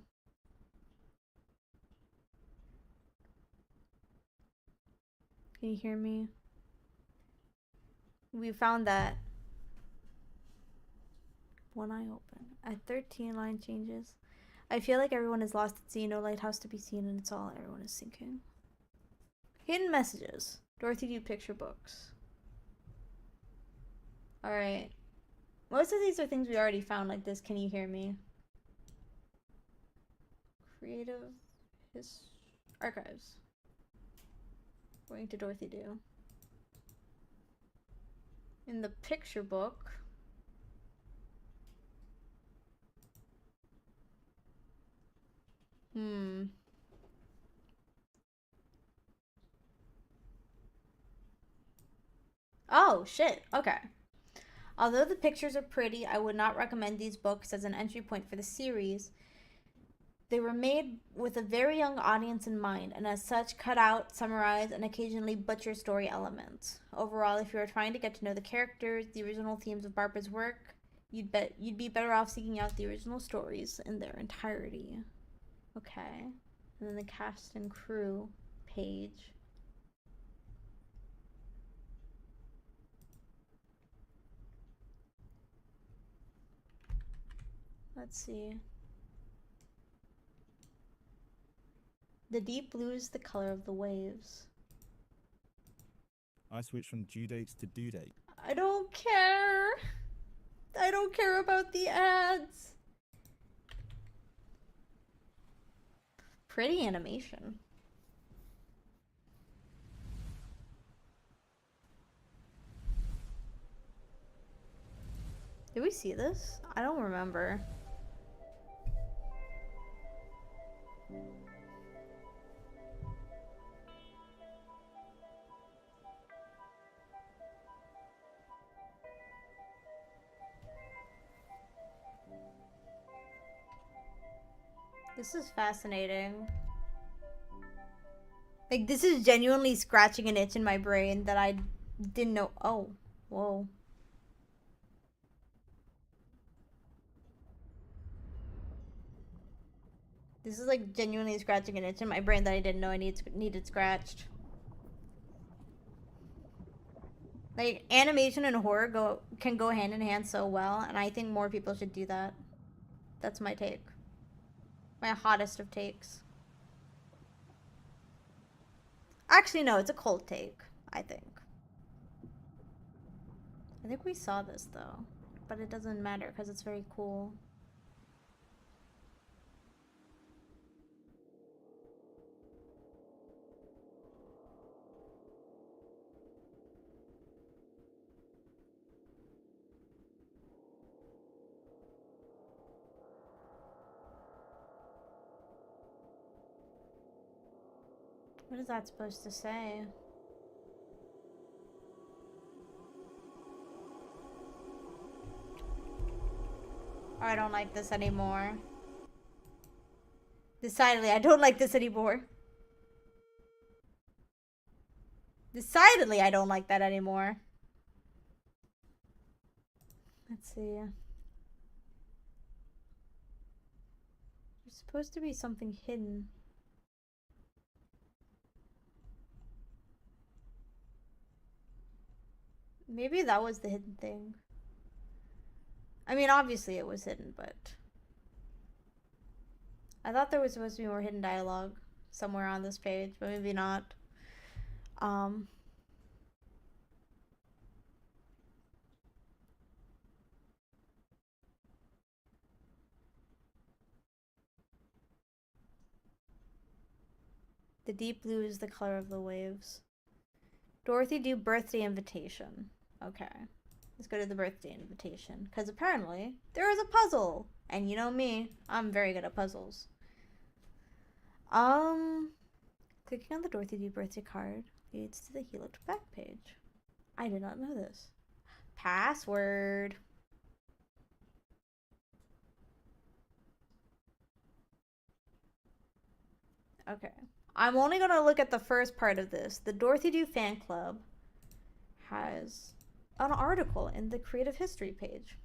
Can you hear me? We found that. One eye open. At 13 line changes. I feel like everyone is lost at sea, no lighthouse to be seen, and it's all everyone is sinking. Hidden messages. Dorothy Doo picture books. Alright. Most of these are things we already found, like this. Can you hear me? Creative archives. Going to Dorothy Doo. In the picture book. Oh, shit. Okay. Although the pictures are pretty, I would not recommend these books as an entry point for the series. They were made with a very young audience in mind, and as such, cut out, summarize, and occasionally butcher story elements. Overall, if you are trying to get to know the characters, the original themes of Barbara's work, you'd be better off seeking out the original stories in their entirety. Okay. And then the cast and crew page. Let's see. The deep blue is the color of the waves. I switched from due dates to due date. I don't care. I don't care about the ads. Pretty animation. Did we see this? I don't remember. This is fascinating. Like, this is genuinely scratching an itch in my brain that I didn't know. Oh, whoa. This is like genuinely scratching an itch in my brain that I didn't know I needed scratched. Like, animation and horror can go hand in hand so well, and I think more people should do that. That's my take. My hottest of takes. Actually, no, it's a cold take, I think. I think we saw this, though. But it doesn't matter, because it's very cool. What is that supposed to say? I don't like this anymore. Decidedly, I don't like this anymore. Decidedly, I don't like that anymore. Let's see. There's supposed to be something hidden. Maybe that was the hidden thing. I mean, obviously it was hidden, but I thought there was supposed to be more hidden dialogue somewhere on this page, but maybe not. The deep blue is the color of the waves. Dorothy do birthday invitation. Okay. Let's go to the birthday invitation. Because apparently, there is a puzzle. And you know me, I'm very good at puzzles. Clicking on the Dorothy do birthday card leads to the He Looked Back page. I did not know this. Password. Okay. I'm only going to look at the first part of this. The Dorothy do fan club has an article in the creative history page.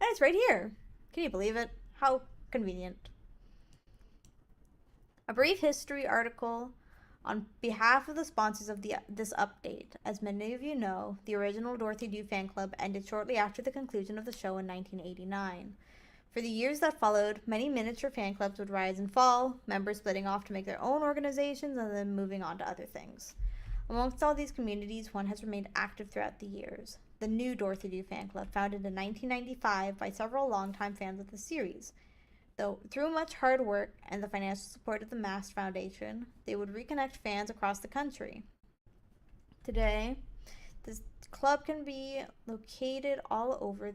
And it's right here. Can you believe it? How convenient. A brief history article on behalf of the sponsors of this update. As many of you know, the original Dorothy do fan club ended shortly after the conclusion of the show in 1989. For the years that followed, many miniature fan clubs would rise and fall, members splitting off to make their own organizations and then moving on to other things. Amongst all these communities, one has remained active throughout the years. The new Dorothy do fan club, founded in 1995 by several longtime fans of the series. Though through much hard work and the financial support of the Mast Foundation, they would reconnect fans across the country. Today, the club can be located all over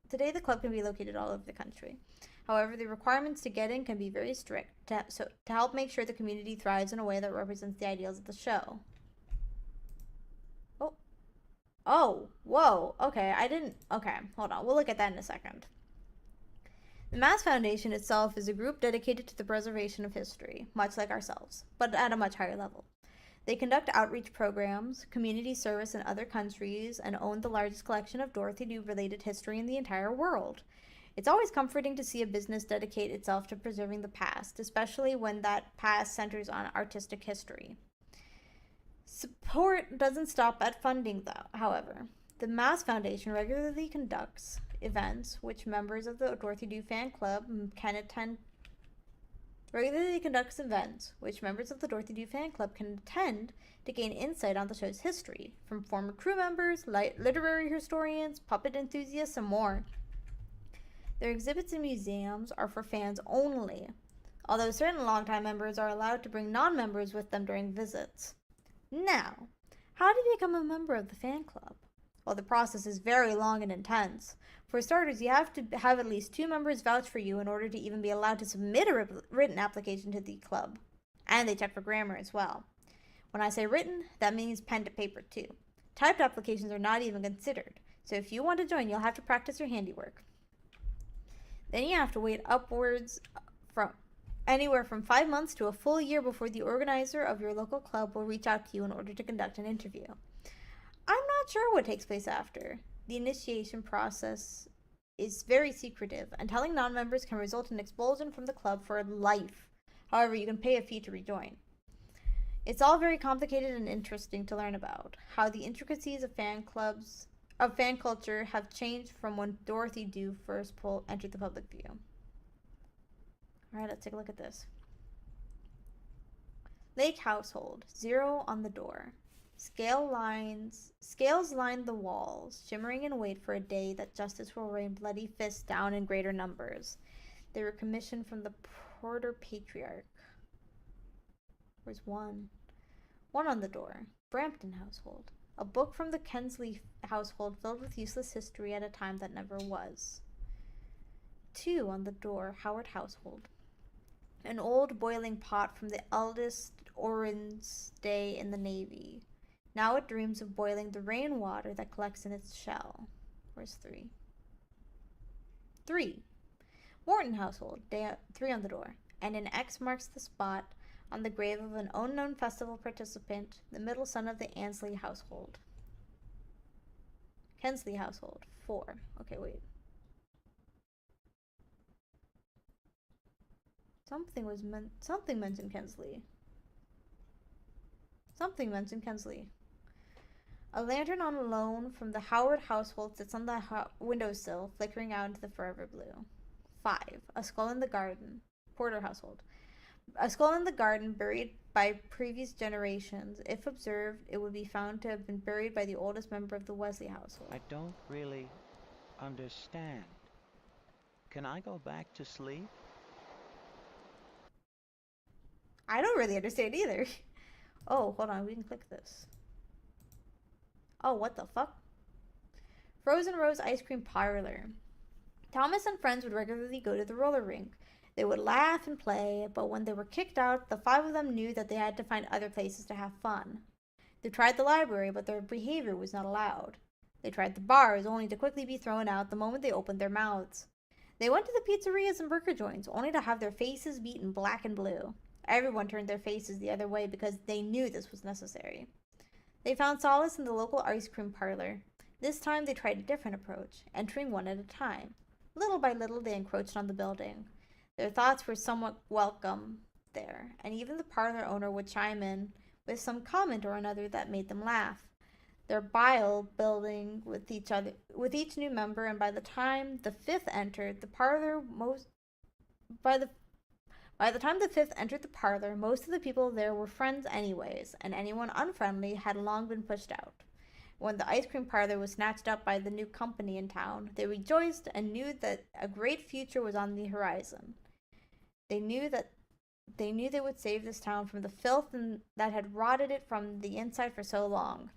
the country. However, the requirements to get in can be very strict to help make sure the community thrives in a way that represents the ideals of the show. Oh, whoa, okay, okay, hold on, we'll look at that in a second. The Mast Foundation itself is a group dedicated to the preservation of history, much like ourselves, but at a much higher level. They conduct outreach programs, community service in other countries, and own the largest collection of Dorothy do-related history in the entire world. It's always comforting to see a business dedicate itself to preserving the past, especially when that past centers on artistic history. Support doesn't stop at funding, though. However, the Mast Foundation regularly conducts events which members of the Dorothy do fan club can attend. Regularly conducts events which members of the Dorothy do fan club can attend to gain insight on the show's history from former crew members, literary historians, puppet enthusiasts, and more. Their exhibits and museums are for fans only, although certain longtime members are allowed to bring non-members with them during visits. Now, how to become a member of the fan club? Well, the process is very long and intense. For starters, you have to have at least 2 members vouch for you in order to even be allowed to submit a written application to the club. And they check for grammar as well. When I say written, that means pen to paper too. Typed applications are not even considered, so if you want to join, you'll have to practice your handiwork. Then you have to wait upwards from anywhere from 5 months to a full year before the organizer of your local club will reach out to you in order to conduct an interview. I'm not sure what takes place after. The initiation process is very secretive, and telling non-members can result in expulsion from the club for life. However, you can pay a fee to rejoin. It's all very complicated and interesting to learn about, how the intricacies of fan culture have changed from when Dorothy Dew first entered the public view. Alright, let's take a look at this. Lake household, 0 on the door. Scales line the walls, shimmering in wait for a day that justice will rain bloody fists down in greater numbers. They were commissioned from the Porter Patriarch. Where's 1? 1 on the door. Brampton household. A book from the Kensley household filled with useless history at a time that never was. 2 on the door. Howard household. An old boiling pot from the eldest Orin's day in the Navy. Now it dreams of boiling the rainwater that collects in its shell. Where's 3? 3. Morton household. 3 on the door. And an X marks the spot on the grave of an unknown festival participant, the middle son of the Ansley household. Kensley household. 4. Okay, wait. Something mentioned Kensley. Something mentioned Kensley. A lantern on loan from the Howard household sits on the windowsill, flickering out into the forever blue. 5. A skull in the garden. Porter household. A skull in the garden buried by previous generations. If observed, it would be found to have been buried by the oldest member of the Wesley household. I don't really understand. Can I go back to sleep? I don't really understand either. Oh, hold on. We can click this. Oh, what the fuck? Frozen Rose Ice Cream Parlor. Thomas and friends would regularly go to the roller rink. They would laugh and play, but when they were kicked out, the 5 of them knew that they had to find other places to have fun. They tried the library, but their behavior was not allowed. They tried the bars, only to quickly be thrown out the moment they opened their mouths. They went to the pizzerias and burger joints, only to have their faces beaten black and blue. Everyone turned their faces the other way because they knew this was necessary. They found solace in the local ice cream parlor. This time they tried a different approach, entering one at a time. Little by little they encroached on the building. Their thoughts were somewhat welcome there, and even the parlor owner would chime in with some comment or another that made them laugh. Their bile building with each new member, and by the time the 5th entered the parlor, most of the people there were friends anyways, and anyone unfriendly had long been pushed out. When the ice cream parlor was snatched up by the new company in town, they rejoiced and knew that a great future was on the horizon. They knew they would save this town from the filth that had rotted it from the inside for so long.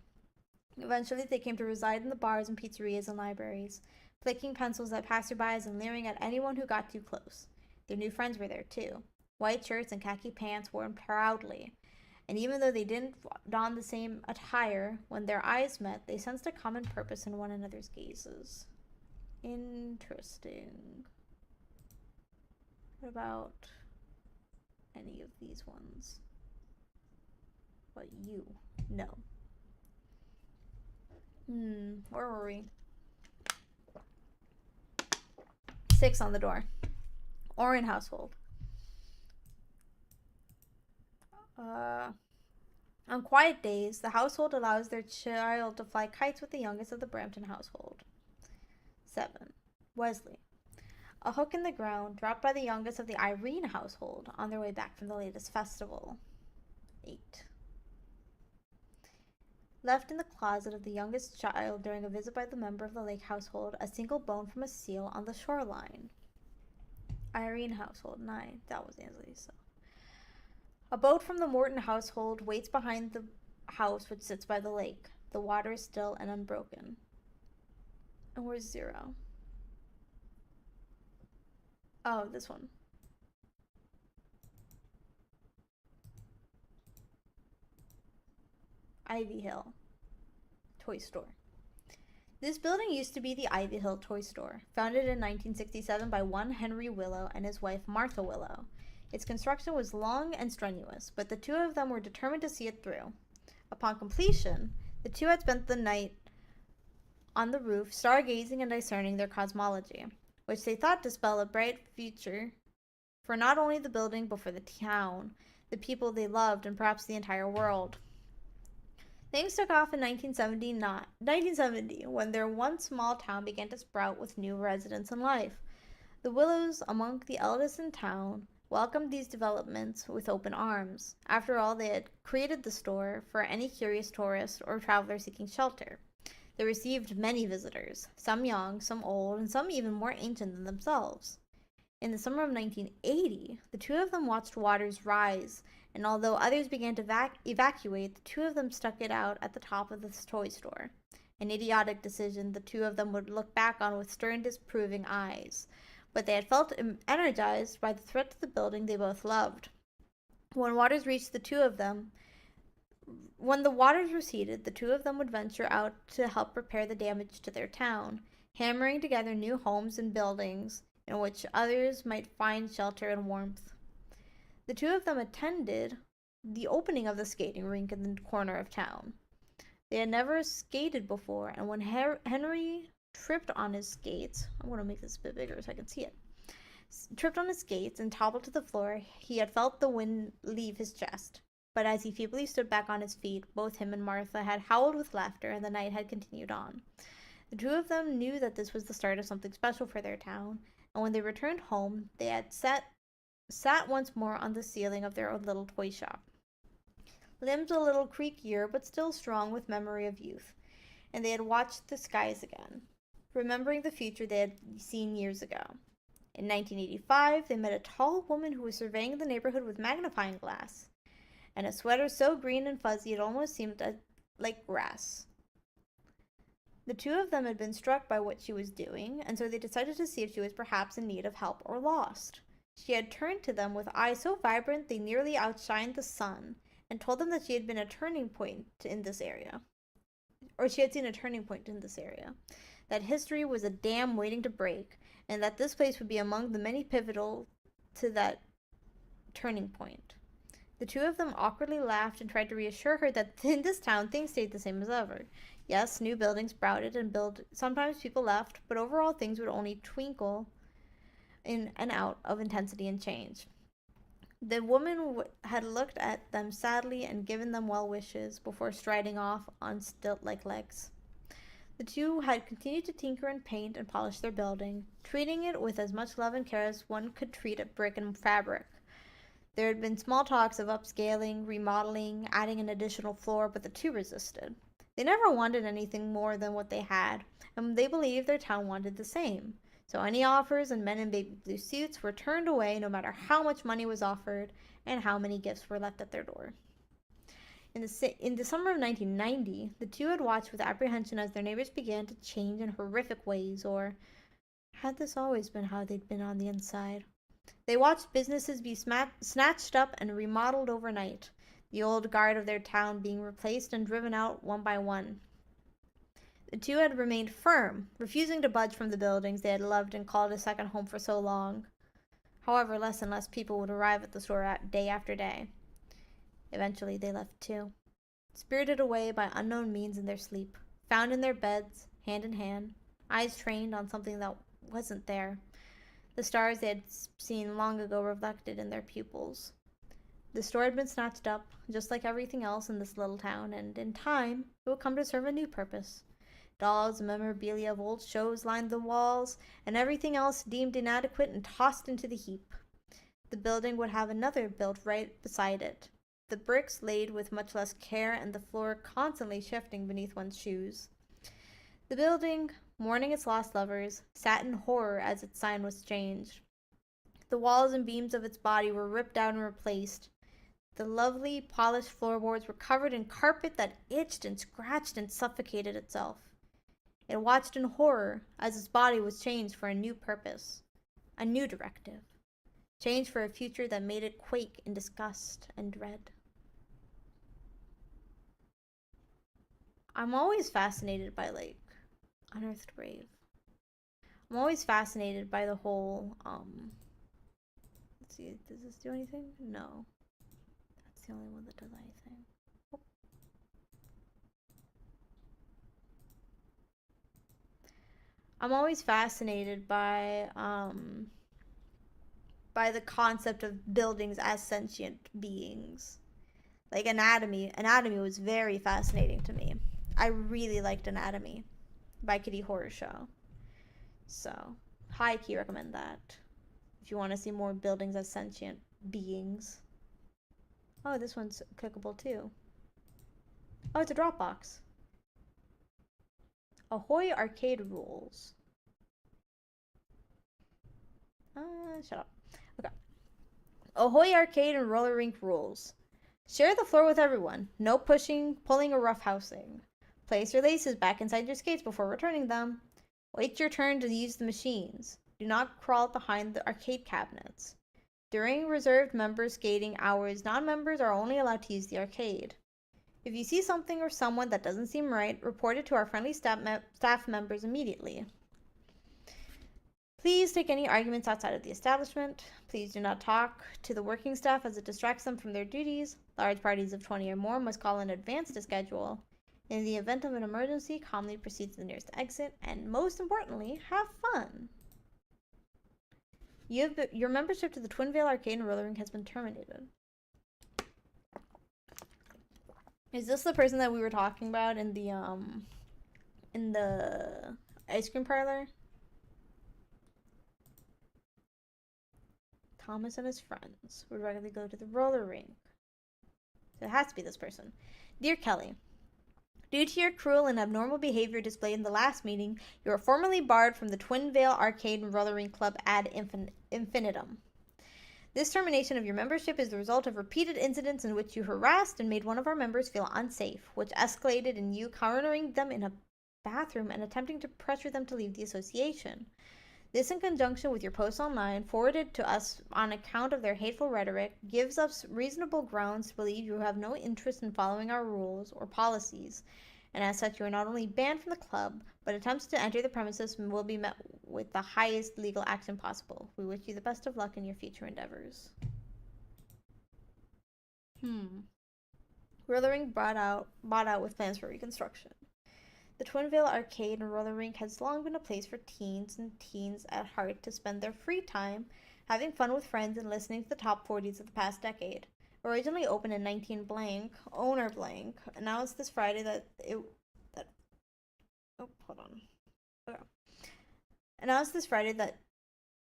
Eventually, they came to reside in the bars and pizzerias and libraries, flicking pencils at passerbys and leering at anyone who got too close. Their new friends were there too. White shirts and khaki pants worn proudly, and even though they didn't don the same attire, when their eyes met, they sensed a common purpose in one another's gazes. Interesting. What about any of these ones? What you know? Where were we? 6 on the door. Orrin household. On quiet days, the household allows their child to fly kites with the youngest of the Brampton household. 7. Wesley. A hook in the ground dropped by the youngest of the Irene household on their way back from the latest festival. 8. Left in the closet of the youngest child during a visit by the member of the Lake household, a single bone from a seal on the shoreline. Irene household. 9. That was Ansley, so. A boat from the Morton household waits behind the house which sits by the lake. The water is still and unbroken. And where's 0? Oh, this one. Ivy Hill Toy Store. This building used to be the Ivy Hill Toy Store, founded in 1967 by one Henry Willow and his wife Martha Willow. Its construction was long and strenuous, but the two of them were determined to see it through. Upon completion, the two had spent the night on the roof, stargazing and discerning their cosmology, which they thought to spell a bright future for not only the building, but for the town, the people they loved, and perhaps the entire world. Things took off in 1970, when their once small town began to sprout with new residents and life. The Willows, among the eldest in town, welcomed these developments with open arms. After all, they had created the store for any curious tourist or traveler seeking shelter. They received many visitors, some young, some old, and some even more ancient than themselves. In the summer of 1980, the two of them watched waters rise, and although others began to evacuate, the two of them stuck it out at the top of the toy store. An idiotic decision the two of them would look back on with stern, disapproving eyes, but they had felt energized by the threat to the building they both loved. When the waters receded, the two of them would venture out to help repair the damage to their town, hammering together new homes and buildings in which others might find shelter and warmth. The two of them attended the opening of the skating rink in the corner of town. They had never skated before, and when Henry tripped on his skates, I'm going to make this a bit bigger so I can see it, tripped on his skates and toppled to the floor, he had felt the wind leave his chest. But as he feebly stood back on his feet, both him and Martha had howled with laughter, and the night had continued on. The two of them knew that this was the start of something special for their town, and when they returned home, they had sat once more on the ceiling of their own little toy shop. Limbs a little creakier, but still strong with memory of youth, and they had watched the skies again, remembering the future they had seen years ago. In 1985, they met a tall woman who was surveying the neighborhood with magnifying glass, and a sweater so green and fuzzy it almost seemed like grass. The two of them had been struck by what she was doing, and so they decided to see if she was perhaps in need of help or lost. She had turned to them with eyes so vibrant they nearly outshined the sun, and told them that she had been a turning point in this area. Or she had seen a turning point in this area. That history was a dam waiting to break, and that this place would be among the many pivotal to that turning point. The two of them awkwardly laughed and tried to reassure her that in this town things stayed the same as ever. Yes, new buildings sprouted and sometimes people left, but overall things would only twinkle in and out of intensity and change. The woman had looked at them sadly and given them well wishes before striding off on stilt-like legs. The two had continued to tinker and paint and polish their building, treating it with as much love and care as one could treat a brick and fabric. There had been small talks of upscaling, remodeling, adding an additional floor, but the two resisted. They never wanted anything more than what they had, and they believed their town wanted the same. So any offers and men in baby blue suits were turned away no matter how much money was offered and how many gifts were left at their door. In the summer of 1990, the two had watched with apprehension as their neighbors began to change in horrific ways, or had this always been how they'd been on the inside? They watched businesses be snatched up and remodeled overnight, the old guard of their town being replaced and driven out one by one. The two had remained firm, refusing to budge from the buildings they had loved and called a second home for so long. However, less and less people would arrive at the store day after day. Eventually, they left too, spirited away by unknown means in their sleep, found in their beds, hand in hand, eyes trained on something that wasn't there. The stars they had seen long ago reflected in their pupils. The store had been snatched up, just like everything else in this little town, and in time, it would come to serve a new purpose. Dolls and memorabilia of old shows lined the walls, and everything else deemed inadequate and tossed into the heap. The building would have another built right beside it, the bricks laid with much less care and the floor constantly shifting beneath one's shoes. The building, mourning its lost lovers, sat in horror as its sign was changed. The walls and beams of its body were ripped out and replaced. The lovely, polished floorboards were covered in carpet that itched and scratched and suffocated itself. It watched in horror as its body was changed for a new purpose, a new directive, changed for a future that made it quake in disgust and dread. I'm always fascinated by, Unearthed Grave. I'm always fascinated by the whole, Let's see, does this do anything? No. That's the only one that does anything. Oh. I'm always fascinated by the concept of buildings as sentient beings. Like anatomy. Anatomy was very fascinating to me. I really liked Anatomy by Kitty Horror Show. So, high key recommend that. If you want to see more buildings as sentient beings. Oh, this one's clickable too. Oh, it's a Dropbox. Ahoy Arcade Rules. Shut up. Okay. Ahoy Arcade and Roller Rink Rules. Share the floor with everyone. No pushing, pulling, or roughhousing. Place your laces back inside your skates before returning them. Wait your turn to use the machines. Do not crawl behind the arcade cabinets. During reserved member skating hours, non-members are only allowed to use the arcade. If you see something or someone that doesn't seem right, report it to our friendly staff members immediately. Please take any arguments outside of the establishment. Please do not talk to the working staff as it distracts them from their duties. Large parties of 20 or more must call in advance to schedule. In the event of an emergency, calmly proceed to the nearest exit, and most importantly, have fun. Your membership to the Twinvale Arcade and Roller Rink has been terminated. Is this the person that we were talking about in the ice cream parlor? Thomas and his friends would regularly go to the roller rink. So it has to be this person. Dear Kelly, due to your cruel and abnormal behavior displayed in the last meeting, you are formally barred from the Twinvale Arcade and Roller Rink Club ad infinitum. This termination of your membership is the result of repeated incidents in which you harassed and made one of our members feel unsafe, which escalated in you cornering them in a bathroom and attempting to pressure them to leave the association. This, in conjunction with your posts online, forwarded to us on account of their hateful rhetoric, gives us reasonable grounds to believe you have no interest in following our rules or policies, and as such you are not only banned from the club, but attempts to enter the premises will be met with the highest legal action possible. We wish you the best of luck in your future endeavors. Roller Rink bought out with plans for reconstruction. The Twinvale Arcade and Roller Rink has long been a place for teens and teens at heart to spend their free time having fun with friends and listening to the top 40s of the past decade. Originally opened in 19 blank, owner blank announced this Friday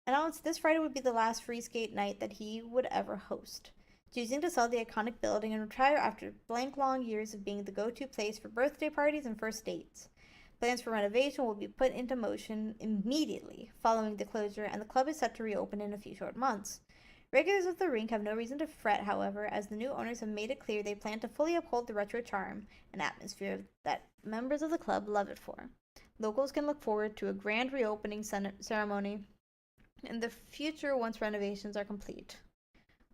announced this Friday would be the last free skate night that he would ever host, choosing to sell the iconic building and retire after blank long years of being the go-to place for birthday parties and first dates. Plans for renovation will be put into motion immediately following the closure, and the club is set to reopen in a few short months. Regulars of the rink have no reason to fret, however, as the new owners have made it clear they plan to fully uphold the retro charm and atmosphere that members of the club love it for. Locals can look forward to a grand reopening ceremony in the future once renovations are complete.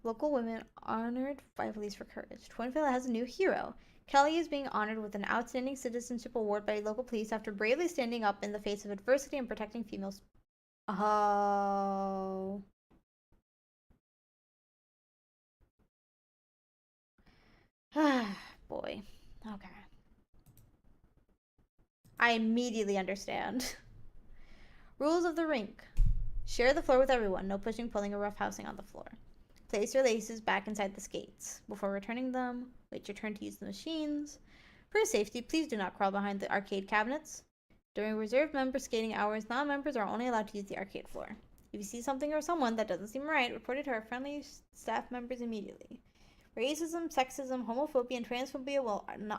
Local women honored by police for courage. Twinville has a new hero. Kelly is being honored with an Outstanding Citizenship Award by local police after bravely standing up in the face of adversity and protecting females. Oh. Boy. Okay. I immediately understand. Rules of the rink. Share the floor with everyone. No pushing, pulling, or roughhousing on the floor. Place your laces back inside the skates. Before returning them, wait your turn to use the machines. For safety, please do not crawl behind the arcade cabinets. During reserved member skating hours, non-members are only allowed to use the arcade floor. If you see something or someone that doesn't seem right, report it to our friendly staff members immediately. Racism, sexism, homophobia, and transphobia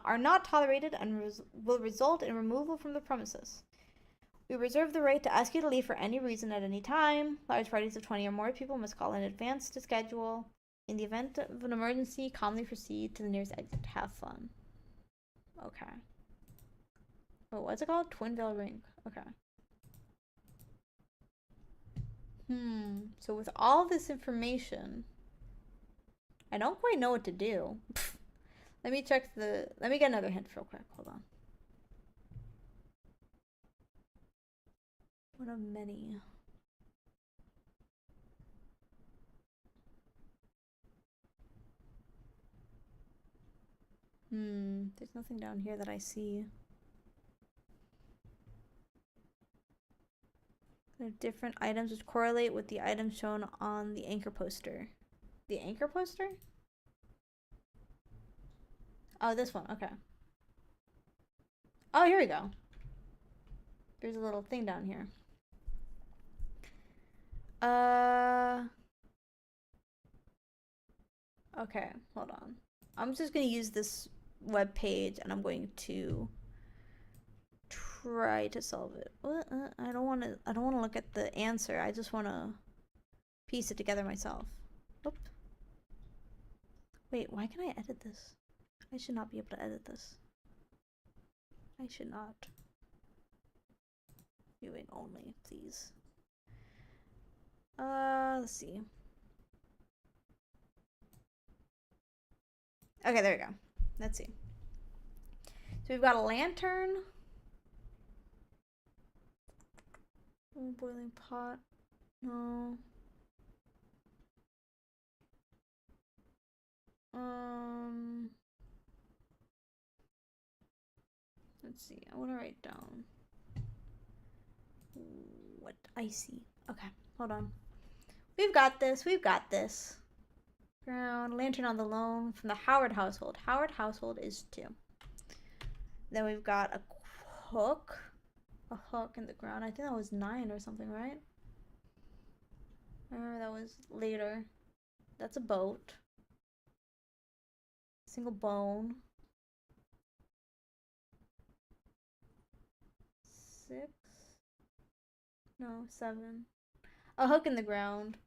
are not tolerated and will result in removal from the premises. We reserve the right to ask you to leave for any reason at any time. Large parties of 20 or more people must call in advance to schedule. In the event of an emergency, calmly proceed to the nearest exit. Have fun. Okay. Oh, what's it called? Twinvale Rink. Okay. So with all this information, I don't quite know what to do. Let me get another hint real quick. Hold on. One of many. There's nothing down here that I see. There are different items which correlate with the items shown on the anchor poster. The anchor poster? Oh, this one. Okay. Oh, here we go. There's a little thing down here. Okay, hold on. I'm just gonna use this web page and I'm going to try to solve it. I don't want to look at the answer. I just want to piece it together myself. Oop. Wait, why can I edit this? I should not be able to edit this. I should not. Viewing only, please. Let's see. Okay, there we go. Let's see. So we've got a lantern. Oh, boiling pot. No. Let's see. I want to write down what I see. Okay, hold on. We've got this. We've got this. Ground. Lantern on the loan from the Howard household. Howard household is 2. Then we've got a hook. A hook in the ground. I think that was 9 or something, right? Or that was later. That's a boat. Single bone. 6. No, 7. A hook in the ground.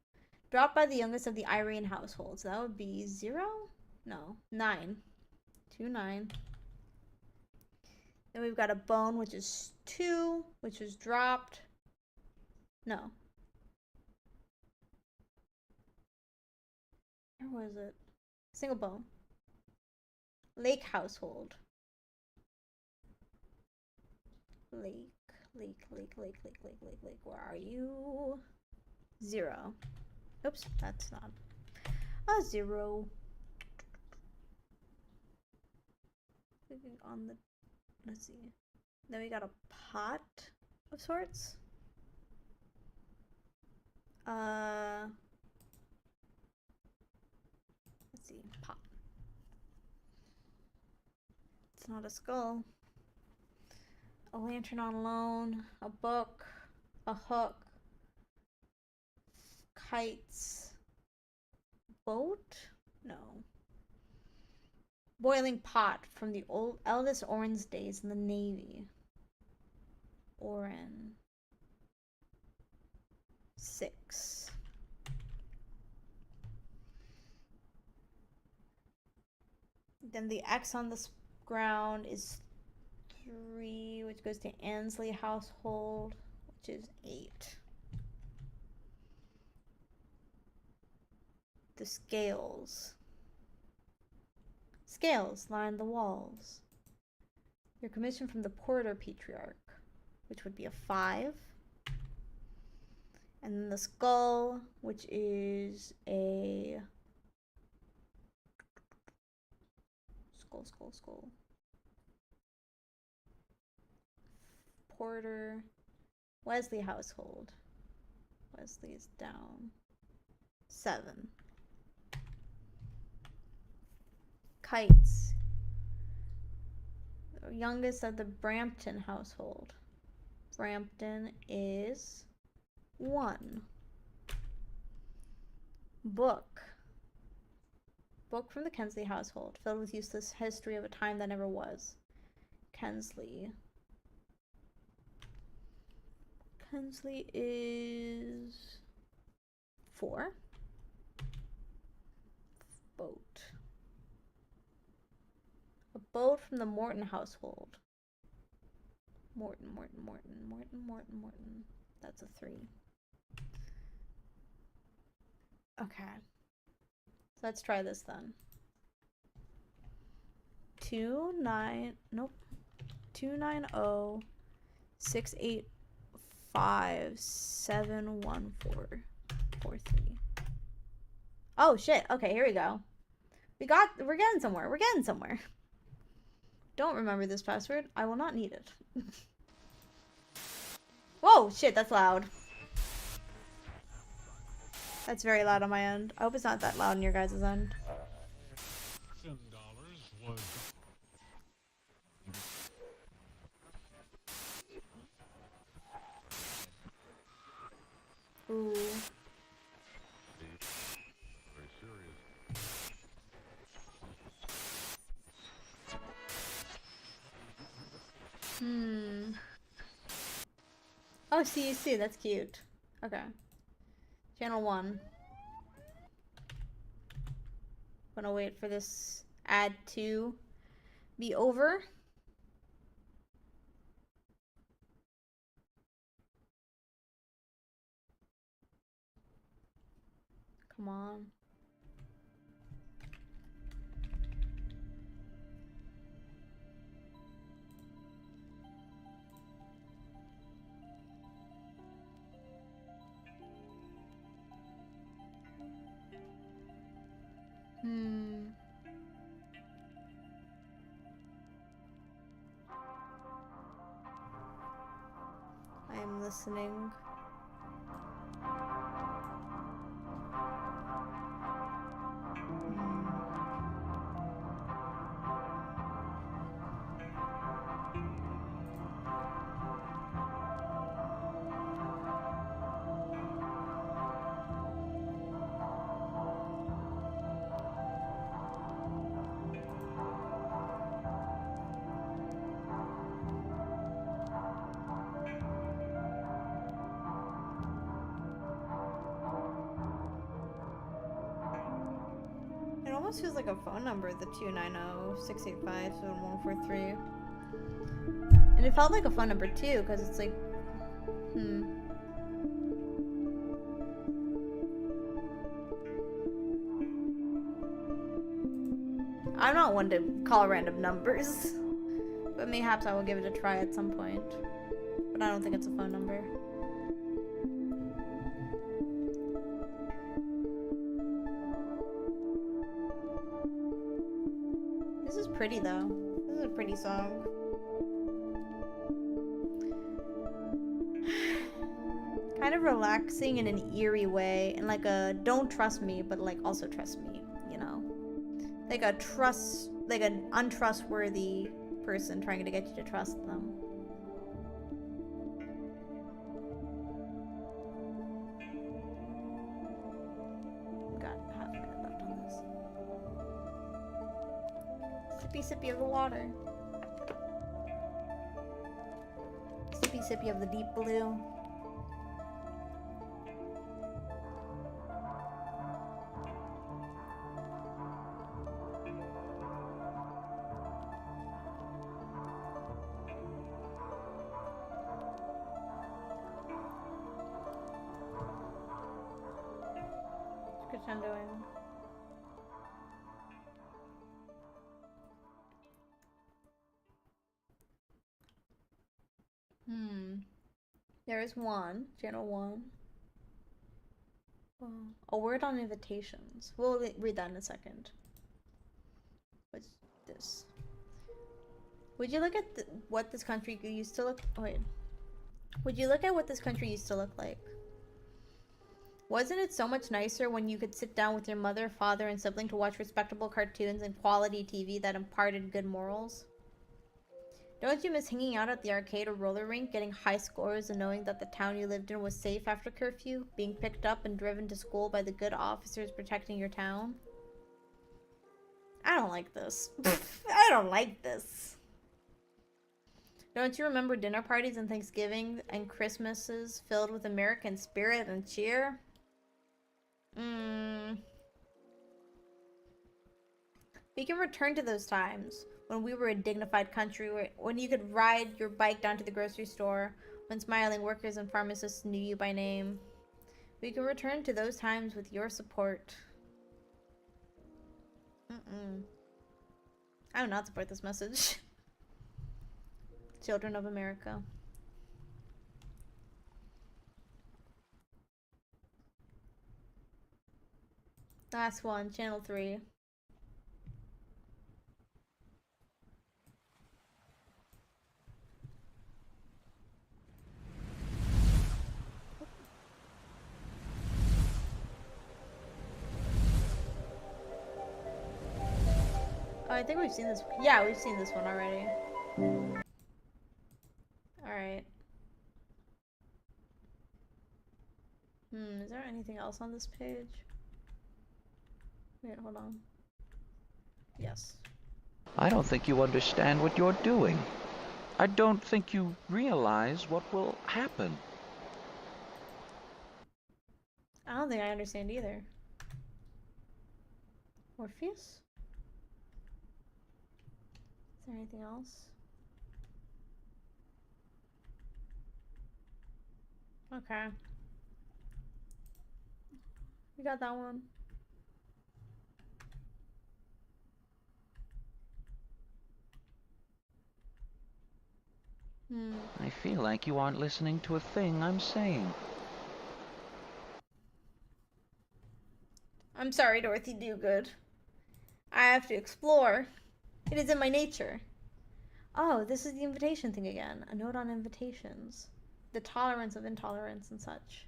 Dropped by the youngest of the Irene household. So that would be 0? No, 9. 2, 9. Then we've got a bone, which is 2, which was dropped. No. Where was it? Single bone. Lake household. Lake. Where are you? 0. Oops, that's not a 0. On the, let's see. Then we got a pot of sorts. Let's see, pot. It's not a skull. A lantern on loan, a book, a hook, kites, boat? No. Boiling pot from the eldest Oren's days in the Navy. Oren. 6. Then the X on this ground is 3, which goes to Ansley household, which is 8. The scales. Scales line the walls. Your commission from the Porter Patriarch, which would be a 5. And then the skull, which is a skull. Porter, Wesley household. Wesley is down. 7. Kites. The youngest of the Brampton household. Brampton is 1. Book. Book from the Kensley household, filled with useless history of a time that never was. Kensley. Kensley is 4. Boat. A boat from the Morton household. Morton. That's a 3. Okay. So let's try this then. 290-685-71443. Oh shit. Okay, here we go. We're getting somewhere. don't remember this password. I will not need it. Whoa, shit, that's loud. That's very loud on my end. I hope it's not that loud on your guys' end. $10 was Ooh. very serious. Oh, CUC, that's cute. Okay. Channel 1. Gonna wait for this ad to be over. Come on. I am listening. It almost feels like a phone number, the 290-685-7143. And it felt like a phone number too, because it's like, I'm not one to call random numbers, but mayhaps I will give it a try at some point. But I don't think it's a phone number. This is pretty though. This is a pretty song. Kind of relaxing in an eerie way, and like a don't trust me, but like also trust me, you know? Like a trust, like an untrustworthy person trying to get you to trust them. Got half a minute left on this. Sippy sippy of the water. Sippy sippy of the deep blue. What's Christian doing? There is one, channel 1. A word on invitations. We'll read that in a second. What's this? Would you look at what this country used to look? Oh, wait. Would you look at what this country used to look like? Wasn't it so much nicer when you could sit down with your mother, father, and sibling to watch respectable cartoons and quality TV that imparted good morals? Don't you miss hanging out at the arcade or roller rink, getting high scores and knowing that the town you lived in was safe after curfew, being picked up and driven to school by the good officers protecting your town? I don't like this. I don't like this. Don't you remember dinner parties and Thanksgiving and Christmases filled with American spirit and cheer? We can return to those times when we were a dignified country, when you could ride your bike down to the grocery store, when smiling workers and pharmacists knew you by name. We can return to those times with your support. I do not support this message. Children of America. Last one, channel 3. I think we've seen this. Yeah, we've seen this one already. Alright. Is there anything else on this page? Wait, hold on. Yes. I don't think you understand what you're doing. I don't think you realize what will happen. I don't think I understand either. Orpheus? Is there anything else? Okay. We got that one. I feel like you aren't listening to a thing I'm saying. I'm sorry, Dorothy Dogood. I have to explore. It is in my nature. Oh, this is the invitation thing again. A note on invitations. The tolerance of intolerance and such.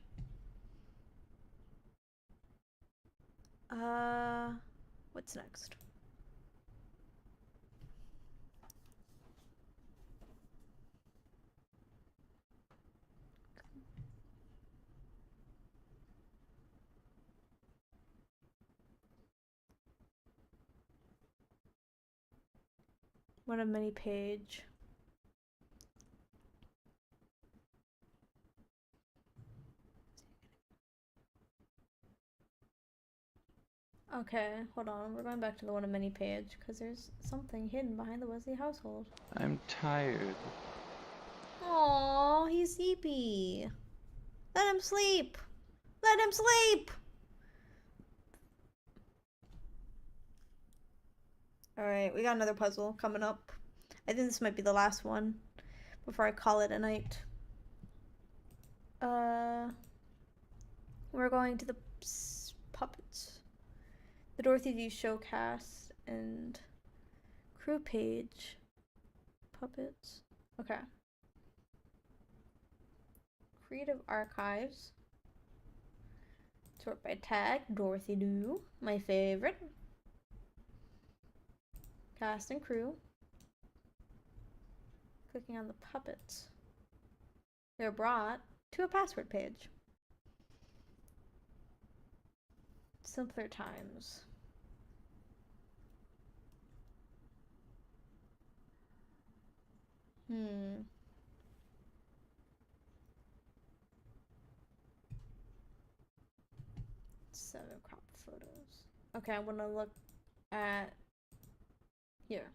What's next? What a mini page. Okay, hold on. We're going back to the one of many page because there's something hidden behind the Wesley household. I'm tired. Aww, he's sleepy. Let him sleep. Let him sleep. Alright, we got another puzzle coming up. I think this might be the last one before I call it a night. We're going to the puppets. The Dorothy D showcast and crew page. Puppets. Okay. Creative archives. Sort by tag. Dorothy Do. My favorite. Cast and crew. Clicking on the puppets. They're brought to a password page. Simpler times. Seven crop photos. Okay, I'm gonna look at here.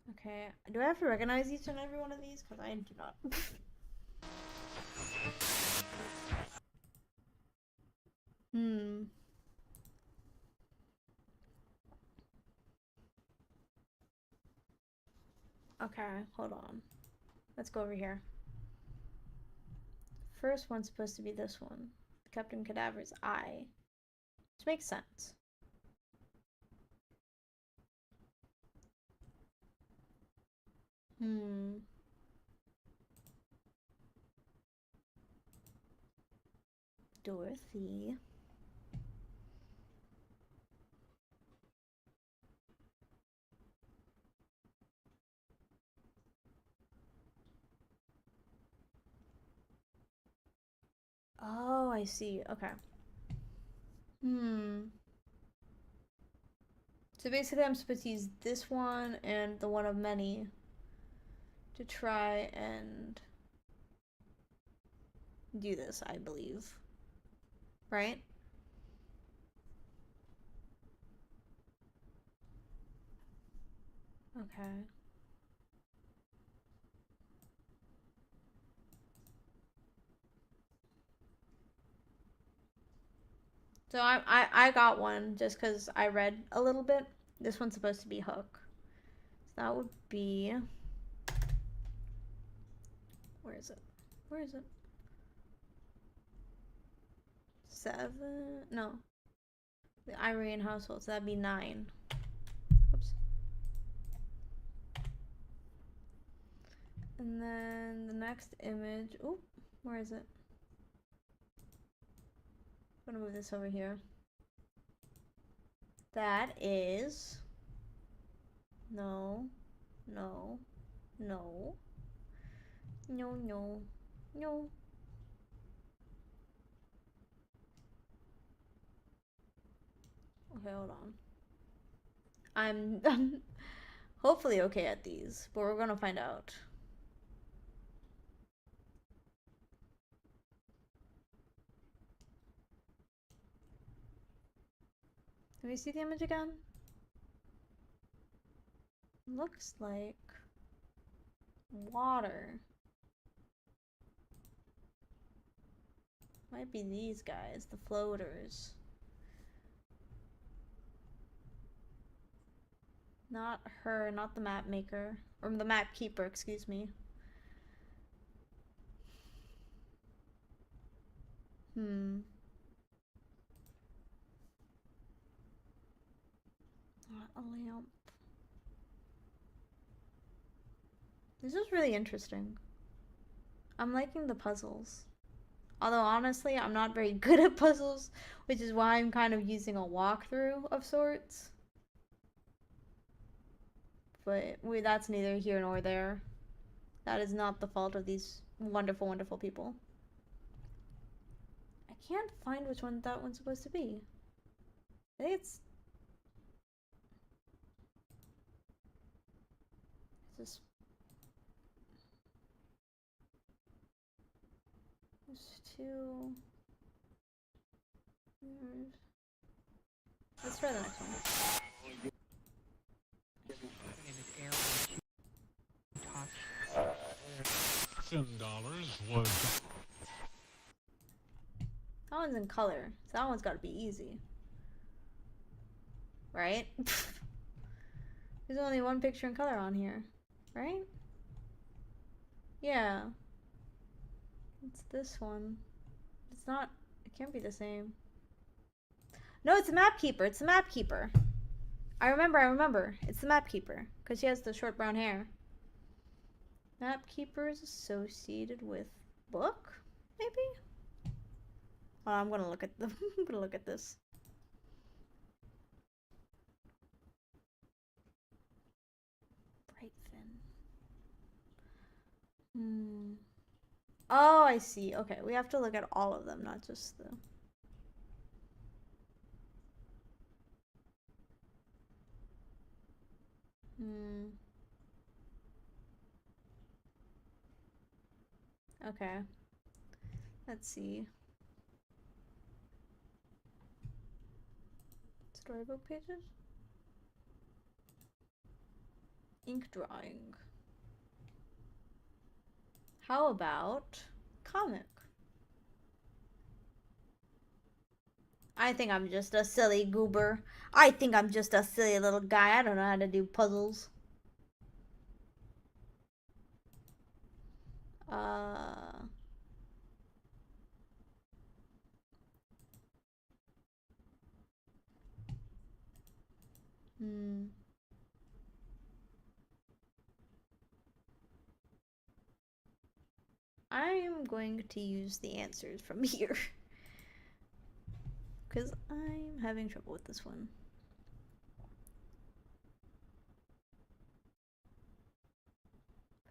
Okay, do I have to recognize each and every one of these? Because I do not. Okay, hold on. Let's go over here. First one's supposed to be this one. Captain Cadaver's eye. Which makes sense. Dorothy. Oh, I see. Okay. So basically I'm supposed to use this one and the one of many to try and do this, I believe. Right? Okay. So I got one just because I read a little bit. This one's supposed to be Hook. So that would be... Where is it? Where is it? 7? No. The Irene household, so that'd be 9. Oops. And then the next image... Oop, where is it? I'm gonna move this over here. That is... No. No. No. No, no. No. Okay, hold on. I'm hopefully okay at these, but we're gonna find out. Let me see the image again. Looks like water. Might be these guys, the floaters. Not her, not the map maker. Or the map keeper, excuse me. Not a lamp. This is really interesting. I'm liking the puzzles. Although honestly, I'm not very good at puzzles, which is why I'm kind of using a walkthrough of sorts. But that's neither here nor there. That is not the fault of these wonderful, wonderful people. I can't find which one that one's supposed to be. I think it's... This... There's two... Let's try the next one. $10 was That one's in color, so that one's gotta be easy. Right? There's only one picture in color on here, right? Yeah. It's this one. It's not, it can't be the same. No, it's the map keeper. It's the map keeper. I remember. It's the map keeper. Because she has the short brown hair. Map keeper is associated with book? Maybe? Oh, I'm gonna look at the I'm gonna look at this. Bright fin. Oh, I see. Okay, we have to look at all of them, not just the... Okay. Let's see. Storybook pages? Ink drawing. How about comic? I think I'm just a silly goober. I think I'm just a silly little guy. I don't know how to do puzzles. I'm going to use the answers from here. Because I'm having trouble with this one.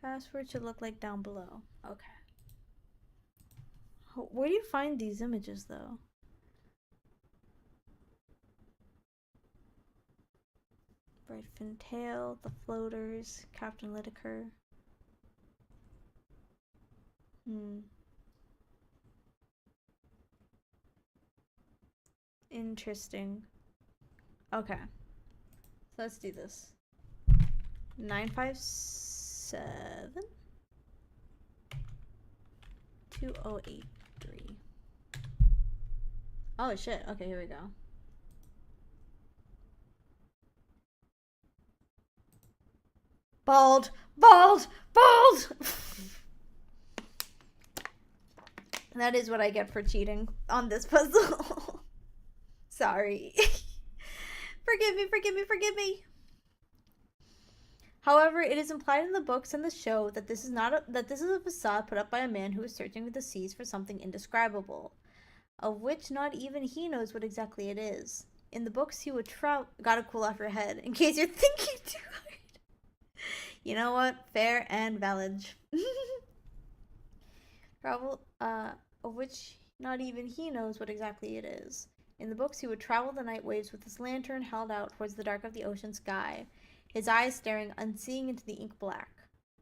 Password should look like down below. Okay. Where do you find these images though? Bright fin tail, the floaters, Captain Lydekker. Interesting. Okay. So let's do this. 957 2083. Oh shit. Okay, here we go. Bald! Bald! Bald! That is what I get for cheating on this puzzle. Sorry. Forgive me, forgive me, forgive me. However, it is implied in the books and the show that this is a facade put up by a man who is searching the seas for something indescribable, of which not even he knows what exactly it is. In the books, he would gotta cool off your head in case you're thinking too hard. You know what? Fair and valid. Travel, of which not even he knows what exactly it is. In the books, he would travel the night waves with his lantern held out towards the dark of the ocean sky, his eyes staring unseeing into the ink black.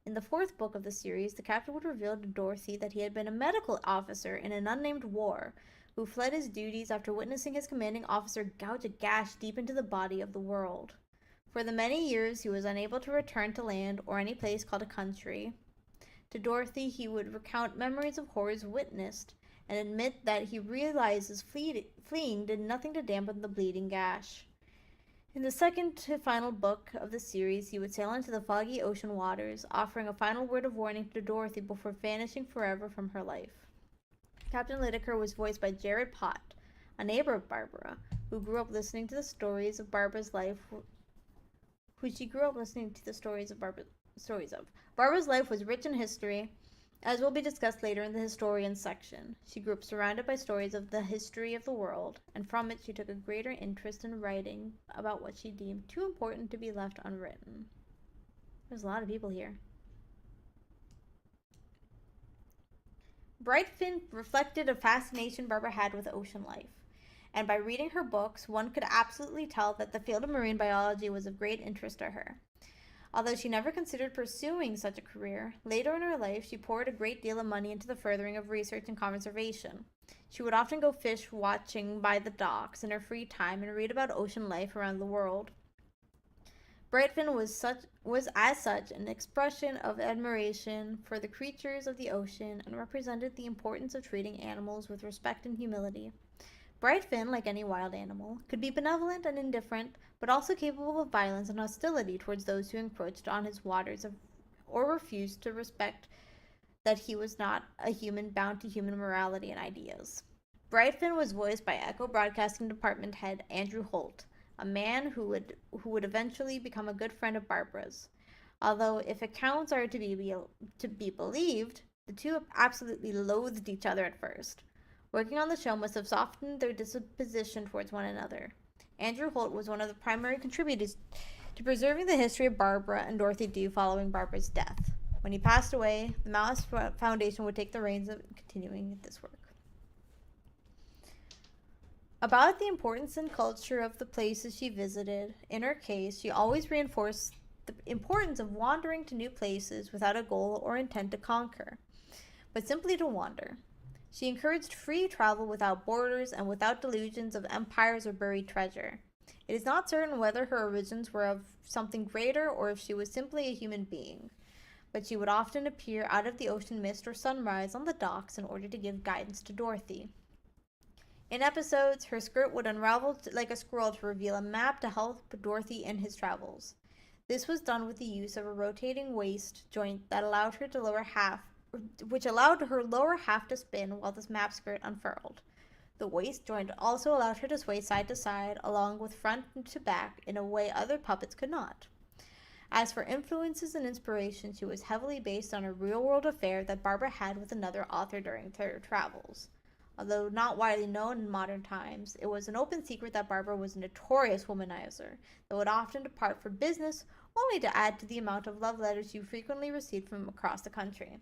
In the fourth book of the series, the captain would reveal to Dorothy that he had been a medical officer in an unnamed war, who fled his duties after witnessing his commanding officer gouge a gash deep into the body of the world. For the many years he was unable to return to land or any place called a country. To Dorothy, he would recount memories of horrors witnessed, and admit that he realizes fleeing did nothing to dampen the bleeding gash. In the second to final book of the series, he would sail into the foggy ocean waters, offering a final word of warning to Dorothy before vanishing forever from her life. Captain Lydekker was voiced by Jared Pott, a neighbor of Barbara, who grew up listening to the stories of Barbara's life. Barbara's life was rich in history, as will be discussed later in the historian section. She grew up surrounded by stories of the history of the world, and from it she took a greater interest in writing about what she deemed too important to be left unwritten. There's a lot of people here. Brightfin reflected a fascination Barbara had with ocean life, and by reading her books, one could absolutely tell that the field of marine biology was of great interest to her. Although she never considered pursuing such a career, later in her life she poured a great deal of money into the furthering of research and conservation. She would often go fish watching by the docks in her free time and read about ocean life around the world. Brightfin was as such an expression of admiration for the creatures of the ocean and represented the importance of treating animals with respect and humility. Brightfin, like any wild animal, could be benevolent and indifferent, but also capable of violence and hostility towards those who encroached on his waters or refused to respect that he was not a human bound to human morality and ideas. Brightfin was voiced by Echo Broadcasting Department head Andrew Holt, a man who would eventually become a good friend of Barbara's. Although, if accounts are to be believed, the two absolutely loathed each other at first. Working on the show must have softened their disposition towards one another. Andrew Holt was one of the primary contributors to preserving the history of Barbara and Dorothy Dew following Barbara's death. When he passed away, the Mouse Foundation would take the reins of continuing this work. About the importance and culture of the places she visited, in her case, she always reinforced the importance of wandering to new places without a goal or intent to conquer, but simply to wander. She encouraged free travel without borders and without delusions of empires or buried treasure. It is not certain whether her origins were of something greater or if she was simply a human being, but she would often appear out of the ocean mist or sunrise on the docks in order to give guidance to Dorothy. In episodes, her skirt would unravel like a scroll to reveal a map to help Dorothy in his travels. This was done with the use of a rotating waist joint that allowed her lower half to spin while this map skirt unfurled. The waist joint also allowed her to sway side to side, along with front to back, in a way other puppets could not. As for influences and inspiration, she was heavily based on a real-world affair that Barbara had with another author during their travels. Although not widely known in modern times, it was an open secret that Barbara was a notorious womanizer that would often depart for business only to add to the amount of love letters she frequently received from across the country.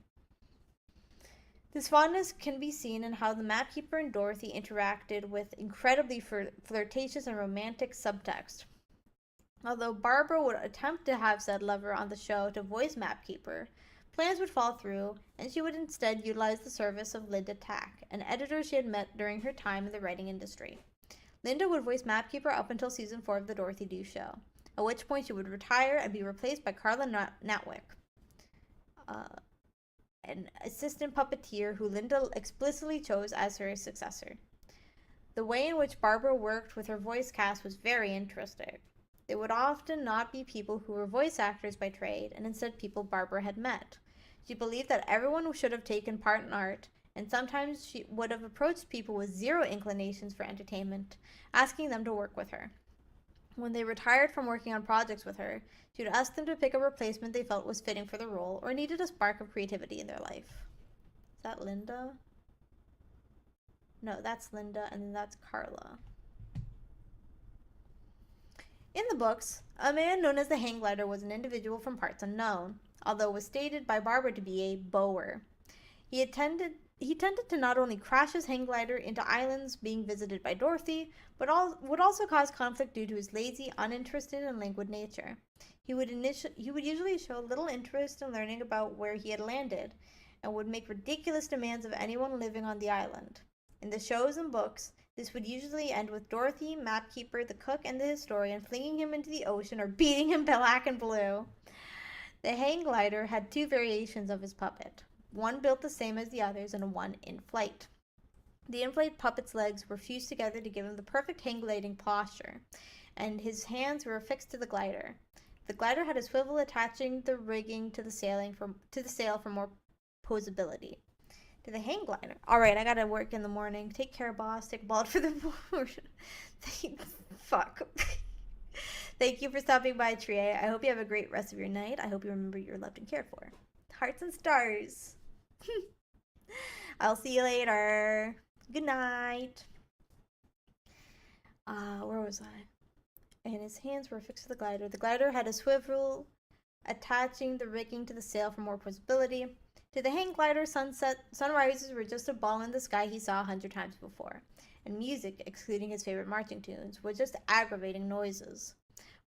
This fondness can be seen in how the mapkeeper and Dorothy interacted with incredibly flirtatious and romantic subtext. Although Barbara would attempt to have said lover on the show to voice mapkeeper, plans would fall through, and she would instead utilize the service of Linda Tack, an editor she had met during her time in the writing industry. Linda would voice mapkeeper up until season 4 of the Dorothy Dew show, at which point she would retire and be replaced by Carla Natwick, an assistant puppeteer who Linda explicitly chose as her successor. The way in which Barbara worked with her voice cast was very interesting. They would often not be people who were voice actors by trade, and instead people Barbara had met. She believed that everyone should have taken part in art, and sometimes she would have approached people with zero inclinations for entertainment, asking them to work with her. When they retired from working on projects with her, she would ask them to pick a replacement they felt was fitting for the role or needed a spark of creativity in their life. Is that Linda? No, that's Linda, and then that's Carla. In the books, a man known as the hang glider was an individual from parts unknown, although it was stated by Barbara to be a bower. He tended to not only crash his hang glider into islands being visited by Dorothy, but would also cause conflict due to his lazy, uninterested, and languid nature. He would usually show little interest in learning about where he had landed, and would make ridiculous demands of anyone living on the island. In the shows and books, this would usually end with Dorothy, Mapkeeper, the cook, and the historian flinging him into the ocean or beating him black and blue. The hang glider had two variations of his puppet, one built the same as the others and one in flight. The in-flight puppet's legs were fused together to give him the perfect hang gliding posture, and his hands were affixed to the glider. The glider had a swivel attaching the rigging to the sail for more posability. To the hang glider. Alright, I gotta work in the morning. Take care, boss. Take a ball for the motion. Fuck. Thank you for stopping by, Trie. I hope you have a great rest of your night. I hope you remember you're loved and cared for. Hearts and stars. I'll see you later. Good night. Where was I? And his hands were fixed to the glider. The glider had a swivel attaching the rigging to the sail for more posability. To the hang glider, sunrises were just a ball in the sky he saw 100 times before, and music, excluding his favorite marching tunes, was just aggravating noises.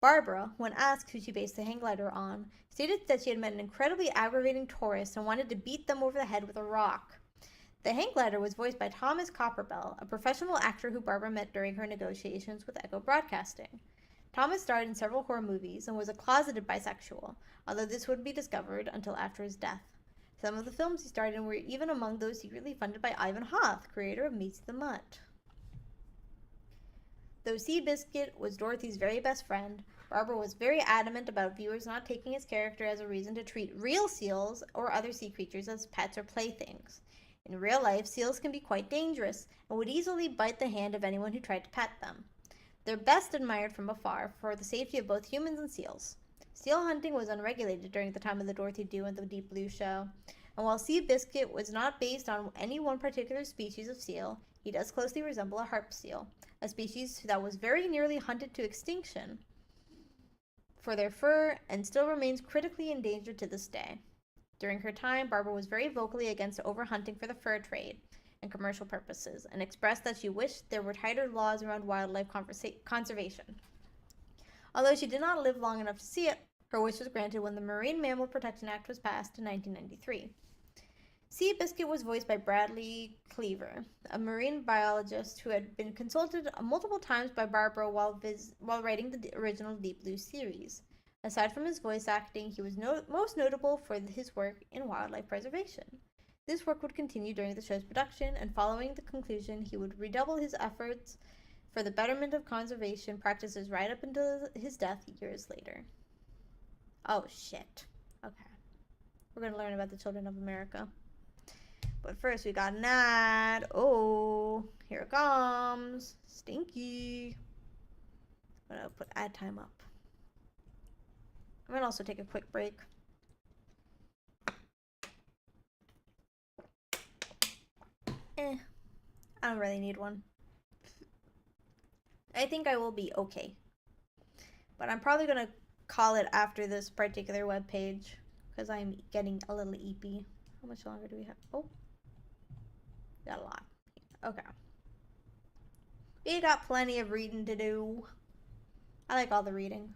Barbara, when asked who she based the hang glider on, stated that she had met an incredibly aggravating tourist and wanted to beat them over the head with a rock. The hang glider was voiced by Thomas Copperbell, a professional actor who Barbara met during her negotiations with Echo Broadcasting. Thomas starred in several horror movies and was a closeted bisexual, although this wouldn't be discovered until after his death. Some of the films he starred in were even among those secretly funded by Ivan Hoth, creator of Meets the Mutt. Though Seabiscuit was Dorothy's very best friend, Barbara was very adamant about viewers not taking his character as a reason to treat real seals or other sea creatures as pets or playthings. In real life, seals can be quite dangerous and would easily bite the hand of anyone who tried to pet them. They're best admired from afar for the safety of both humans and seals. Seal hunting was unregulated during the time of the Dorothy Doo and the Deep Blue show, and while Seabiscuit was not based on any one particular species of seal, he does closely resemble a harp seal, a species that was very nearly hunted to extinction for their fur and still remains critically endangered to this day. During her time, Barbara was very vocally against overhunting for the fur trade and commercial purposes, and expressed that she wished there were tighter laws around wildlife conservation. Although she did not live long enough to see it, her wish was granted when the Marine Mammal Protection Act was passed in 1993. Seabiscuit was voiced by Bradley Cleaver, a marine biologist who had been consulted multiple times by Barbara while writing the original Deep Blue series. Aside from his voice acting, he was most notable for his work in wildlife preservation. This work would continue during the show's production, and following the conclusion, he would redouble his efforts for the betterment of conservation practices right up until his death years later. Oh, shit. Okay. We're going to learn about the children of America. But first, we got an ad. Oh, here it comes. Stinky. I'm going to put ad time up. I'm going to also take a quick break. I don't really need one. I think I will be okay. But I'm probably going to call it after this particular webpage because I'm getting a little eepy. How much longer do we have? Oh, got a lot. Okay. We got plenty of reading to do. I like all the reading.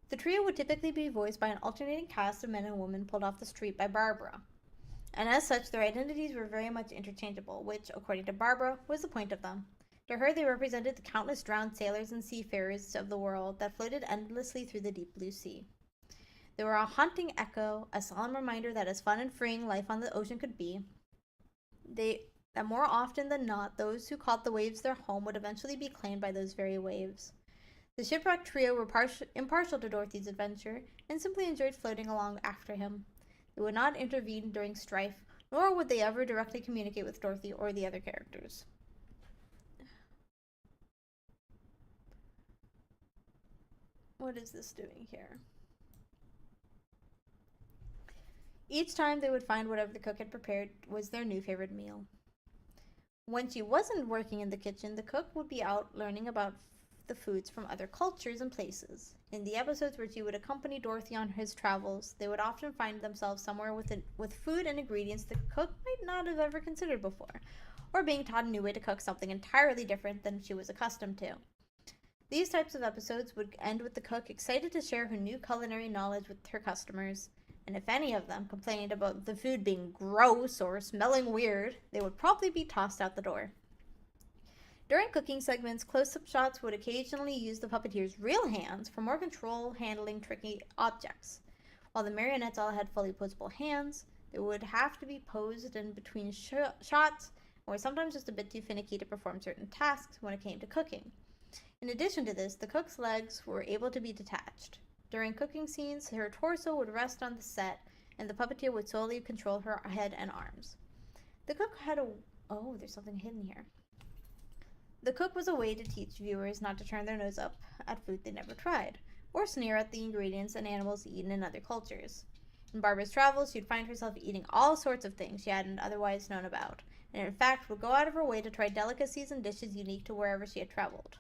The trio would typically be voiced by an alternating cast of men and women pulled off the street by Barbara. And as such, their identities were very much interchangeable, which, according to Barbara, was the point of them. To her, they represented the countless drowned sailors and seafarers of the world that floated endlessly through the deep blue sea. They were a haunting echo, a solemn reminder that as fun and freeing life on the ocean could be, that more often than not, those who called the waves their home would eventually be claimed by those very waves. The shipwrecked trio were impartial to Dorothy's adventure and simply enjoyed floating along after him. They would not intervene during strife, nor would they ever directly communicate with Dorothy or the other characters. What is this doing here? Each time they would find whatever the cook had prepared was their new favorite meal. When she wasn't working in the kitchen, the cook would be out learning about the foods from other cultures and places. In the episodes where she would accompany Dorothy on his travels, they would often find themselves somewhere with food and ingredients the cook might not have ever considered before, or being taught a new way to cook something entirely different than she was accustomed to. These types of episodes would end with the cook excited to share her new culinary knowledge with her customers, and if any of them complained about the food being gross or smelling weird, they would probably be tossed out the door. During cooking segments, close-up shots would occasionally use the puppeteer's real hands for more control handling tricky objects. While the marionettes all had fully posable hands, they would have to be posed in between shots, or sometimes just a bit too finicky to perform certain tasks when it came to cooking. In addition to this, the cook's legs were able to be detached. During cooking scenes, her torso would rest on the set, and the puppeteer would solely control her head and arms. The cook had a... Oh, there's something hidden here. The cook was a way to teach viewers not to turn their nose up at food they never tried, or sneer at the ingredients and animals eaten in other cultures. In Barbara's travels, she'd find herself eating all sorts of things she hadn't otherwise known about, and in fact would go out of her way to try delicacies and dishes unique to wherever she had traveled.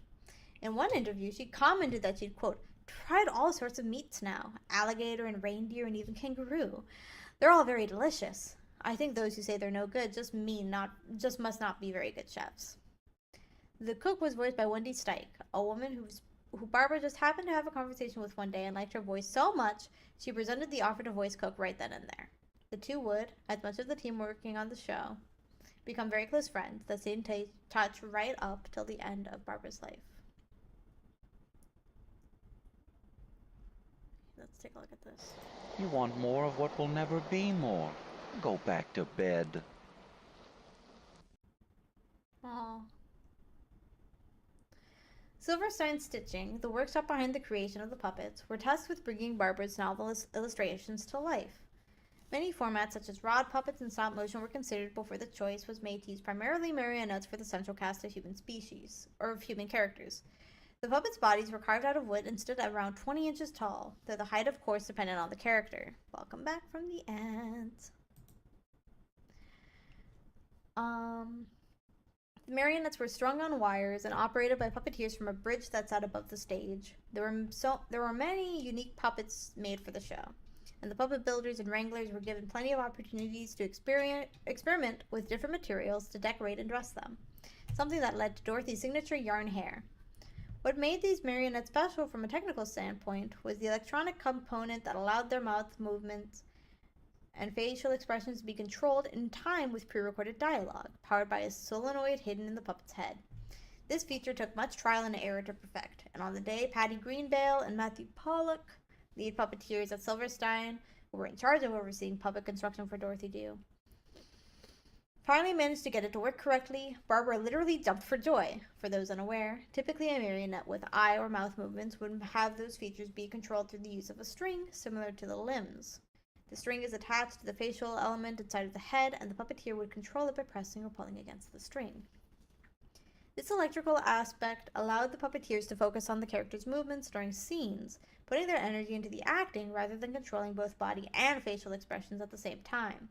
In one interview, she commented that she'd, quote, tried all sorts of meats now, alligator and reindeer and even kangaroo. They're all very delicious. I think those who say they're no good just must not be very good chefs. The cook was voiced by Wendy Stike, a woman who Barbara just happened to have a conversation with one day and liked her voice so much she presented the offer to voice cook right then and there. The two would, as much of the team working on the show, become very close friends that stayed in touch right up till the end of Barbara's life. Let's take a look at this. You want more of what will never be more. Go back to bed. Aww. Silverstein Stitching, the workshop behind the creation of the puppets, were tasked with bringing Barbara's novel illustrations to life. Many formats such as rod puppets and stop motion were considered before the choice was made to use primarily marionettes for the central cast of human characters. The puppets' bodies were carved out of wood and stood at around 20 inches tall, though the height of course depended on the character. Welcome back from the end. The marionettes were strung on wires and operated by puppeteers from a bridge that sat above the stage. There were many unique puppets made for the show, and the puppet builders and wranglers were given plenty of opportunities to experiment with different materials to decorate and dress them, something that led to Dorothy's signature yarn hair. What made these marionettes special from a technical standpoint was the electronic component that allowed their mouth movements and facial expressions to be controlled in time with pre-recorded dialogue, powered by a solenoid hidden in the puppet's head. This feature took much trial and error to perfect, and on the day, Patty Greenbale and Matthew Pollock, lead puppeteers at Silverstein, who were in charge of overseeing puppet construction for Dorothy Doo, finally managed to get it to work correctly. Barbara literally jumped for joy. For those unaware, typically a marionette with eye or mouth movements would have those features be controlled through the use of a string, similar to the limbs. The string is attached to the facial element inside of the head, and the puppeteer would control it by pressing or pulling against the string. This electrical aspect allowed the puppeteers to focus on the characters' movements during scenes, putting their energy into the acting rather than controlling both body and facial expressions at the same time.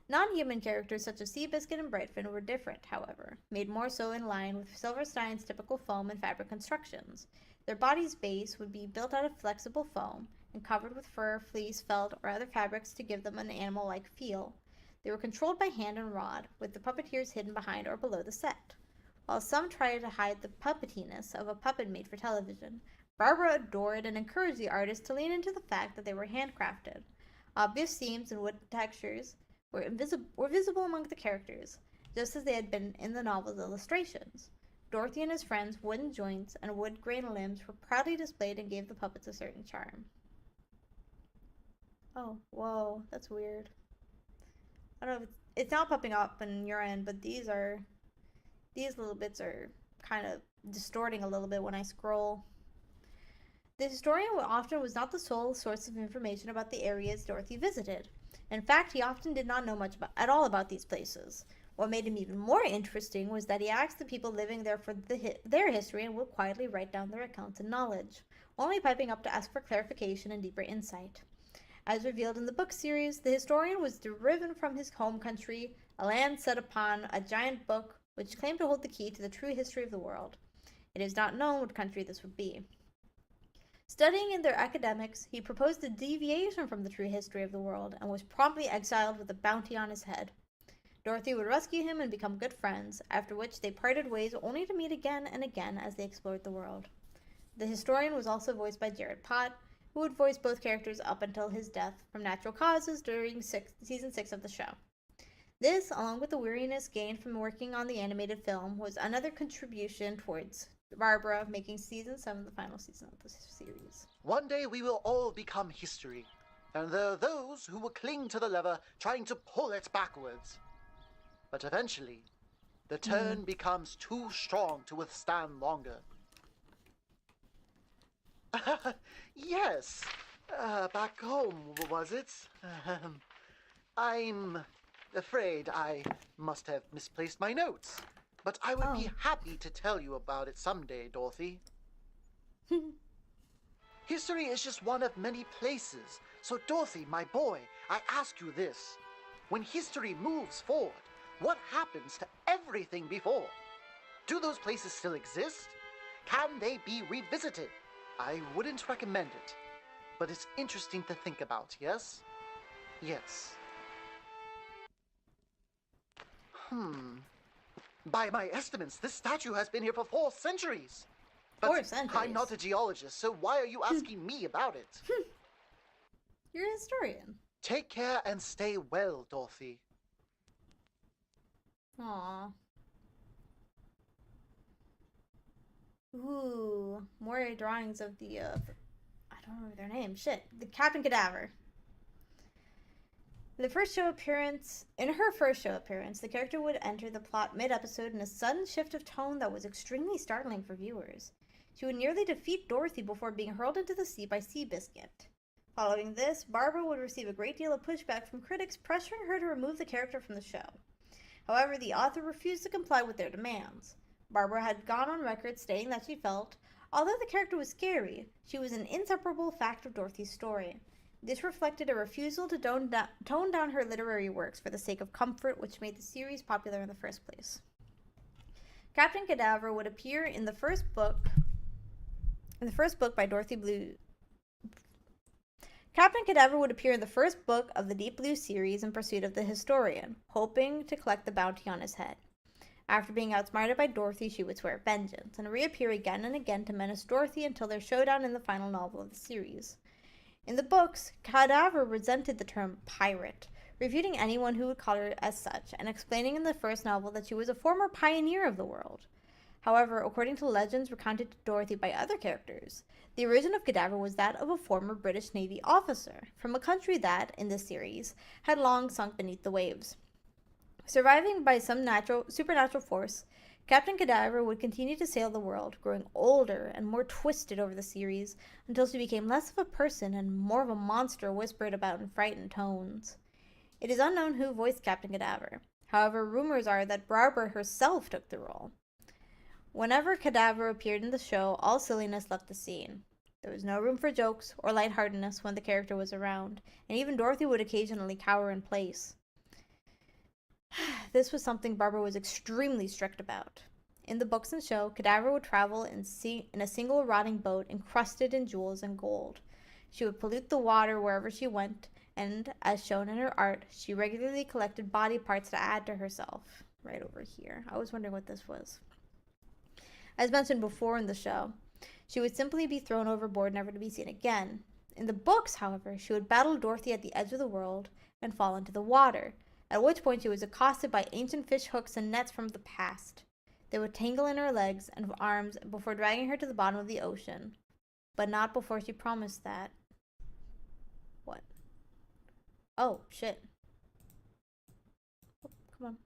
Non-human characters such as Seabiscuit and Brightfin were different, however, made more so in line with Silverstein's typical foam and fabric constructions. Their body's base would be built out of flexible foam and covered with fur, fleece, felt, or other fabrics to give them an animal-like feel. They were controlled by hand and rod, with the puppeteers hidden behind or below the set. While some tried to hide the puppetiness of a puppet made for television, Barbara adored and encouraged the artists to lean into the fact that they were handcrafted. Obvious seams and wood textures were visible among the characters, just as they had been in the novel's illustrations. Dorothy and his friends' wooden joints and wood grain limbs were proudly displayed and gave the puppets a certain charm. Oh, whoa, that's weird. I don't know if it's not popping up on your end, but these little bits are kind of distorting a little bit when I scroll. The historian often was not the sole source of information about the areas Dorothy visited. In fact, he often did not know much at all about these places. What made him even more interesting was that he asked the people living there for their history and would quietly write down their accounts and knowledge, only piping up to ask for clarification and deeper insight. As revealed in the book series, the historian was driven from his home country, a land set upon a giant book which claimed to hold the key to the true history of the world. It is not known what country this would be. Studying in their academics, he proposed a deviation from the true history of the world and was promptly exiled with a bounty on his head. Dorothy would rescue him and become good friends, after which they parted ways only to meet again and again as they explored the world. The historian was also voiced by Jared Pott, who would voice both characters up until his death from natural causes during season 6 of the show. This, along with the weariness gained from working on the animated film, was another contribution towards Barbara making season 7 the final season of the series. One day we will all become history, and there are those who will cling to the lever trying to pull it backwards. But eventually, the turn becomes too strong to withstand longer. Yes, back home, was it? I'm afraid I must have misplaced my notes, but I would be happy to tell you about it someday, Dorothy. History is just one of many places, so Dorothy, my boy, I ask you this. When history moves forward, what happens to everything before? Do those places still exist? Can they be revisited? I wouldn't recommend it, but it's interesting to think about, yes? Yes. By my estimates, this statue has been here for 4 centuries. But 4 centuries? I'm not a geologist, so why are you asking me about it? You're a historian. Take care and stay well, Dorothy. Aww. Ooh, more drawings of the, I don't remember their name. Shit. The Captain Cadaver. In her first show appearance, the character would enter the plot mid-episode in a sudden shift of tone that was extremely startling for viewers. She would nearly defeat Dorothy before being hurled into the sea by Seabiscuit. Following this, Barbara would receive a great deal of pushback from critics pressuring her to remove the character from the show. However, the author refused to comply with their demands. Barbara had gone on record stating that she felt, although the character was scary, she was an inseparable fact of Dorothy's story. This reflected a refusal to tone down her literary works for the sake of comfort, which made the series popular in the first place. Captain Cadaver would appear in the first book by Dorothy Blue. Captain Cadaver would appear in the first book of the Deep Blue series in pursuit of the historian, hoping to collect the bounty on his head. After being outsmarted by Dorothy, she would swear vengeance and reappear again and again to menace Dorothy until their showdown in the final novel of the series. In the books, Cadaver resented the term pirate, refuting anyone who would call her as such, and explaining in the first novel that she was a former pioneer of the world. However, according to legends recounted to Dorothy by other characters, the origin of Cadaver was that of a former British Navy officer from a country that, in this series, had long sunk beneath the waves. Surviving by some supernatural force, Captain Cadaver would continue to sail the world, growing older and more twisted over the series until she became less of a person and more of a monster whispered about in frightened tones. It is unknown who voiced Captain Cadaver. However, rumors are that Barbara herself took the role. Whenever Cadaver appeared in the show, all silliness left the scene. There was no room for jokes or lightheartedness when the character was around, and even Dorothy would occasionally cower in place. This was something Barbara was extremely strict about. In the books and show, Cadaver would travel in a single rotting boat encrusted in jewels and gold. She would pollute the water wherever she went, and, as shown in her art, she regularly collected body parts to add to herself. Right over here. I was wondering what this was. As mentioned before in the show, she would simply be thrown overboard, never to be seen again. In the books, however, she would battle Dorothy at the edge of the world and fall into the water, at which point she was accosted by ancient fish hooks and nets from the past. They would tangle in her legs and arms before dragging her to the bottom of the ocean. But not before she promised that... What? Oh, shit. Oh, come on.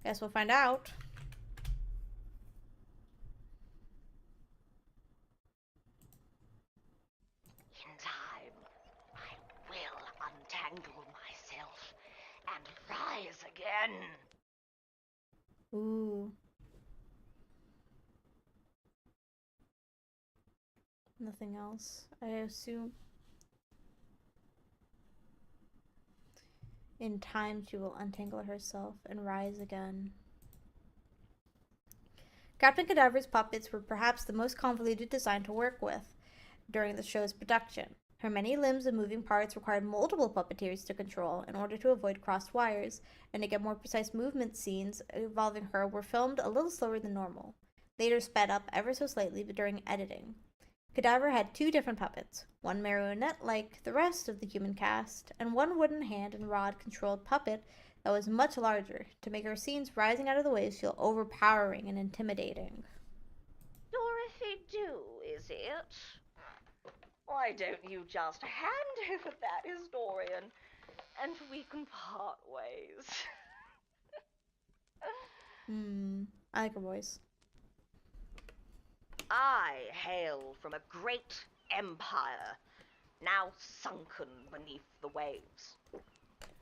Guess we'll find out. In time, I will untangle myself and rise again. Ooh. Nothing else, I assume. In time, she will untangle herself and rise again. Captain Cadaver's puppets were perhaps the most convoluted design to work with during the show's production. Her many limbs and moving parts required multiple puppeteers to control in order to avoid crossed wires, and to get more precise movement scenes involving her were filmed a little slower than normal, later sped up ever so slightly during editing. Cadaver had 2 different puppets, one marionette like the rest of the human cast, and one wooden hand and rod controlled puppet that was much larger, to make her scenes rising out of the waves feel overpowering and intimidating. Dorothy Doo, is it? Why don't you just hand over that historian and we can part ways? I like her voice. I hail from a great empire, now sunken beneath the waves.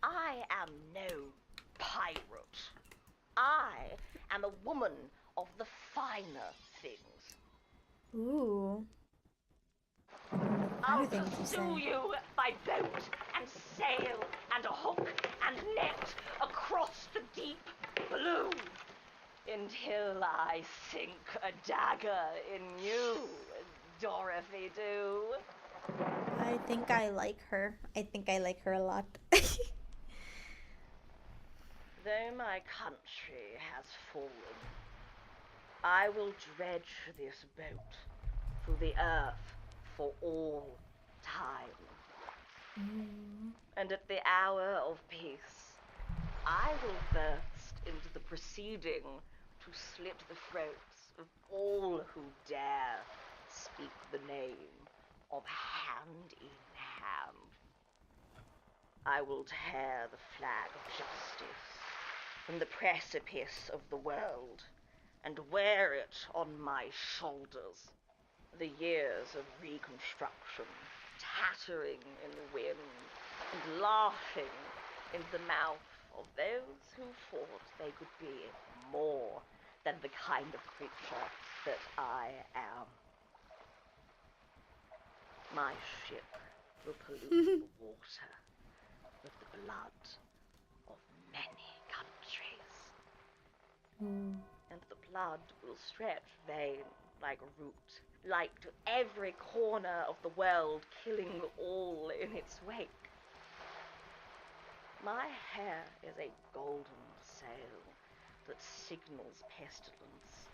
I am no pirate. I am a woman of the finer things. Ooh. I'll pursue you by boat and sail and hook and net across the deep blue until I sink a dagger in you, Dorothy Doo. I think I like her. I think I like her a lot. Though my country has fallen, I will dredge this boat through the earth for all time. And at the hour of peace, I will burst into the proceeding to slit the throats of all who dare speak the name of Hand in Hand. I will tear the flag of justice from the precipice of the world and wear it on my shoulders. The years of reconstruction tattering in the wind and laughing in the mouth of those who thought they could be more than the kind of creature that I am. My ship will pollute the water with the blood of many countries. And the blood will stretch vein like a root, like to every corner of the world, killing all in its wake. My hair is a golden sail that signals pestilence,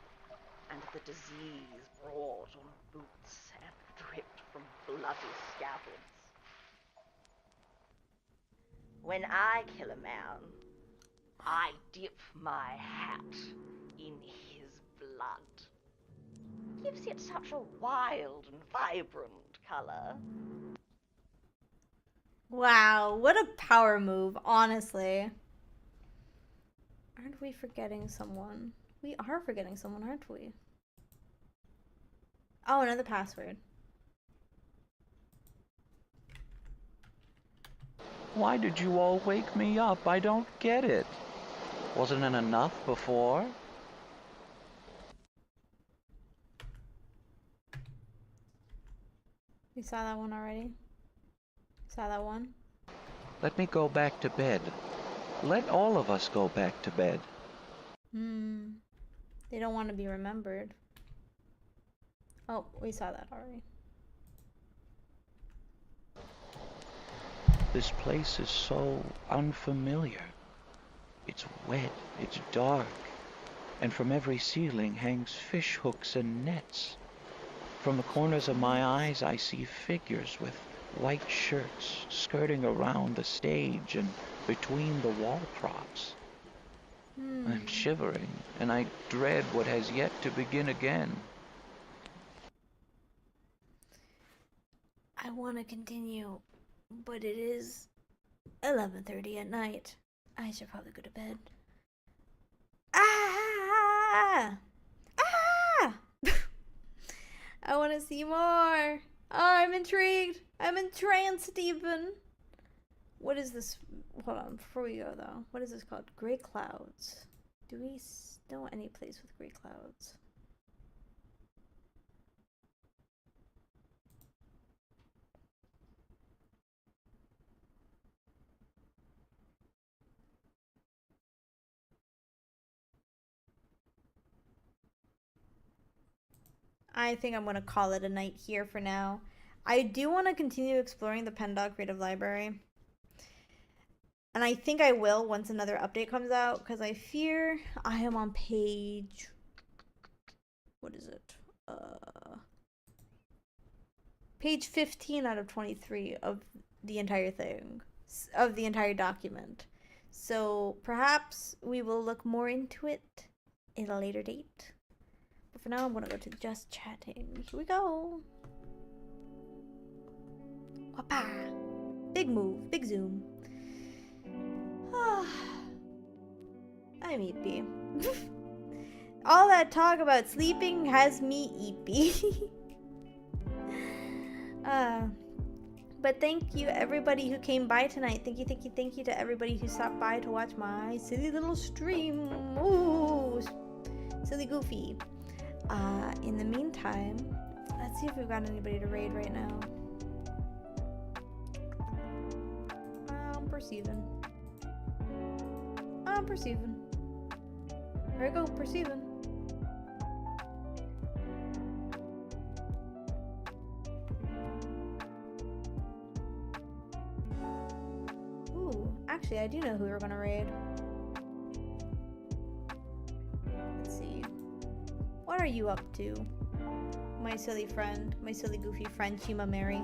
and the disease brought on boots and dripped from bloody scabbards. When I kill a man, I dip my hat in his blood. Gives it such a wild and vibrant color. Wow, what a power move, honestly. Aren't we forgetting someone? We are forgetting someone, aren't we? Oh, another password. Why did you all wake me up? I don't get it. Wasn't it enough before? We saw that one already. Saw that one. Let me go back to bed. Let all of us go back to bed. They don't want to be remembered. Oh, we saw that already. This place is so unfamiliar. It's wet, it's dark, and from every ceiling hangs fish hooks and nets. From the corners of my eyes I see figures with white shirts skirting around the stage and between the wall props. I'm shivering, and I dread what has yet to begin again. I want to continue, but it is 11:30 at night. I should probably go to bed. Ah! Ah! I want to see more. Oh, I'm intrigued. I'm entranced even. What is this? Hold on, before we go though. What is this called? Gray clouds. Do we know any place with gray clouds? I think I'm going to call it a night here for now. I do want to continue exploring the Pendog Creative Library. And I think I will once another update comes out, because I fear I am on page... What is it? Page 15 out of 23 of the entire thing. Of the entire document. So perhaps we will look more into it at a later date. But for now, I'm going to go to just chatting. Here we go. Wapa. Big move. Big zoom. I'm eepy. All that talk about sleeping has me eepy. But thank you everybody who came by tonight. Thank you to everybody who stopped by to watch my silly little stream. Ooh, silly goofy. In the meantime, let's see if we've got anybody to raid right now. I'm perceiving. There we go, perceiving. Ooh, actually, I do know who we're gonna raid. Let's see. What are you up to? My silly friend, my silly goofy friend, Chima Mary.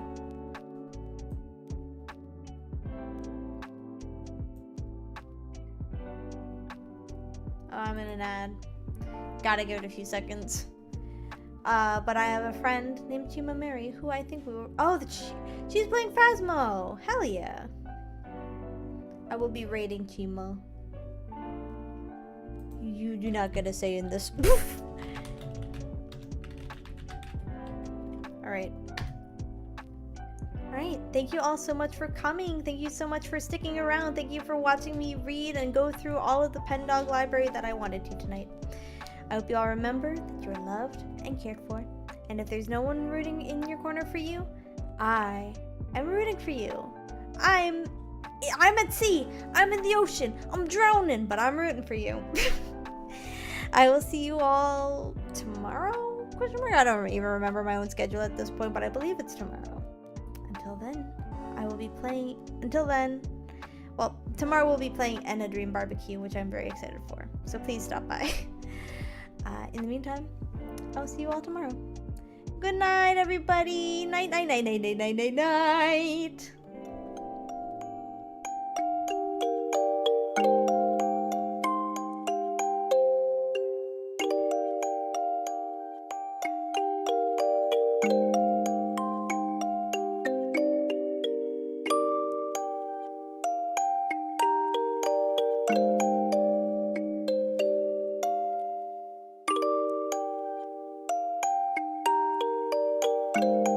Oh, I'm in an ad. Gotta give it a few seconds. But I have a friend named Chima Mary who I think we were... Oh, she's playing Phasmo! Hell yeah! I will be raiding Chima. You do not get a say in this. Alright. Alright, thank you all so much for coming. Thank you so much for sticking around. Thank you for watching me read and go through all of the Pendog library that I wanted to tonight. I hope you all remember that you're loved and cared for. And if there's no one rooting in your corner for you, I am rooting for you. I'm at sea. I'm in the ocean. I'm drowning, but I'm rooting for you. I will see you all tomorrow? I don't even remember my own schedule at this point, but I believe it's tomorrow. Until then, I will be playing... Until then... Well, tomorrow we'll be playing End of Dream Barbecue, which I'm very excited for. So please stop by. In the meantime, I'll see you all tomorrow. Good night, everybody. Night, night, night, night, night, night, night, night. you